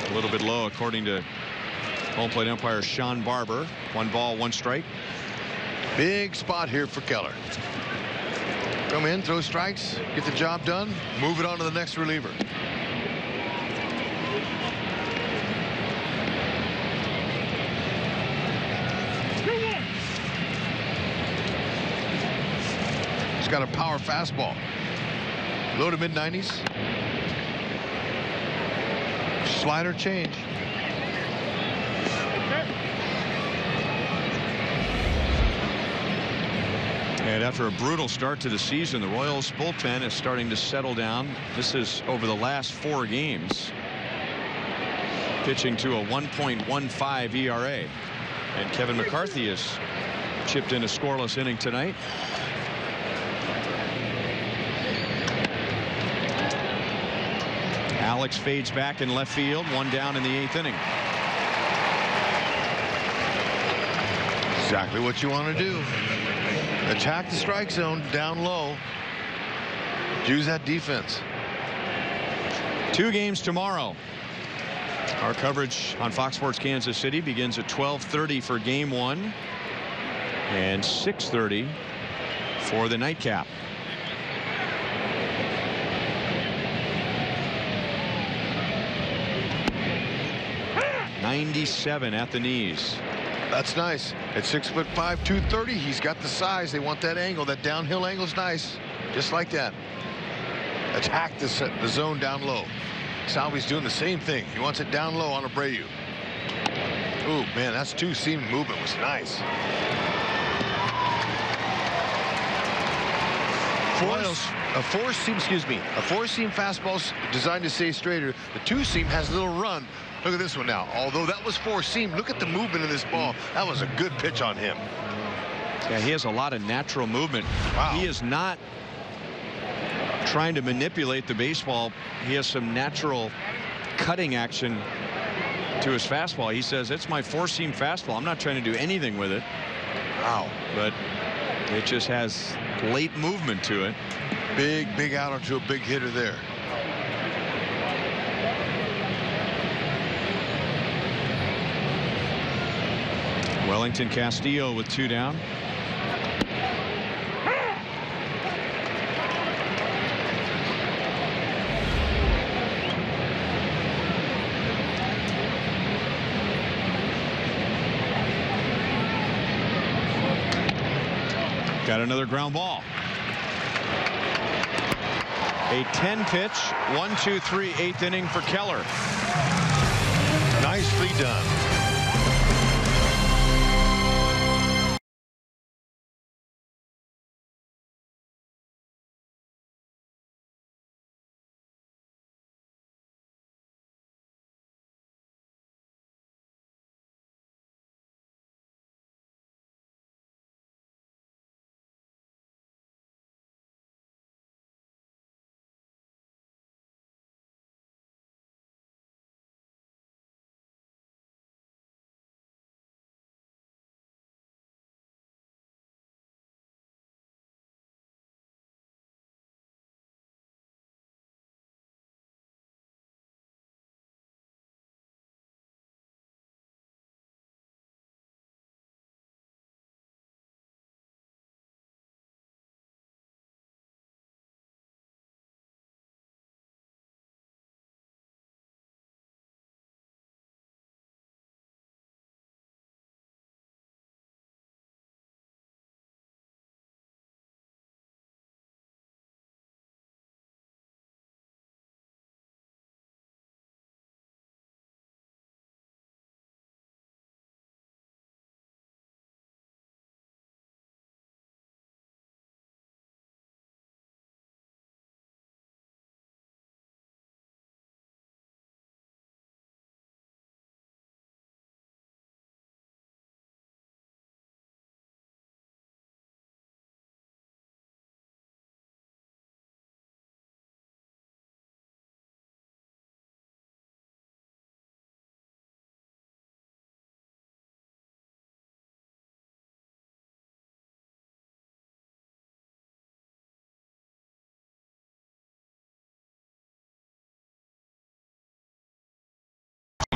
A little bit low, according to home plate umpire Sean Barber. 1 ball, 1 strike. Big spot here for Keller. Come in, throw strikes, get the job done, move it on to the next reliever. He's got a power fastball. Low to mid-90s. Slider change. And after a brutal start to the season, the Royals bullpen is starting to settle down. This is over the last 4 games, pitching to a 1.15 ERA. And Kevin McCarthy has chipped in a scoreless inning tonight. Alex fades back in left field. 1 down in the 8th inning. Exactly what you want to do. Attack the strike zone down low. Use that defense. 2 games tomorrow. Our coverage on Fox Sports Kansas City begins at 12:30 for game 1 and 6:30 for the nightcap. .97 at the knees. That's nice. At 6'5", 230, he's got the size. They want that angle. That downhill angle's nice. Just like that. Attack the zone down low. Salvi's doing the same thing. He wants it down low on Abreu. Ooh, man, that's 2-seam movement was nice. A four-seam fastball's designed to stay straighter. The 2-seam has a little run. Look at this one now. Although that was 4-seam, look at the movement of this ball. That was a good pitch on him. Yeah, he has a lot of natural movement. Wow. He is not trying to manipulate the baseball. He has some natural cutting action to his fastball. He says, it's my 4-seam fastball. I'm not trying to do anything with it. Wow. But it just has late movement to it. Big out onto a big hitter there. Wellington Castillo with 2 down. Got another ground ball. A 10-pitch, 1-2-3, 8th inning for Keller. Nicely done.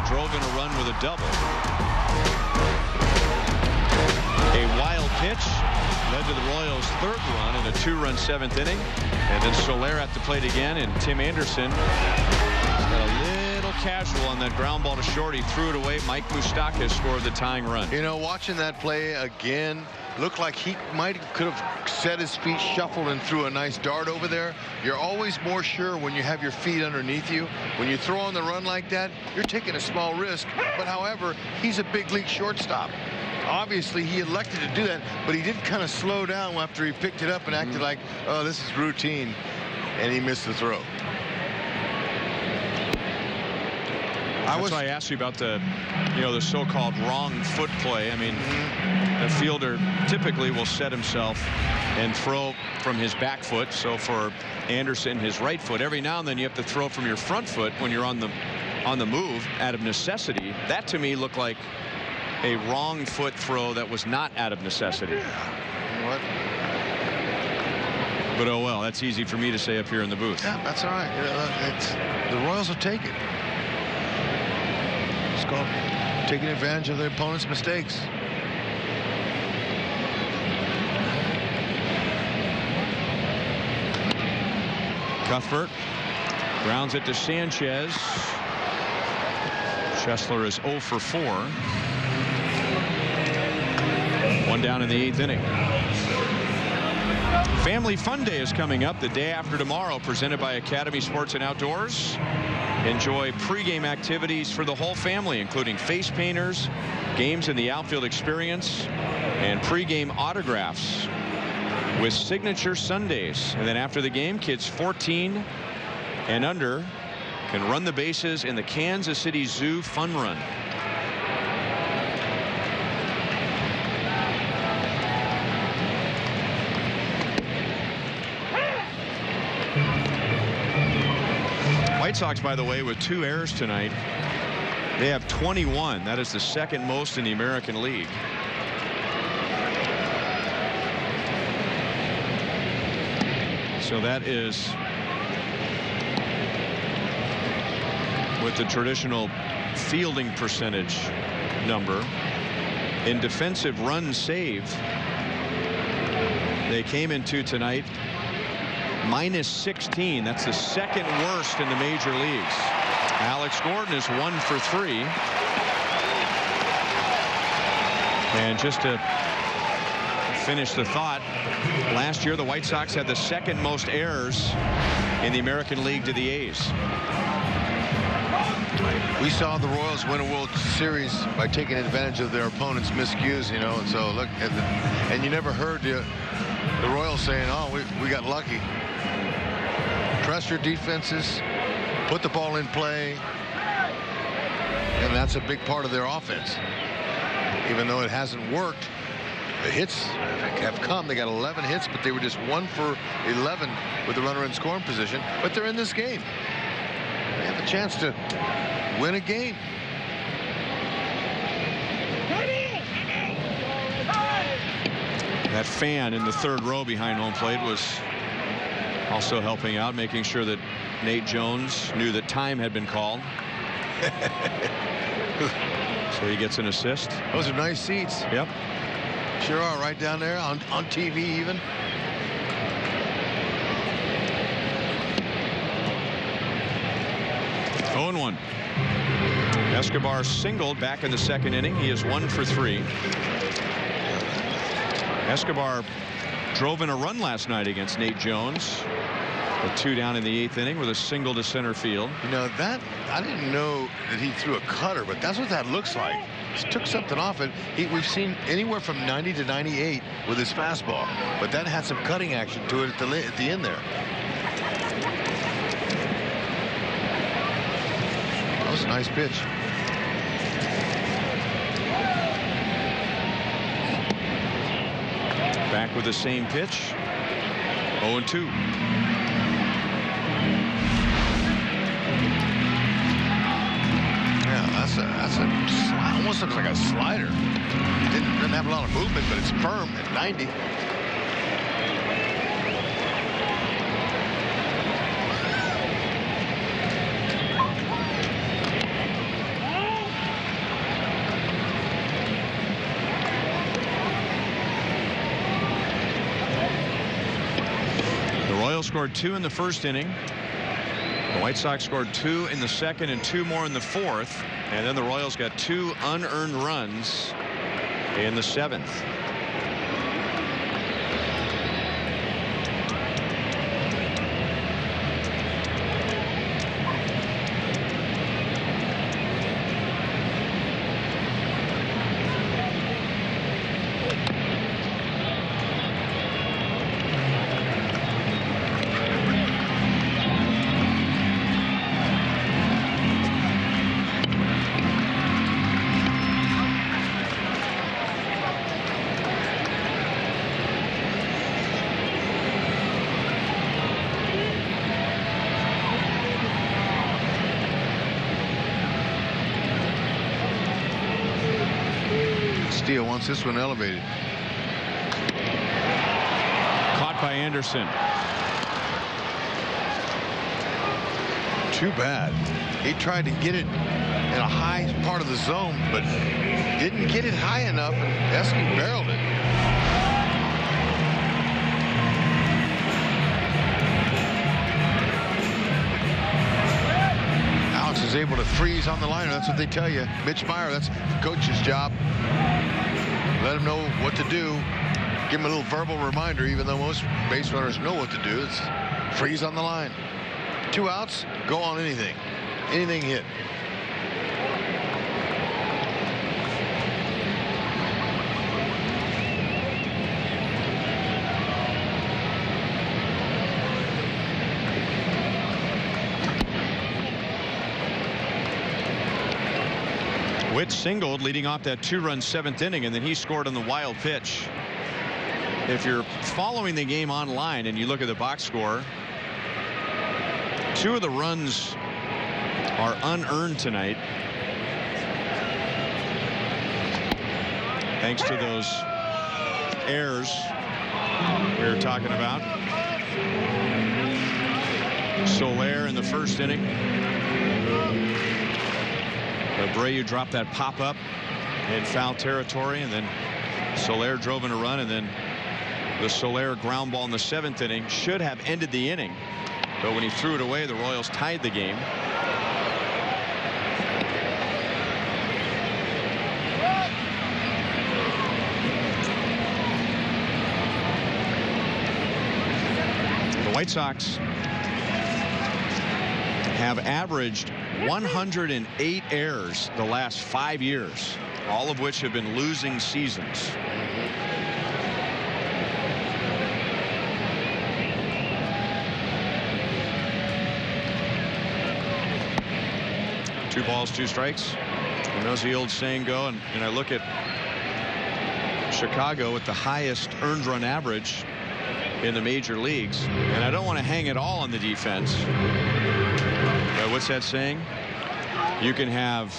Drove in a run with a double. A wild pitch led to the Royals' 3rd run in a 2-run 7th inning. And then Soler at the plate again, and Tim Anderson got a little casual on that ground ball to short. He threw it away. Mike Moustakas scored the tying run. You know, watching that play again, looked like he could have set his feet, shuffled, and threw a nice dart over there. You're always more sure when you have your feet underneath you. When you throw on the run like that, you're taking a small risk. But however, he's a big league shortstop. Obviously, he elected to do that, but he did kind of slow down after he picked it up and acted like, oh, this is routine, and he missed the throw. That's why I asked you about the, the so-called wrong foot play. I mean, the fielder typically will set himself and throw from his back foot. So for Anderson, his right foot, every now and then you have to throw from your front foot when you're on the move out of necessity. That to me looked like a wrong foot throw that was not out of necessity. You know what? But oh well, that's easy for me to say up here in the booth. Yeah, that's all right. The Royals will take it. It's called taking advantage of their opponent's mistakes. Cuthbert grounds it to Sanchez. Chesler is 0 for 4. One down in the 8th inning. Family Fun Day is coming up the day after tomorrow, presented by Academy Sports and Outdoors. Enjoy pregame activities for the whole family, including face painters, games in the outfield experience, and pregame autographs with signature Sundays. And then after the game, kids 14 and under can run the bases in the Kansas City Zoo Fun Run. White Sox, by the way, with 2 errors tonight. They have 21. That is the second most in the American League. So that is with the traditional fielding percentage number. In defensive runs saved, they came into tonight -16. That's the second worst in the major leagues. Alex Gordon is 1 for 3. And just to finish the thought, last year the White Sox had the second most errors in the American League to the A's. We saw the Royals win a World Series by taking advantage of their opponent's miscues, and so look, and you never heard the Royals saying, oh, we got lucky. Press your defenses, put the ball in play, and that's a big part of their offense. Even though it hasn't worked, the hits have come. They got 11 hits, but they were just 1 for 11 with the runner in scoring position. But they're in this game. They have a chance to win a game. That fan in the 3rd row behind home plate was also helping out, making sure that Nate Jones knew that time had been called. So he gets an assist. Those are nice seats. Yep. Sure are, right down there on TV even. Oh and 1. Escobar singled back in the 2nd inning. He is 1 for 3. Escobar drove in a run last night against Nate Jones. With 2 down in the 8th inning with a single to center field. That I didn't know that he threw a cutter, but that's what that looks like. He took something off it. We've seen anywhere from 90 to 98 with his fastball, but that had some cutting action to it at the end there. That was a nice pitch. Back with the same pitch. 0-2. That's almost looks like a slider. Doesn't have a lot of movement, but it's firm at 90. The Royals scored 2 in the 1st inning. The White Sox scored 2 in the 2nd and 2 more in the 4th. And then the Royals got 2 unearned runs in the 7th. Castillo wants this one elevated. Caught by Anderson. Too bad. He tried to get it in a high part of the zone, but didn't get it high enough, and Esky barreled it. Alex is able to freeze on the liner. That's what they tell you. Mitch Meyer, that's the coach's job. Let him know what to do. Give him a little verbal reminder, even though most base runners know what to do. It's freeze on the line. 2 outs, go on anything. Anything hit. Witt singled leading off that 2-run 7th inning, and then he scored on the wild pitch. If you're following the game online and you look at the box score, 2 of the runs are unearned tonight, thanks to those errors we were talking about. Soler in the 1st inning. Abreu dropped that pop-up in foul territory, and then Soler drove in a run, and then the Soler ground ball in the 7th inning should have ended the inning. But when he threw it away, the Royals tied the game. The White Sox have averaged 108 errors the last 5 years, all of which have been losing seasons. Two balls, 2 strikes. And as the old saying go, and I look at Chicago with the highest earned run average in the major leagues, and I don't want to hang it all on the defense. But what's that saying? You can have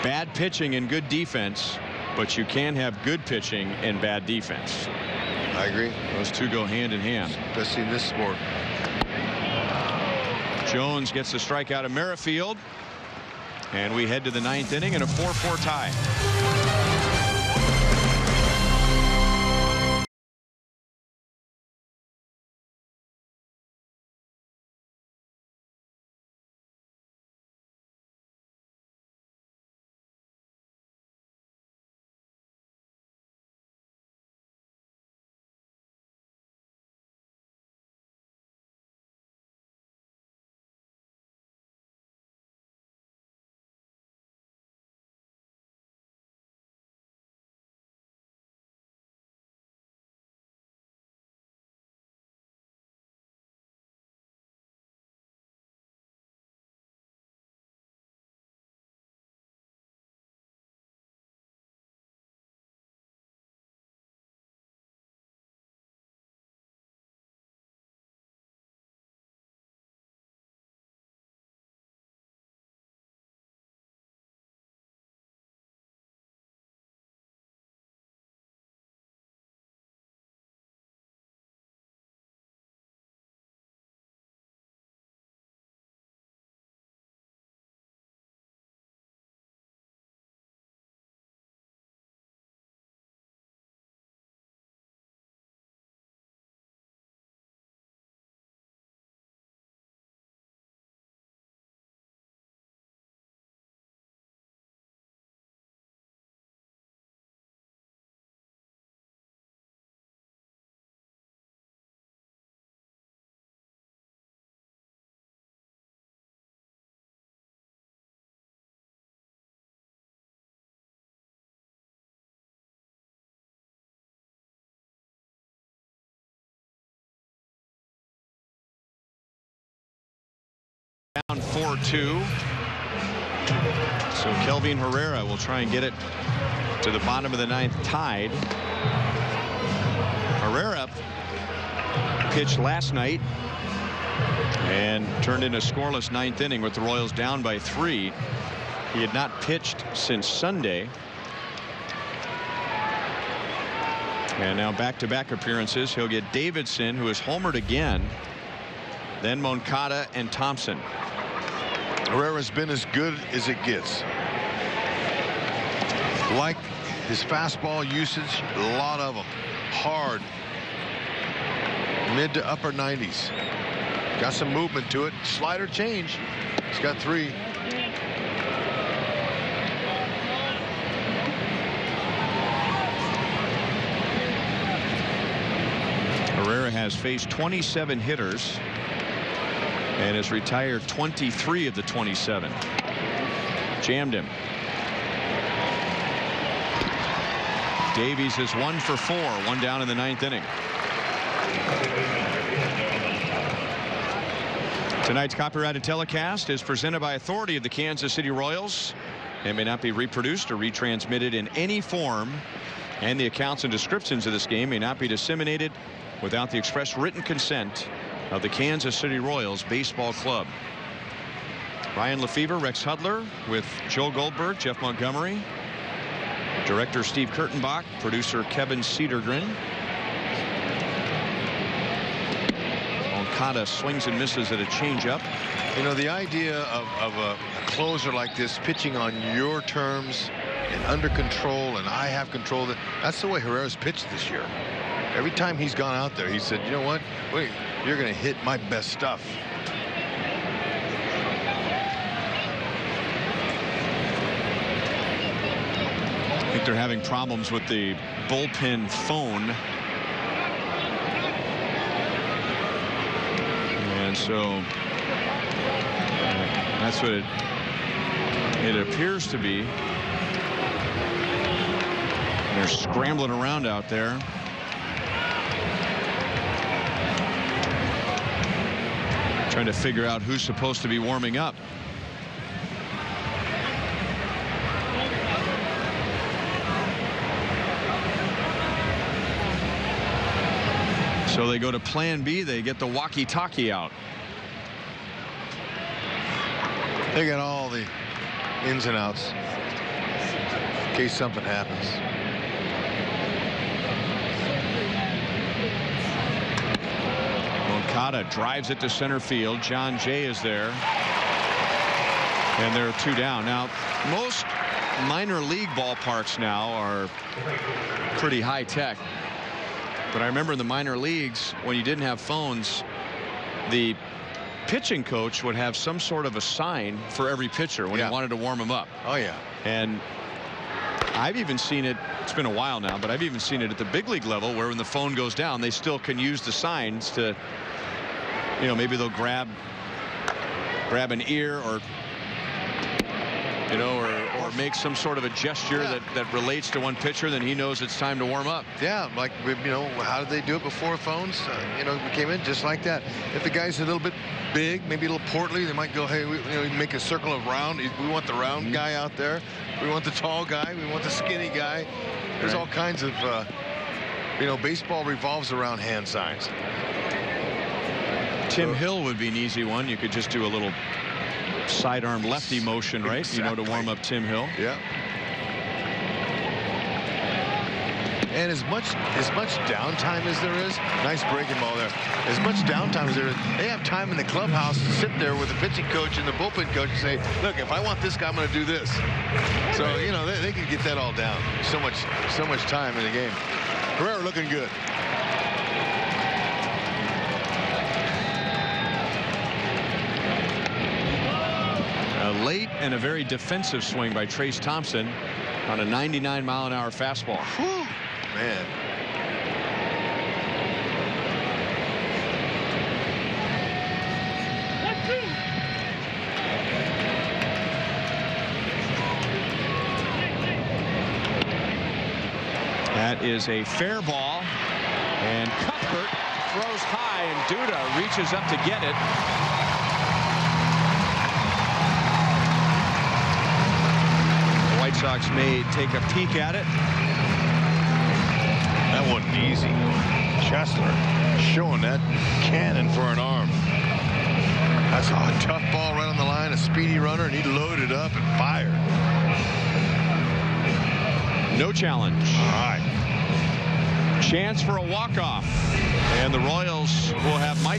bad pitching and good defense, but you can have good pitching and bad defense. I agree. Those two go hand in hand, especially in this sport. Jones gets the strikeout of Merrifield, and we head to the 9th inning and a 4-4 tie. Down 4-2. So Kelvin Herrera will try and get it to the bottom of the 9th tied. Herrera pitched last night and turned in a scoreless 9th inning with the Royals down by 3. He had not pitched since Sunday. And now back-to-back appearances. He'll get Davidson, who has homered again, then Moncada and Thompson. Herrera's been as good as it gets. Like his fastball usage, a lot of them. Hard. Mid to upper 90s. Got some movement to it. Slider change. He's got 3. Herrera has faced 27 hitters and has retired 23 of the 27. Jammed him. Davies is 1 for 4, 1 down in the 9th inning. Tonight's copyrighted telecast is presented by authority of the Kansas City Royals and may not be reproduced or retransmitted in any form, and the accounts and descriptions of this game may not be disseminated without the express written consent of the Kansas City Royals Baseball Club. Ryan Lefevre, Rex Hudler, with Joe Goldberg, Jeff Montgomery, director Steve Kurtenbach, producer Kevin Cedergren. Moncada swings and misses at a changeup. You know, the idea of a closer like this pitching on your terms and under control, and I have control, that's the way Herrera's pitched this year. Every time he's gone out there, he said, you know what, wait, you're going to hit my best stuff. I think they're having problems with the bullpen phone. And so that's what it appears to be. They're scrambling around out there. Trying to figure out who's supposed to be warming up. So they go to plan B. They get the walkie-talkie out. They got all the ins and outs in case something happens. Moncada drives it to center field. John Jay is there. And there are 2 down. Now, most minor league ballparks now are pretty high tech. But I remember in the minor leagues, when you didn't have phones, the pitching coach would have some sort of a sign for every pitcher when he wanted to warm him up. Oh, yeah. And I've even seen it, it's been a while now, but I've even seen it at the big league level where when the phone goes down, they still can use the signs to, you know, maybe they'll grab an ear, or, you know, or make some sort of a gesture that relates to one pitcher, then he knows it's time to warm up. Yeah, like, you know, how did they do it before phones? You know, we came in just like that. If the guy's a little bit big, maybe a little portly, they might go, hey, you know, make a circle of round. We want the round guy out there. We want the tall guy. We want the skinny guy. There's all kinds of, you know, baseball revolves around hand signs. Tim Hill would be an easy one. You could just do a little sidearm lefty motion, right? Exactly. You know, to warm up Tim Hill. Yeah. And as much downtime as there is, nice breaking ball there. As much downtime as there is, they have time in the clubhouse to sit there with the pitching coach and the bullpen coach and say, look, if I want this guy, I'm going to do this. So, you know, they can get that all down. So much time in the game. Herrera looking good. A late and a very defensive swing by Trace Thompson on a 99-mile-an-hour fastball. Whew, man. That is a fair ball, and Cuthbert throws high, and Duda reaches up to get it. White Sox may take a peek at it. That wasn't easy. Chesler showing that cannon for an arm. That's a tough ball right on the line, a speedy runner, and he loaded up and fired. No challenge. All right. Chance for a walk-off. And the Royals will have Mike.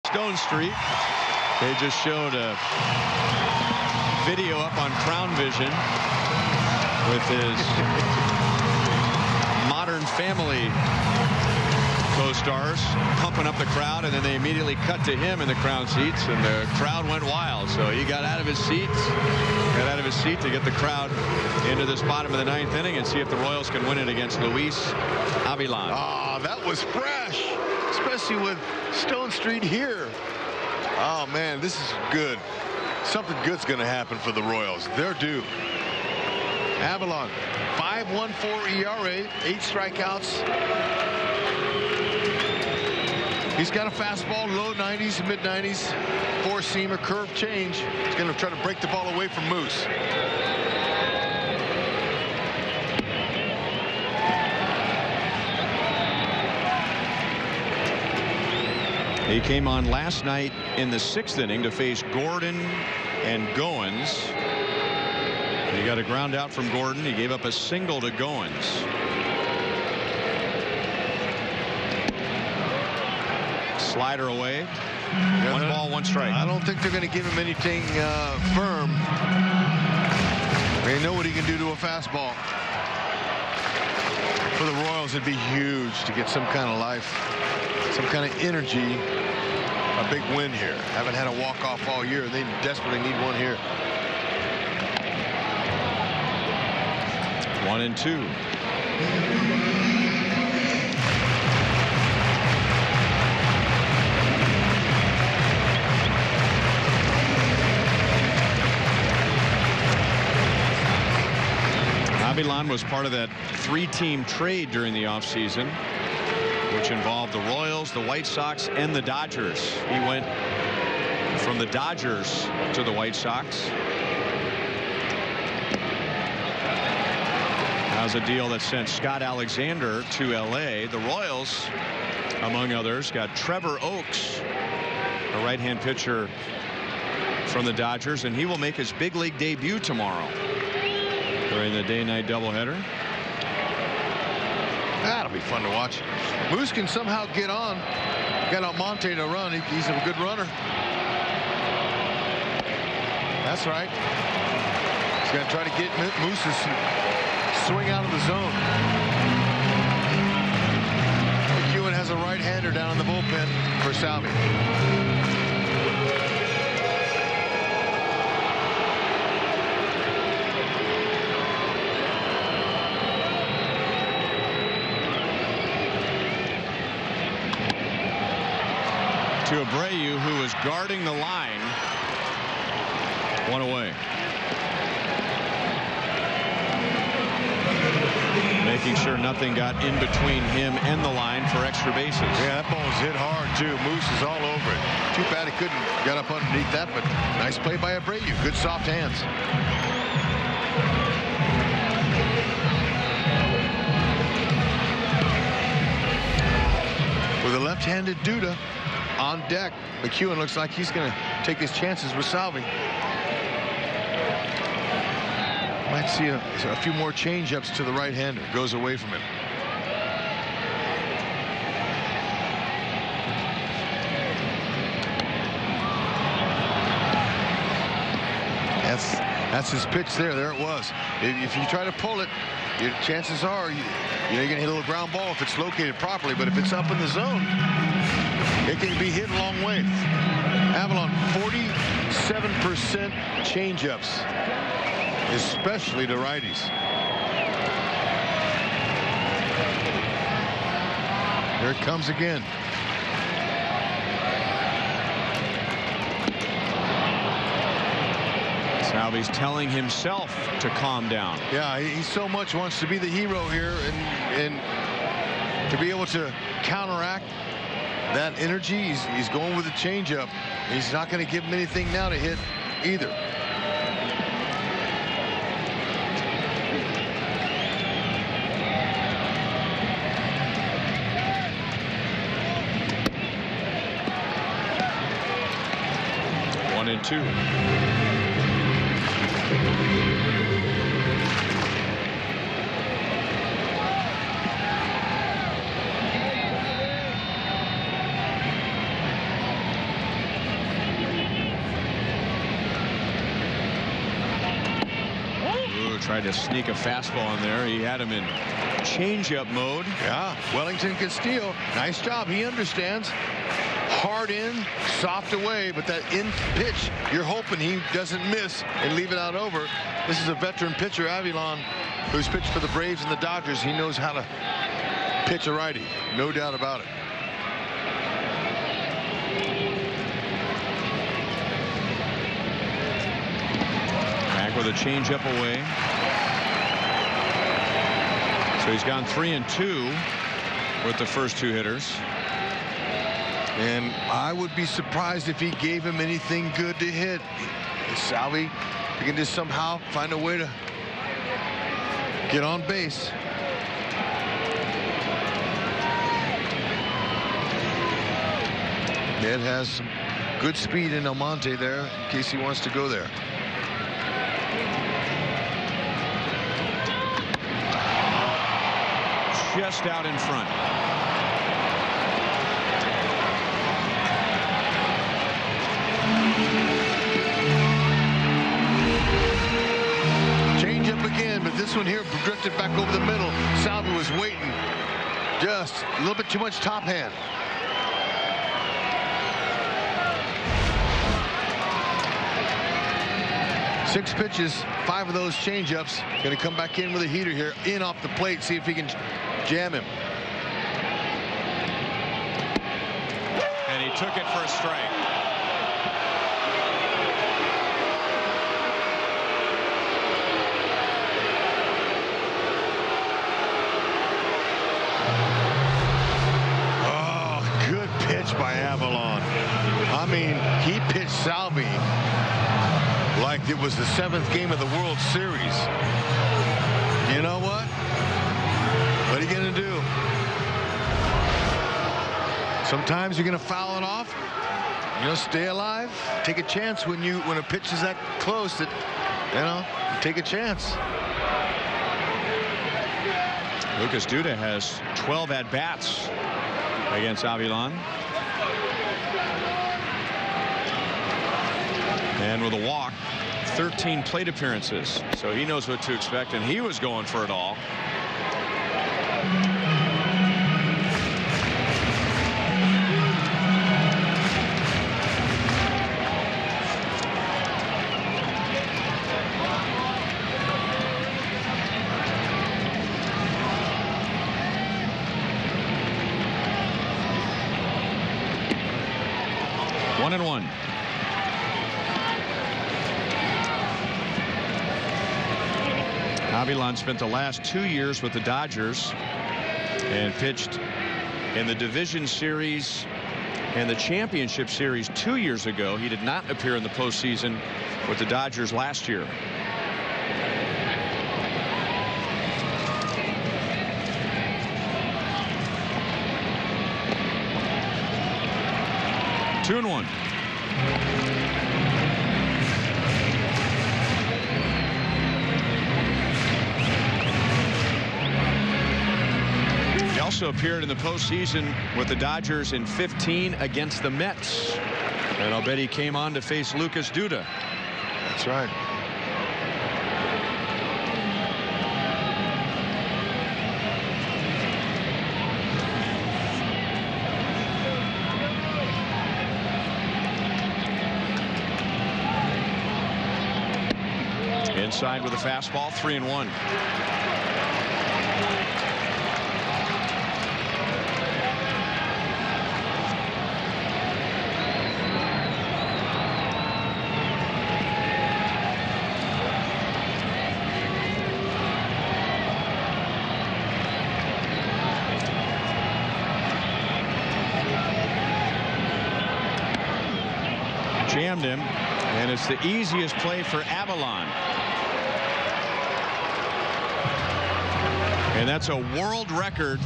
Stone Street. They just showed a video up on Crown Vision with his Modern Family co-stars pumping up the crowd, and then they immediately cut to him in the Crown seats, and the crowd went wild. So he got out of his seat to get the crowd into this bottom of the 9th inning and see if the Royals can win it against Luis Avilan. Oh, that was fresh, especially with Stone Street here. Oh man, this is good. Something good's going to happen for the Royals. They're due. Avilan, 5.14 ERA, 8 strikeouts. He's got a fastball, low 90s, mid 90s, 4-seamer, curve change. He's going to try to break the ball away from Moose. He came on last night in the 6th inning to face Gordon and Goins. He got a ground out from Gordon. He gave up a single to Goins. Slider away. Yeah, 1 ball, 1 strike. I don't think they're going to give him anything firm. They know what he can do to a fastball. For the Royals, it'd be huge to get some kind of life, some kind of energy. A big win here. Haven't had a walk-off all year. They desperately need one here. 1-2. Avilan was part of that 3-team trade during the offseason, which involved the Royals, the White Sox, and the Dodgers. He went from the Dodgers to the White Sox. That was a deal that sent Scott Alexander to LA. The Royals, among others, got Trevor Oakes, a right-hand pitcher from the Dodgers, and he will make his big league debut tomorrow during the day-night doubleheader. That'll be fun to watch. Moose can somehow get on. Got Almonte to run. He's a good runner. That's right. He's going to try to get Moose to swing out of the zone. McEwen has a right-hander down in the bullpen for Salvi. to Abreu, who was guarding the line. 1 away. Making sure nothing got in between him and the line for extra bases. Yeah, that ball was hit hard too. Moose is all over it. Too bad he couldn't get up underneath that, but nice play by Abreu. Good soft hands. With a left-handed Duda on deck, McEwen looks like he's going to take his chances with Salvi. Might see a few more change-ups to the right-hander. Goes away from him. That's his pitch there. There it was. If you try to pull it, your chances are you're going to hit a little ground ball if it's located properly. But if it's up in the zone, it can be hit a long way. Avalon 47% change-ups, especially to righties. Here it comes again. Salvi's telling himself to calm down. Yeah, he so much wants to be the hero here and to be able to counteract that energy. He's going with a changeup. He's not going to give him anything now to hit either. One and two. Tried to sneak a fastball in there. He had him in changeup mode. Yeah, Wellington Castillo, nice job. He understands. Hard in, soft away, but that in pitch, you're hoping he doesn't miss and leave it out over. This is a veteran pitcher, Avilon, who's pitched for the Braves and the Dodgers. He knows how to pitch a righty, no doubt about it. Back with a changeup away. So he's gone 3 and 2 with the first two hitters. And I would be surprised if he gave him anything good to hit. Salvi, you can just somehow find a way to get on base. Ned has some good speed in Almonte there in case he wants to go there. Just out in front. Change up again, but this one here drifted back over the middle. Salvi was waiting. Just a little bit too much top hand. Six pitches, 5 of those change-ups. Going to come back in with a heater here, in off the plate, see if he can jam him. And he took it for a strike. Oh, good pitch by Avalon. I mean, he pitched Salvi like it was the 7th game of the World Series. You know what? What are you going to do? Sometimes you're going to foul it off. You know, stay alive. Take a chance when a pitch is that close that, you know, take a chance. Lucas Duda has 12 at-bats against Avilon. And with a walk, 13 plate appearances. So he knows what to expect, and he was going for it all. 1-1. Avilan spent the last 2 years with the Dodgers and pitched in the Division Series and the Championship Series 2 years ago. He did not appear in the postseason with the Dodgers last year. Two and one. He also appeared in the postseason with the Dodgers in 15 against the Mets. And I'll bet he came on to face Lucas Duda. That's right. Inside with a fastball, 3-1. Jammed him, and it's the easiest play for Avilan. And that's a world record,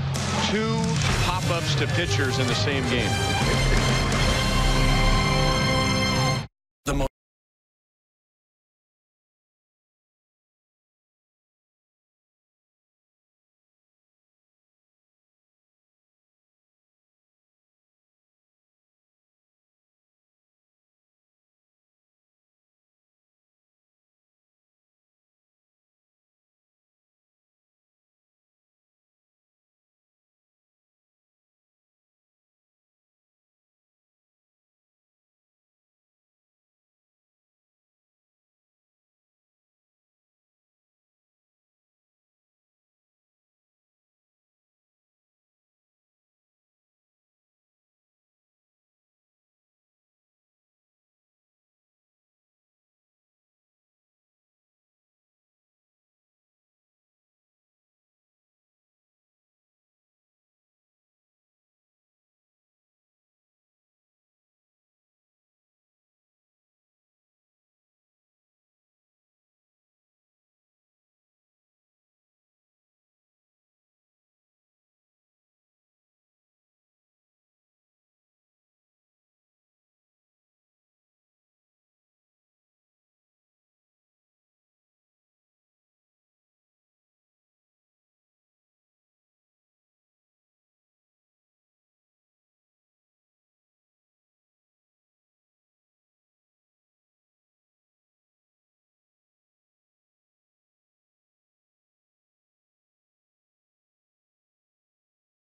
2 pop-ups to pitchers in the same game.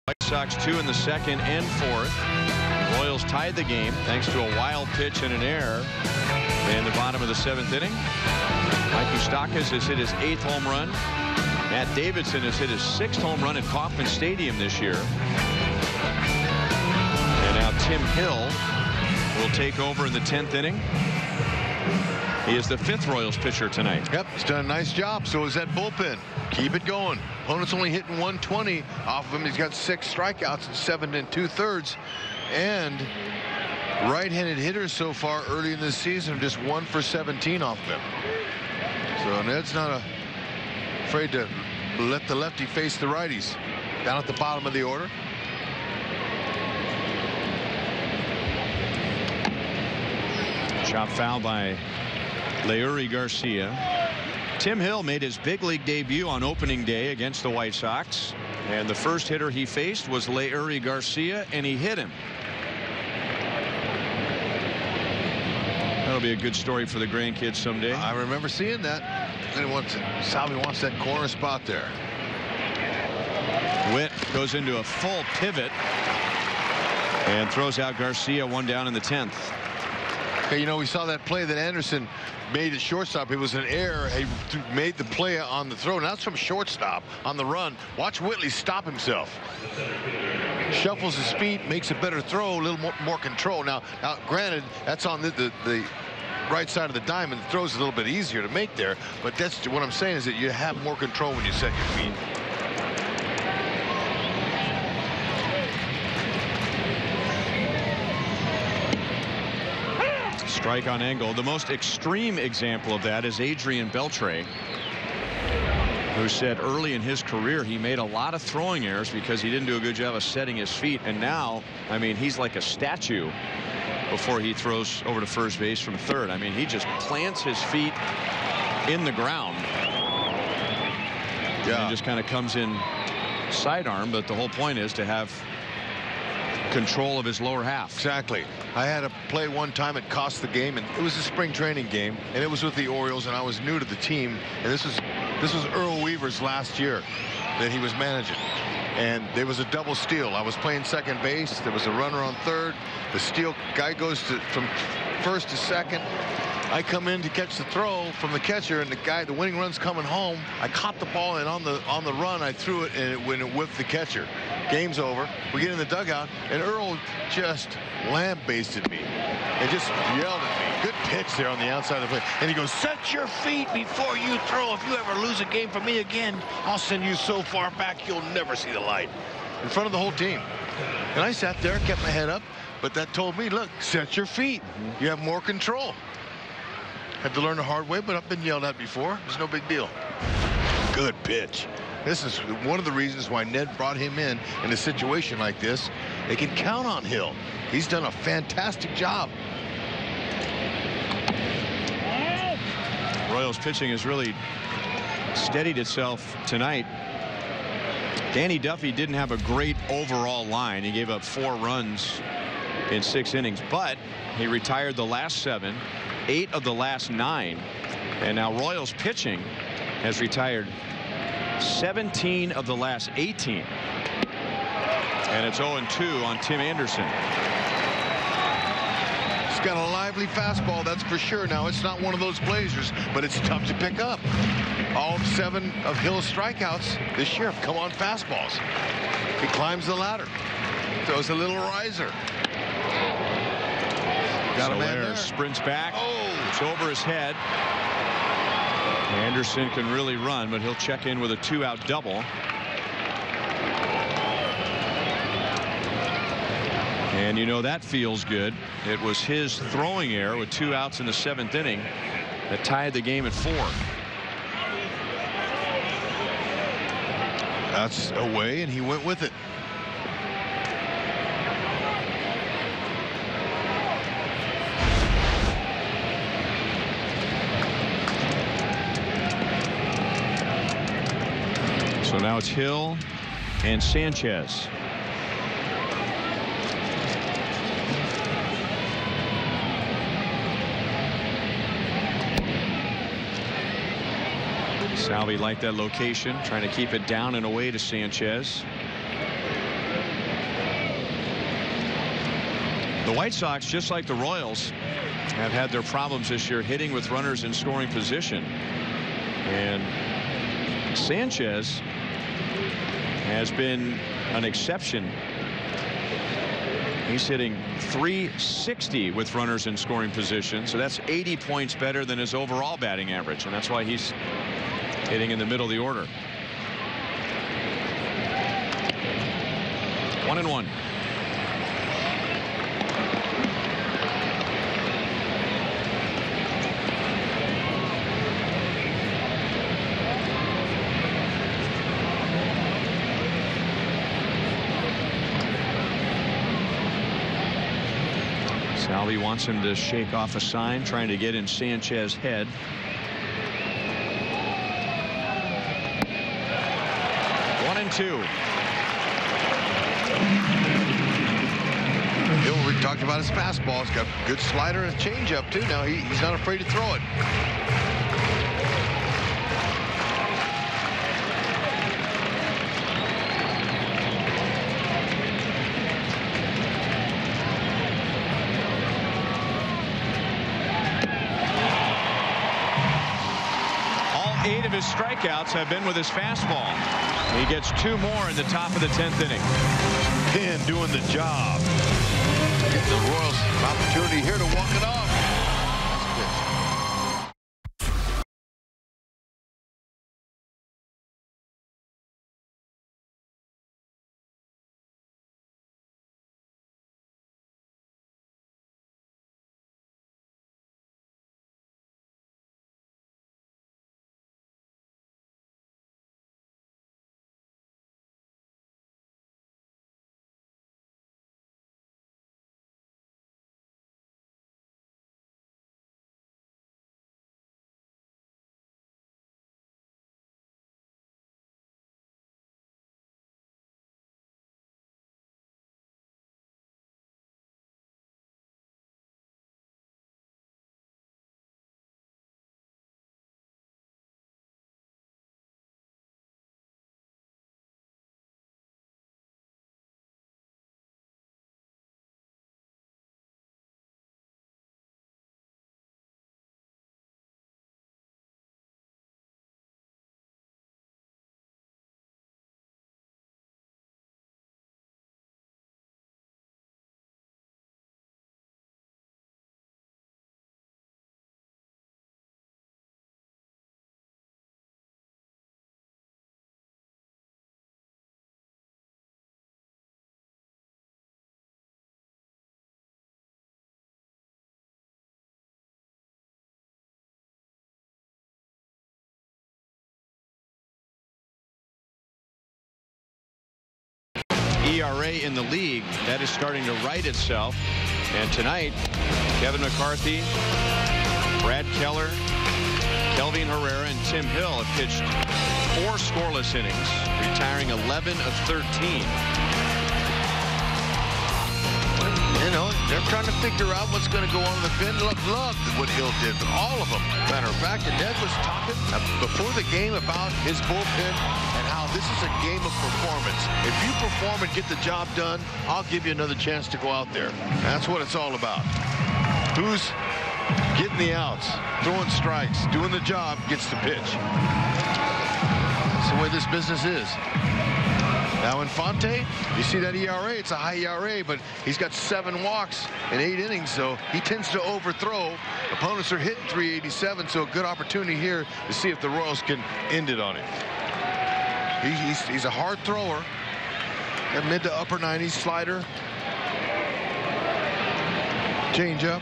White Sox 2 in the second and fourth. Royals tied the game thanks to a wild pitch and an error in the bottom of the 7th inning. Moustakas has hit his 8th home run. Matt Davidson has hit his 6th home run at Kauffman Stadium this year. And now Tim Hill will take over in the 10th inning. He is the 5th Royals pitcher tonight. Yep, he's done a nice job. So is that bullpen. Keep it going. Opponent's only hitting 120 off of him. He's got 6 strikeouts in 7 2/3. And right-handed hitters so far early in this season are just 1 for 17 off of him. So Ned's not afraid to let the lefty face the righties. Down at the bottom of the order. Chop foul by Leury Garcia. Tim Hill made his big league debut on opening day against the White Sox. And the first hitter he faced was Leury Garcia, and he hit him. That'll be a good story for the grandkids someday. I remember seeing that. Salvi wants that corner spot there. Witt goes into a full pivot and throws out Garcia, 1 down in the 10th. Okay, you know, we saw that play that Anderson made it shortstop. It was an error. He made the play on the throw. Now it's from shortstop on the run. Watch Whitley stop himself. Shuffles his feet, makes a better throw, a little more control. Now granted, that's on the right side of the diamond. The throw's a little bit easier to make there, but that's what I'm saying is that you have more control when you set your feet. Strike on Engel. The most extreme example of that is Adrian Beltre, who said early in his career he made a lot of throwing errors because he didn't do a good job of setting his feet, and now, I mean, he's like a statue before he throws over to first base from third. I mean, he just plants his feet in the ground. Yeah. And just kind of comes in sidearm, but the whole point is to have control of his lower half. Exactly. I had a play one time, it cost the game, and it was a spring training game, and it was with the Orioles, and I was new to the team, and this was Earl Weaver's last year that he was managing, and there was a double steal. I was playing second base. There was a runner on third. The steal guy goes from first to second. I come in to catch the throw from the catcher, and the winning run's coming home. I caught the ball, and on the run, I threw it, and it whipped the catcher. Game's over. We get in the dugout, and Earl just lambasted me and just yelled at me. Good pitch there on the outside of the plate. And he goes, "Set your feet before you throw. If you ever lose a game for me again, I'll send you so far back you'll never see the light." In front of the whole team. And I sat there, kept my head up, but that told me, look, set your feet. You have more control. Had to learn the hard way, but I've been yelled at before. It's no big deal. Good pitch. This is one of the reasons why Ned brought him in a situation like this. They can count on Hill. He's done a fantastic job. Royals pitching has really steadied itself tonight. Danny Duffy didn't have a great overall line. He gave up 4 runs in 6 innings, but he retired the last 7, 8 of the last 9, and now Royals pitching has retired 17 of the last 18, and it's 0-2 on Tim Anderson. He's got a lively fastball, that's for sure. Now, it's not one of those blazers, but it's tough to pick up. All 7 of Hill's strikeouts this year have come on fastballs. He climbs the ladder, throws a little riser. Got a man there. Sprints back. Oh, it's over his head. Anderson can really run, but he'll check in with a 2-out double. And you know that feels good. It was his throwing error with 2 outs in the 7th inning that tied the game at 4. That's away, and he went with it. So now it's Hill and Sanchez. Salvi liked that location, trying to keep it down and away to Sanchez. The White Sox, just like the Royals, have had their problems this year hitting with runners in scoring position. And Sanchez has been an exception. He's hitting .360 with runners in scoring position, so that's 80 points better than his overall batting average, and that's why he's hitting in the middle of the order. 1-1. Salvi wants him to shake off a sign, trying to get in Sanchez's head. Two. We talked about his fastball. He's got a good slider and a changeup too. Now he's not afraid to throw it. his strikeouts have been with his fastball. He gets 2 more in the top of the 10th inning. Penn doing the job. Getting the Royals an opportunity here to walk it off. ERA in the league, that is starting to right itself. And tonight, Kevin McCarthy, Brad Keller, Kelvin Herrera, and Tim Hill have pitched 4 scoreless innings, retiring 11 of 13. You know, they're trying to figure out what's going to go on in the pen. Loved what Hill did, all of them. Matter of fact, and Ned was talking before the game about his bullpen and how this is a game of performance. If you perform and get the job done, I'll give you another chance to go out there. That's what it's all about. Who's getting the outs, throwing strikes, doing the job, gets the pitch. That's the way this business is. Now Infante, you see that ERA, it's a high ERA, but he's got 7 walks in 8 innings, so he tends to overthrow. Opponents are hitting 387, so a good opportunity here to see if the Royals can end it on him. He's a hard thrower. Got mid to upper 90s slider. Changeup.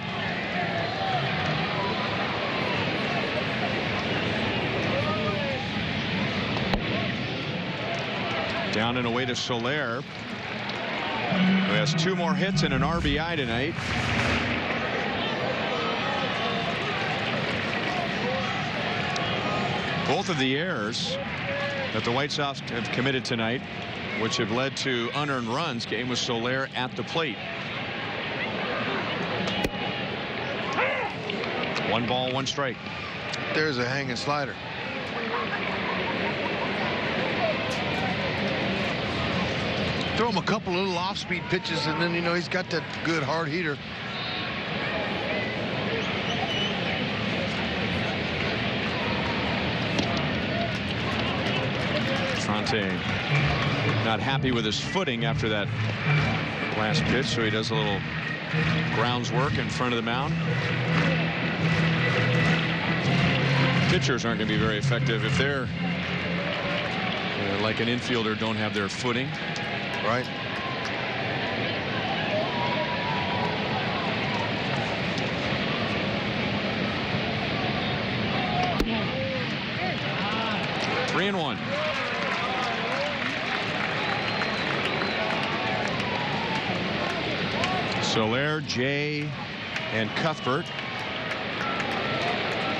Down and away to Soler, who has 2 more hits and an RBI tonight. Both of the errors that the White Sox have committed tonight, which have led to unearned runs, came with Soler at the plate. 1 ball, 1 strike. There's a hanging slider. Throw him a couple little off-speed pitches, and then, you know, he's got that good hard heater. Infante not happy with his footing after that last pitch, so he does a little grounds work in front of the mound. Pitchers aren't going to be very effective if they're like an infielder, don't have their footing. Right. Three and 1. Soler, Jay, and Cuthbert.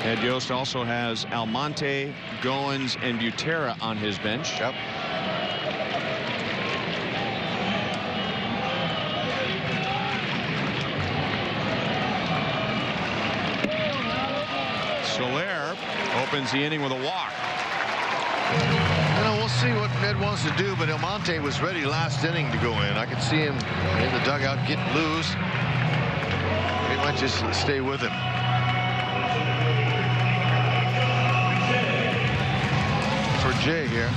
Ed Yost also has Almonte, Goins, and Butera on his bench. Yep. Soler opens the inning with a walk. You know, we'll see what Ned wants to do, but Almonte was ready last inning to go in. I could see him in the dugout getting loose. He might just stay with him. Jay here.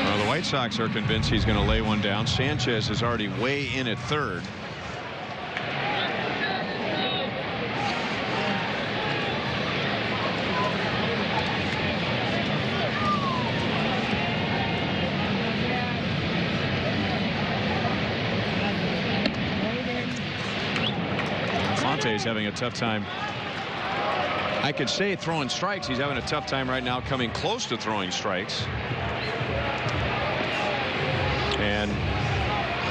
Well, the White Sox are convinced he's going to lay one down. Sanchez is already way in at third. He's having a tough time. I could say throwing strikes. He's having a tough time right now coming close to throwing strikes. And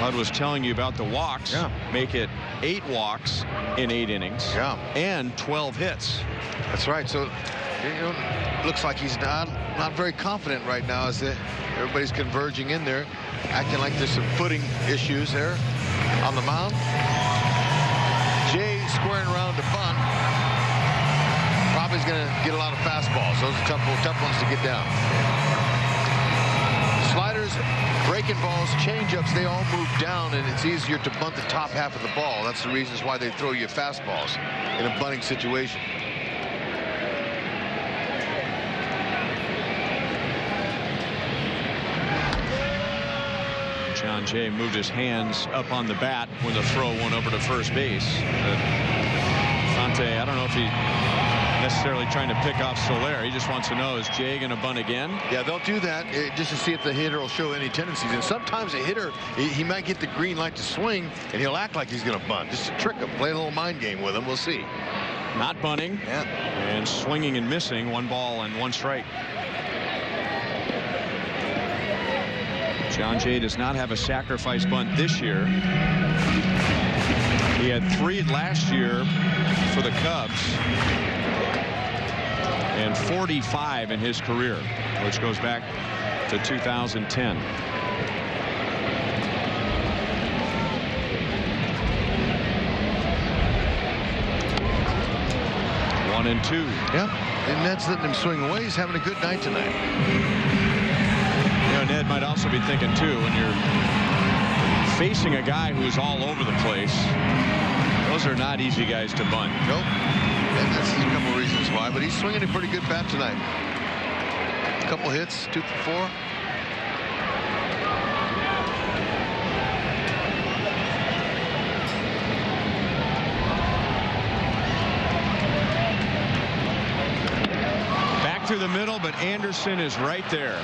Hud was telling you about the walks. Yeah. Make it 8 walks in 8 innings. Yeah. And 12 hits. That's right. So looks like he's not very confident right now as everybody's converging in there, acting like there's some footing issues there on the mound. Jay squaring around to bunt. Probably is going to get a lot of fastballs. Those are tough ones to get down. Sliders, breaking balls, changeups, they all move down, and it's easier to bunt the top half of the ball. That's the reasons why they throw you fastballs in a bunting situation. John Jay moved his hands up on the bat when the throw went over to first base. Infante, I don't know if he's necessarily trying to pick off Soler. He just wants to know, is Jay going to bunt again? Yeah, they'll do that just to see if the hitter will show any tendencies. And sometimes a hitter, he might get the green light to swing, and he'll act like he's going to bunt. Just to trick him, play a little mind game with him. We'll see. Not bunting. Yeah. And swinging and missing. 1 ball and 1 strike. John Jay does not have a sacrifice bunt this year. He had 3 last year for the Cubs and 45 in his career, which goes back to 2010. One and 2. Yep. And that's letting him swing away. He's having a good night tonight. You know, Ned might also be thinking too, when you're facing a guy who's all over the place, those are not easy guys to bunt. Nope. And that's a couple reasons why, but he's swinging a pretty good bat tonight. A couple hits, 2 for 4. Back through the middle, but Anderson is right there.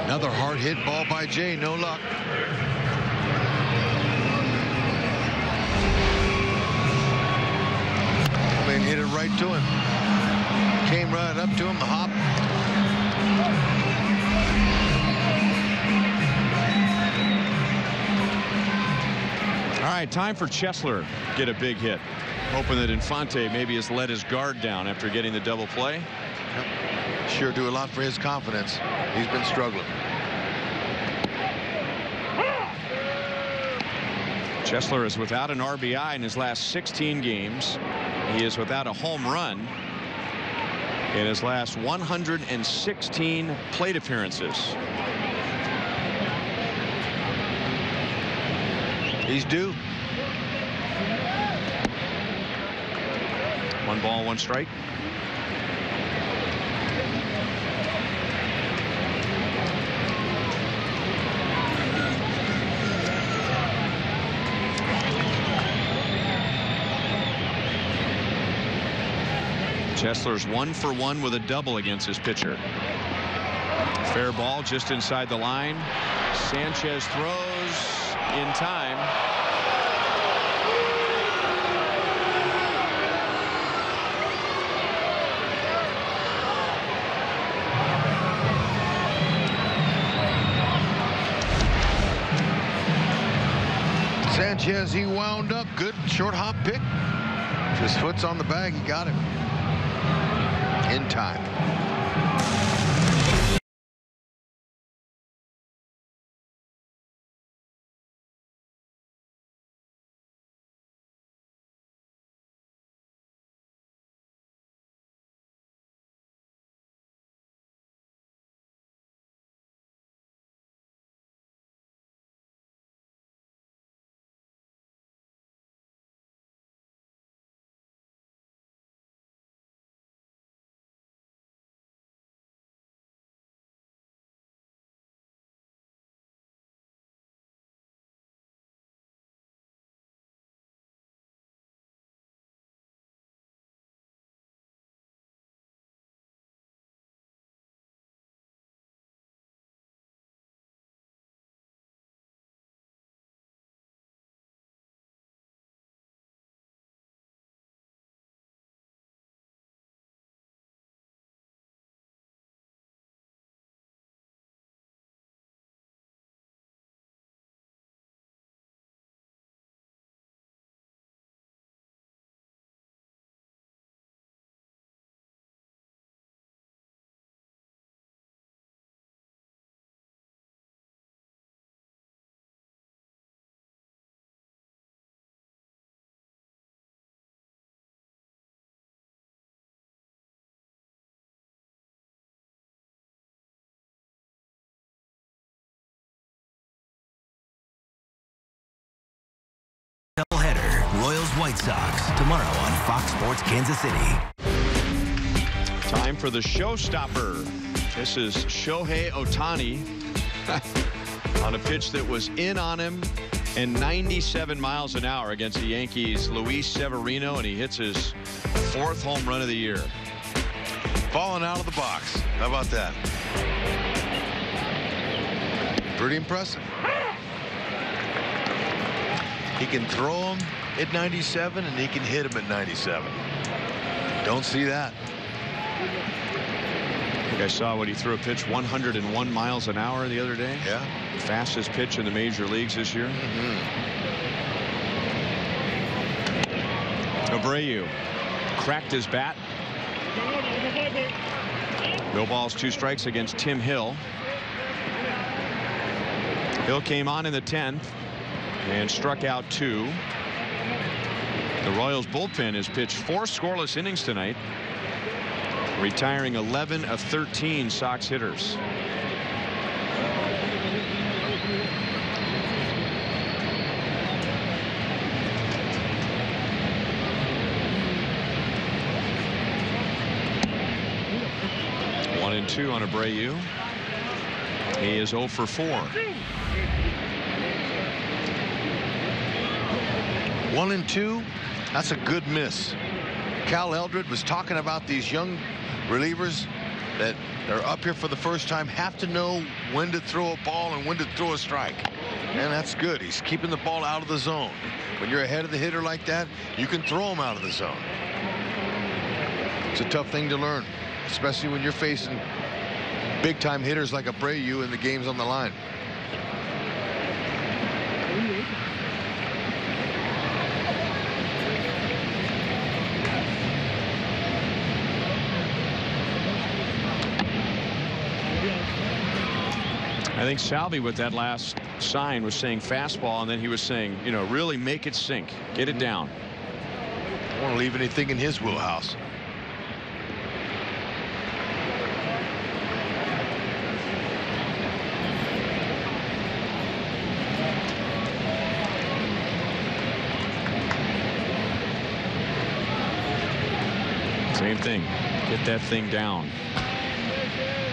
Another hard hit ball by Jay. No luck. Coleman hit it right to him. Came right up to him. The hop. All right, time for Chesler get a big hit. Hoping that Infante maybe has let his guard down after getting the double play. Yep. Sure do a lot for his confidence. He's been struggling. Chesler is without an RBI in his last 16 games. He is without a home run in his last 116 plate appearances. He's due. 1 ball, 1 strike. Chesler's 1 for 1 with a double against his pitcher. Fair ball just inside the line. Sanchez throws in time. Sanchez, he wound up. Good short hop pick. His foot's on the bag. He got him in time. Royals-White Sox tomorrow on Fox Sports Kansas City. Time for the showstopper. This is Shohei Ohtani on a pitch that was in on him and 97 miles an hour against the Yankees' Luis Severino, and he hits his 4th home run of the year. Falling out of the box. How about that? Pretty impressive. He can throw him at 97 and he can hit him at 97. Don't see that. I think I saw what he threw a pitch 101 miles an hour the other day. Yeah. Fastest pitch in the major leagues this year. Abreu cracked his bat. No balls, 2 strikes against Tim Hill. Hill came on in the 10th and struck out 2. The Royals bullpen has pitched 4 scoreless innings tonight, retiring 11 of 13 Sox hitters. One and 2 on Abreu. He is 0 for 4. 1 and 2. That's a good miss. Cal Eldred was talking about these young relievers that are up here for the first time have to know when to throw a ball and when to throw a strike. And that's good. He's keeping the ball out of the zone. When you're ahead of the hitter like that, you can throw him out of the zone. It's a tough thing to learn, especially when you're facing big-time hitters like Abreu and the game's on the line. I think Salvi with that last sign was saying fastball, and then he was saying, you know, really make it sink, get it down. I don't want to leave anything in his wheelhouse. Same thing, get that thing down.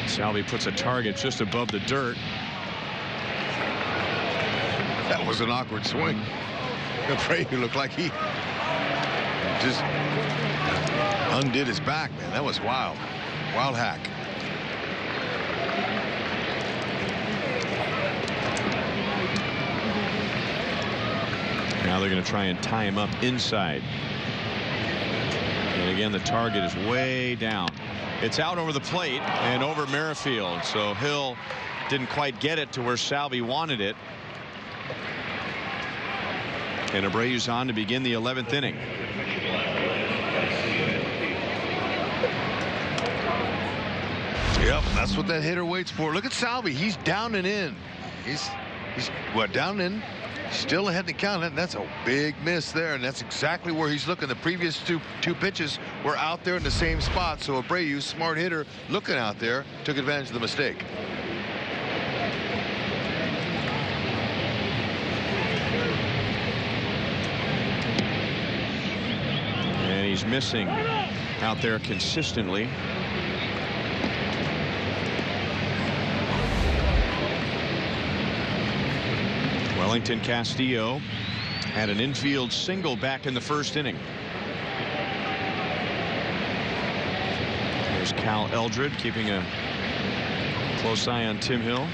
Salvi puts a target just above the dirt. That was an awkward swing. Abreu looked like he just undid his back, man. That was wild. Wild hack. Now they're going to try and tie him up inside. And again, the target is way down. It's out over the plate and over Merrifield. So Hill didn't quite get it to where Salvi wanted it. And Abreu's on to begin the 11th inning. Yep, that's what that hitter waits for. Look at Salvi. He's down and in. He's what, down and in? Still ahead in the count. That's a big miss there, and that's exactly where he's looking. The previous two pitches were out there in the same spot. So Abreu, smart hitter, looking out there, took advantage of the mistake. And he's missing out there consistently. Wellington Castillo had an infield single back in the 1st inning. There's Cal Eldred keeping a close eye on Tim Hill.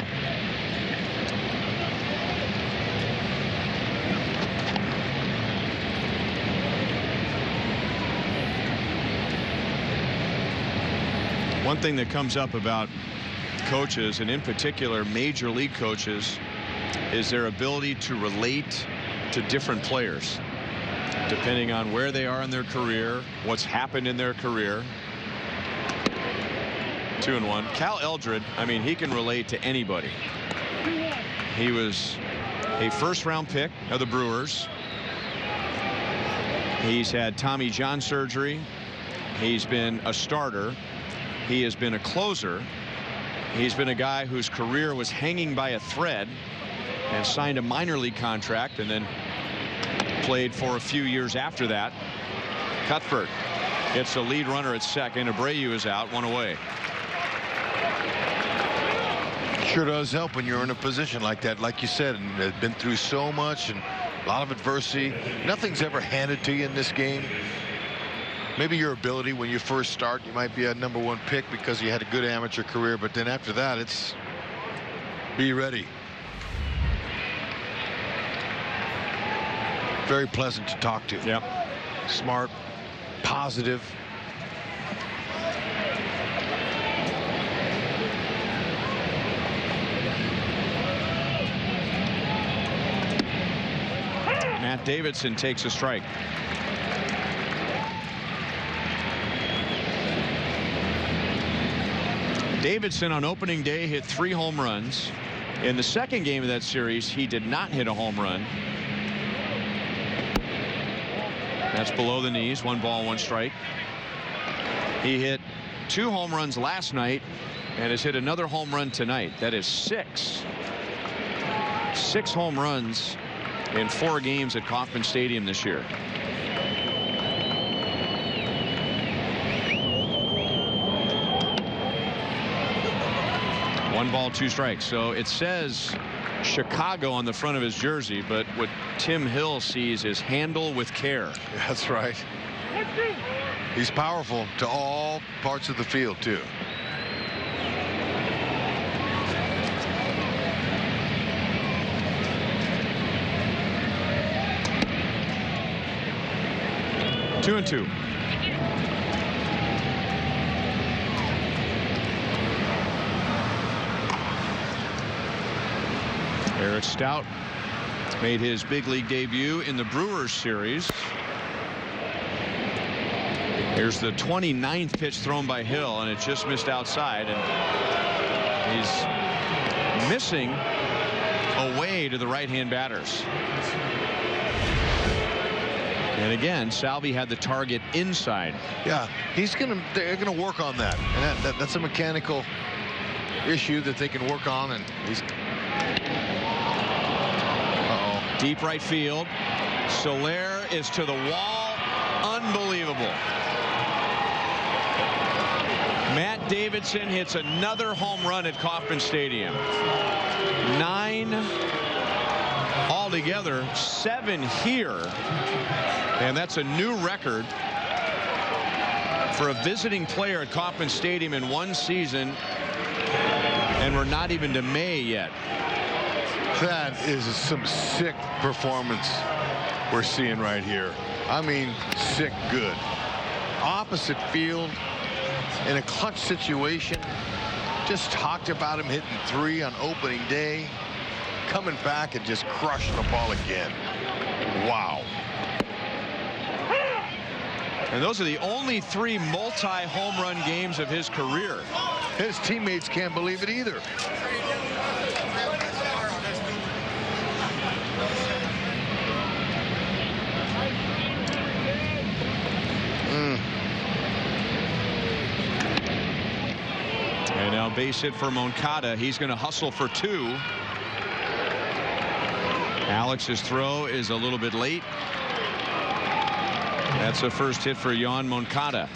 One thing that comes up about coaches, and in particular major league coaches, is their ability to relate to different players depending on where they are in their career, what's happened in their career. 2-1. Cal Eldred, I mean, he can relate to anybody. He was a 1st-round pick of the Brewers. He's had Tommy John surgery. He's been a starter. He has been a closer. He's been a guy whose career was hanging by a thread and signed a minor league contract and then played for a few years after that. Cuthbert gets the lead runner at second. Abreu is out, one away. Sure does help when you're in a position like that, like you said, and have been through so much and a lot of adversity. Nothing's ever handed to you in this game. Maybe your ability when you first start, you might be a #1 pick because you had a good amateur career, but then after that, it's be ready. Very pleasant to talk to. Yep. Smart, positive. Matt Davidson takes a strike. Davidson on opening day hit 3 home runs. In the second game of that series, he did not hit a home run. That's below the knees. 1 ball, 1 strike. He hit 2 home runs last night and has hit another home run tonight. That is 6. 6 home runs in 4 games at Kauffman Stadium this year. One ball, 2 strikes. So it says Chicago on the front of his jersey, but what Tim Hill sees is handle with care. That's right. He's powerful to all parts of the field too. Two and two. Eric Stout made his big league debut in the Brewers series. Here's the 29th pitch thrown by Hill, and it just missed outside, and he's missing away to the right-hand batters. And again, Salvi had the target inside. Yeah, they're gonna work on that, and that's a mechanical issue that they can work on. And he's deep right field. Soler is to the wall. Unbelievable. Matt Davidson hits another home run at Kauffman Stadium. 9 altogether, 7 here. And that's a new record for a visiting player at Kauffman Stadium in 1 season. And we're not even to May yet. That is some sick performance we're seeing right here. I mean, sick good. Opposite field in a clutch situation. Just talked about him hitting 3 on opening day. Coming back and just crushing the ball again. Wow. And those are the only 3 multi-home run games of his career. His teammates can't believe it either. And now base hit for Moncada. He's going to hustle for 2. Alex's throw is a little bit late. That's a first hit for Yoan Moncada.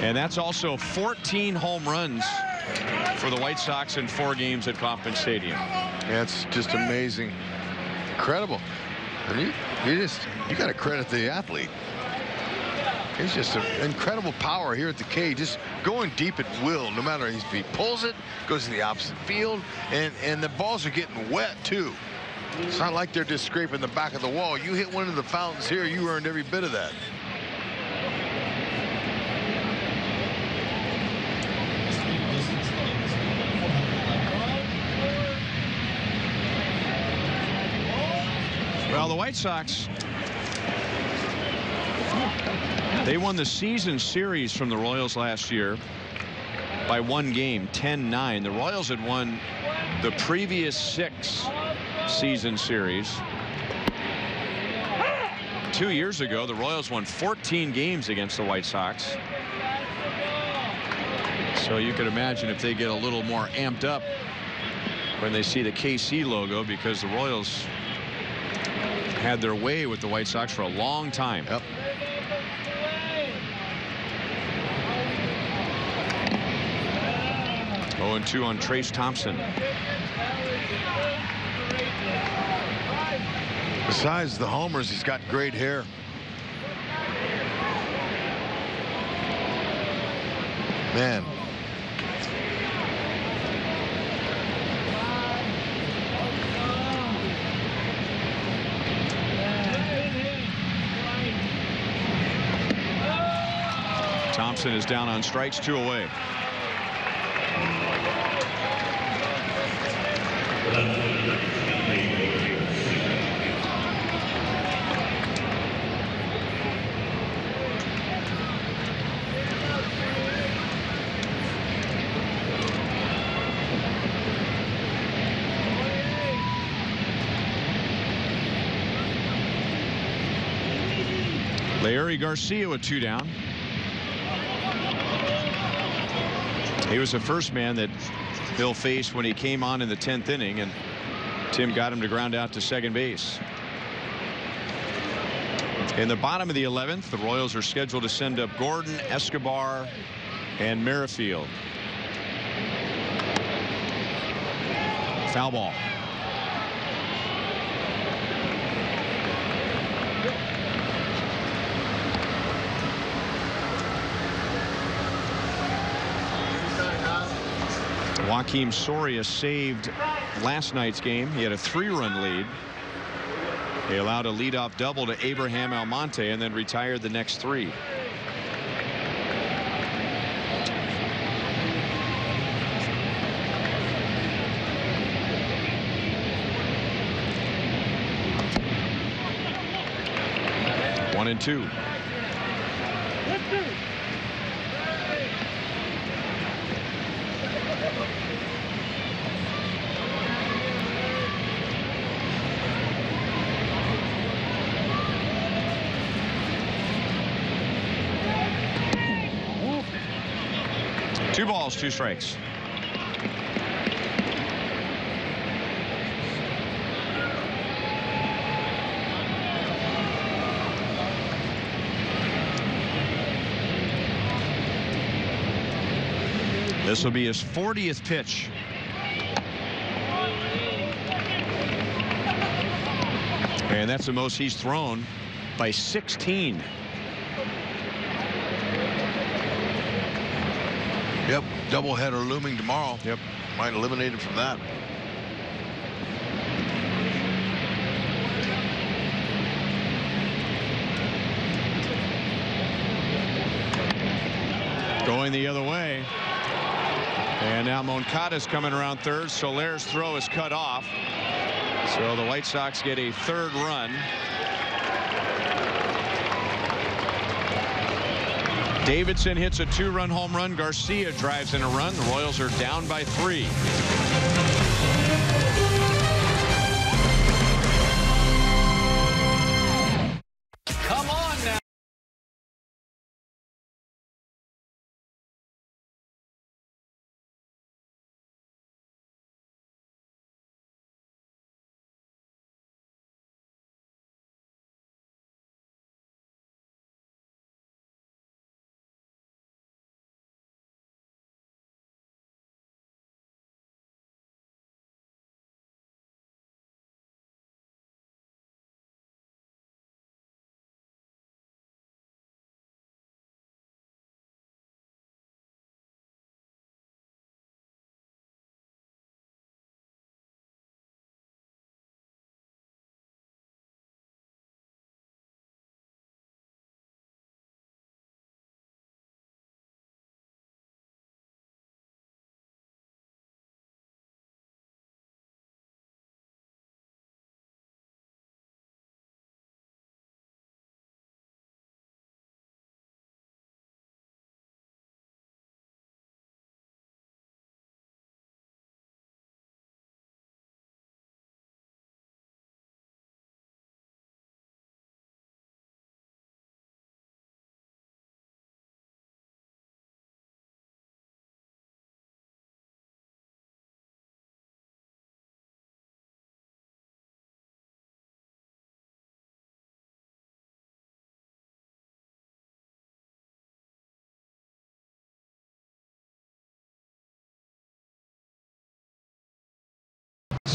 And that's also 14 home runs for the White Sox in 4 games at Kauffman Stadium. That's just amazing. Incredible. And you got to credit the athlete. He's just an incredible power here at the K, just going deep at will, no matter if he pulls it, goes to the opposite field, and the balls are getting wet too. It's not like they're just scraping the back of the wall. You hit one of the fountains here, you earned every bit of that. Well, the White Sox, they won the season series from the Royals last year by 1 game, 10-9. The Royals had won the previous 6 season series. 2 years ago, the Royals won 14 games against the White Sox. So you could imagine if they get a little more amped up when they see the KC logo, because the Royals had their way with the White Sox for a long time. Yep. Oh, and 2 on Trace Thompson. Besides the homers, he's got great hair. Man. Thompson is down on strikes, 2 away. Larry Garcia with 2 down. He was the first man that Bill faced when he came on in the 10th inning, and Tim got him to ground out to second base. In the bottom of the 11th, the Royals are scheduled to send up Gordon, Escobar, and Merrifield. Foul ball. Joaquim Soria saved last night's game. He had a 3-run lead. He allowed a leadoff double to Abraham Almonte and then retired the next 3. One and 2. Two balls, 2 strikes. This will be his 40th pitch. And that's the most he's thrown by 16. Yep, doubleheader looming tomorrow. Yep. Might eliminate him from that. Going the other way. And now Moncada's coming around third. Soler's throw is cut off. So the White Sox get a 3rd run. Davidson hits a 2-run home run. Garcia drives in a run. The Royals are down by 3.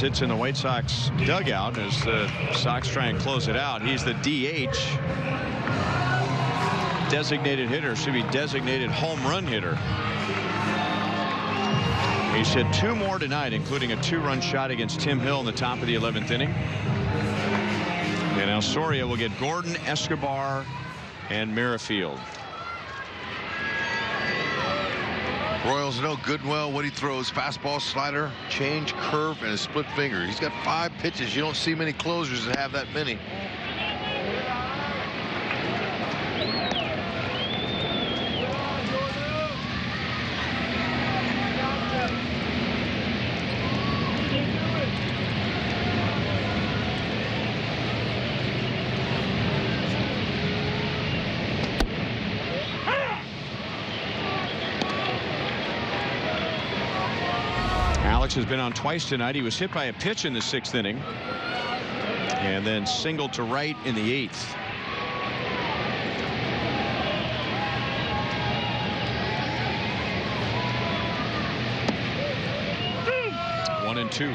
sits in the White Sox dugout as the Sox try and close it out. He's the DH. Designated hitter, should be designated home run hitter. He's hit 2 more tonight, including a 2-run shot against Tim Hill in the top of the 11th inning. And now Soria will get Gordon, Escobar, and Merrifield. Royals know good and well what he throws: fastball, slider, change, curve, and a split finger. He's got 5 pitches. You don't see many closers that have that many. Has been on twice tonight. He was hit by a pitch in the 6th inning and then singled to right in the 8th. One and 2.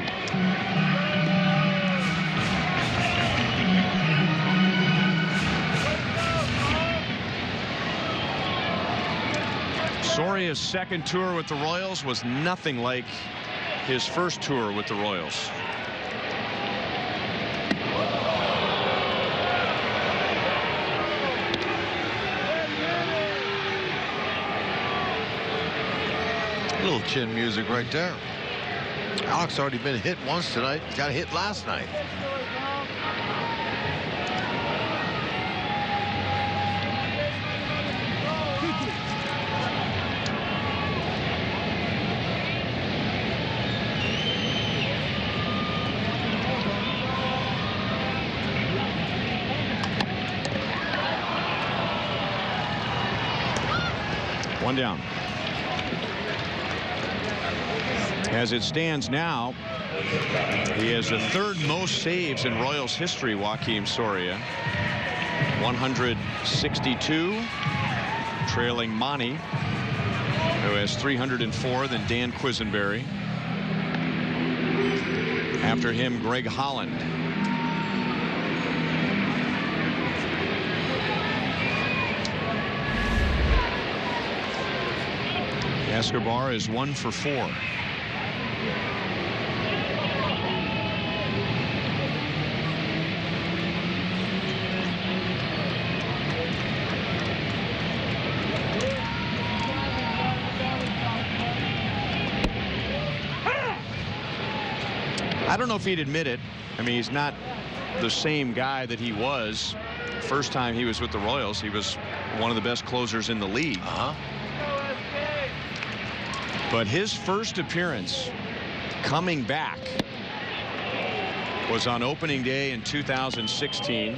Soria's second tour with the Royals was nothing like his first tour with the Royals. A little chin music right there. Alex already been hit once tonight. Got hit last night. One down. As it stands now, he has the 3rd most saves in Royals history, Joakim Soria. 162, trailing Monty, who has 304, then Dan Quisenberry. After him, Greg Holland. Escobar is 1 for 4. I don't know if he'd admit it. I mean, he's not the same guy that he was the first time he was with the Royals. He was one of the best closers in the league. But his first appearance coming back was on opening day in 2016.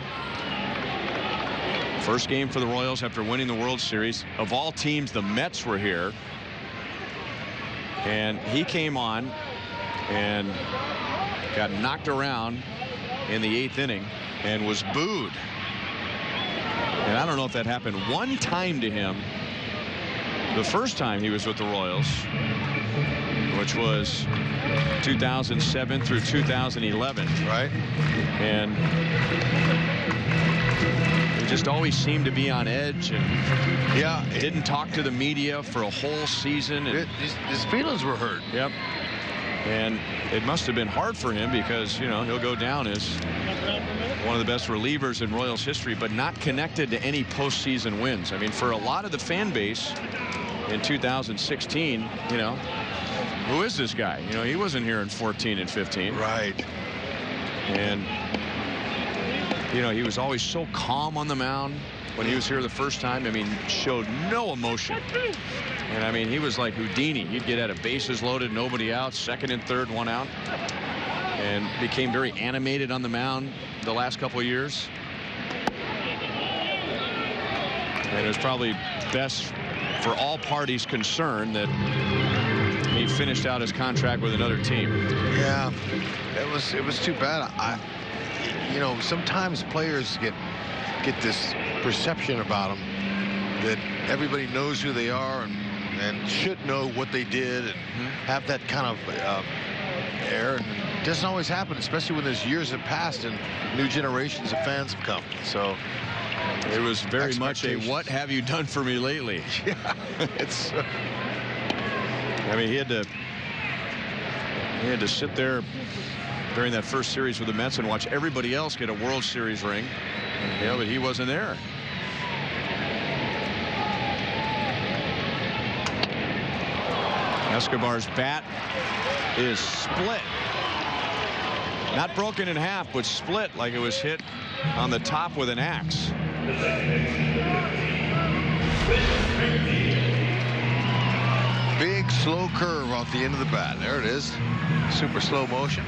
First game for the Royals after winning the World Series. Of all teams, the Mets were here. And he came on and got knocked around in the 8th inning and was booed. And I don't know if that happened one time to him the first time he was with the Royals, which was 2007 through 2011. Right. And he just always seemed to be on edge, and didn't talk to the media for a whole season. And his feelings were hurt. Yep. And it must have been hard for him because, you know, he'll go down as one of the best relievers in Royals history, but not connected to any postseason wins. I mean, for a lot of the fan base in 2016, you know, who is this guy? You know, he wasn't here in 14 and 15. Right. And, you know, he was always so calm on the mound when he was here the first time. I mean, showed no emotion. And I mean, he was like Houdini. He'd get out of bases loaded, nobody out, 2nd and 3rd, 1 out, and became very animated on the mound the last couple of years. And it was probably best for all parties concerned that he finished out his contract with another team. Yeah, it was too bad. You know, sometimes players get this perception about them that everybody knows who they are and should know what they did and have that kind of air. And It doesn't always happen, especially when there's years have passed and new generations of fans have come. So it was very much a "what have you done for me lately?" Yeah, it's. I mean, he had to sit there during that first series with the Mets and watch everybody else get a World Series ring. Yeah, but he wasn't there. Escobar's bat is split. Not broken in half, but split like it was hit on the top with an axe. Big slow curve off the end of the bat. There it is. Super slow motion.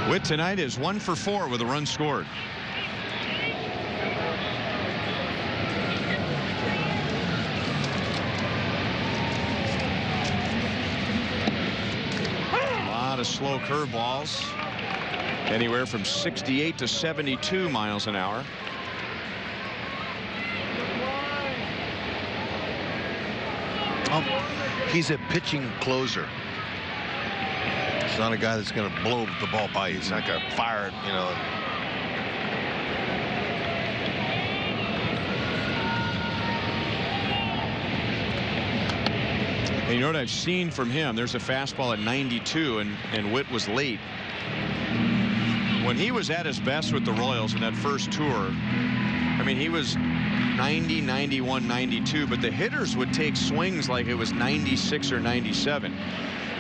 Witt tonight is 1 for 4 with a run scored. A lot of slow curveballs, anywhere from 68 to 72 miles an hour. He's a pitching closer. He's not a guy that's going to blow the ball by you. He's not going to fire it, you know. And you know what I've seen from him? There's a fastball at 92, and Witt was late. When he was at his best with the Royals in that first tour, I mean, he was 90, 91, 92, but the hitters would take swings like it was 96 or 97.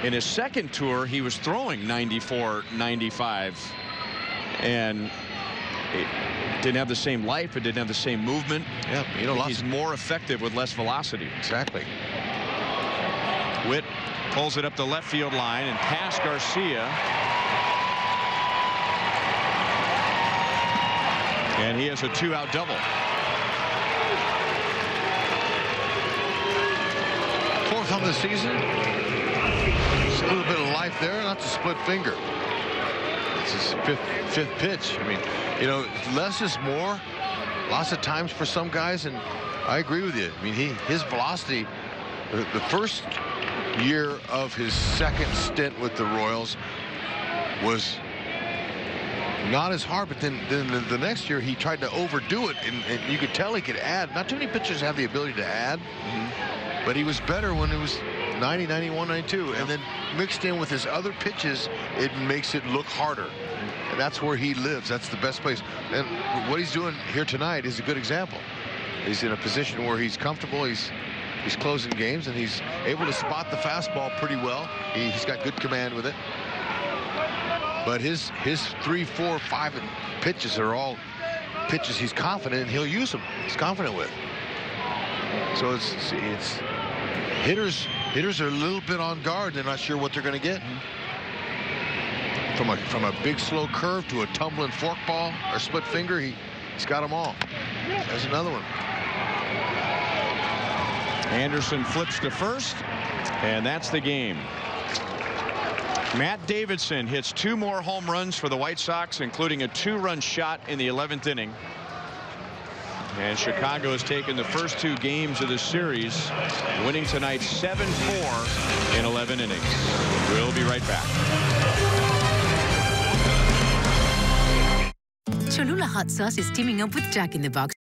In his second tour, he was throwing 94, 95, and it didn't have the same life. It didn't have the same movement. Yeah, you know, he's more effective with less velocity. Exactly. Witt pulls it up the left field line and past Garcia. And he has a 2-out double. Fourth on the season. Just a little bit of life there, not the split finger. It's his fifth pitch. I mean, you know, less is more. Lots of times for some guys, and I agree with you. I mean, his velocity, the first year of his second stint with the Royals was not as hard, but then the next year he tried to overdo it, and you could tell he could add. Not too many pitchers have the ability to add, but he was better when it was 90, 91, 92, and then mixed in with his other pitches, it makes it look harder. And that's where he lives. That's the best place. And what he's doing here tonight is a good example. He's in a position where he's comfortable. He's closing games, and he's able to spot the fastball pretty well. He's got good command with it. But his 3, 4, 5 pitches are all pitches he's confident in. He'll use them. He's confident with. So it's hitters are a little bit on guard. They're not sure what they're going to get. From a big slow curve to a tumbling forkball or split finger, he's got them all. There's another one. Anderson flips to first, and that's the game. Matt Davidson hits 2 more home runs for the White Sox, including a 2-run shot in the 11th inning. And Chicago has taken the first 2 games of the series, winning tonight 7-4 in 11 innings. We'll be right back. Cholula hot sauce is teaming up with Jack in the Box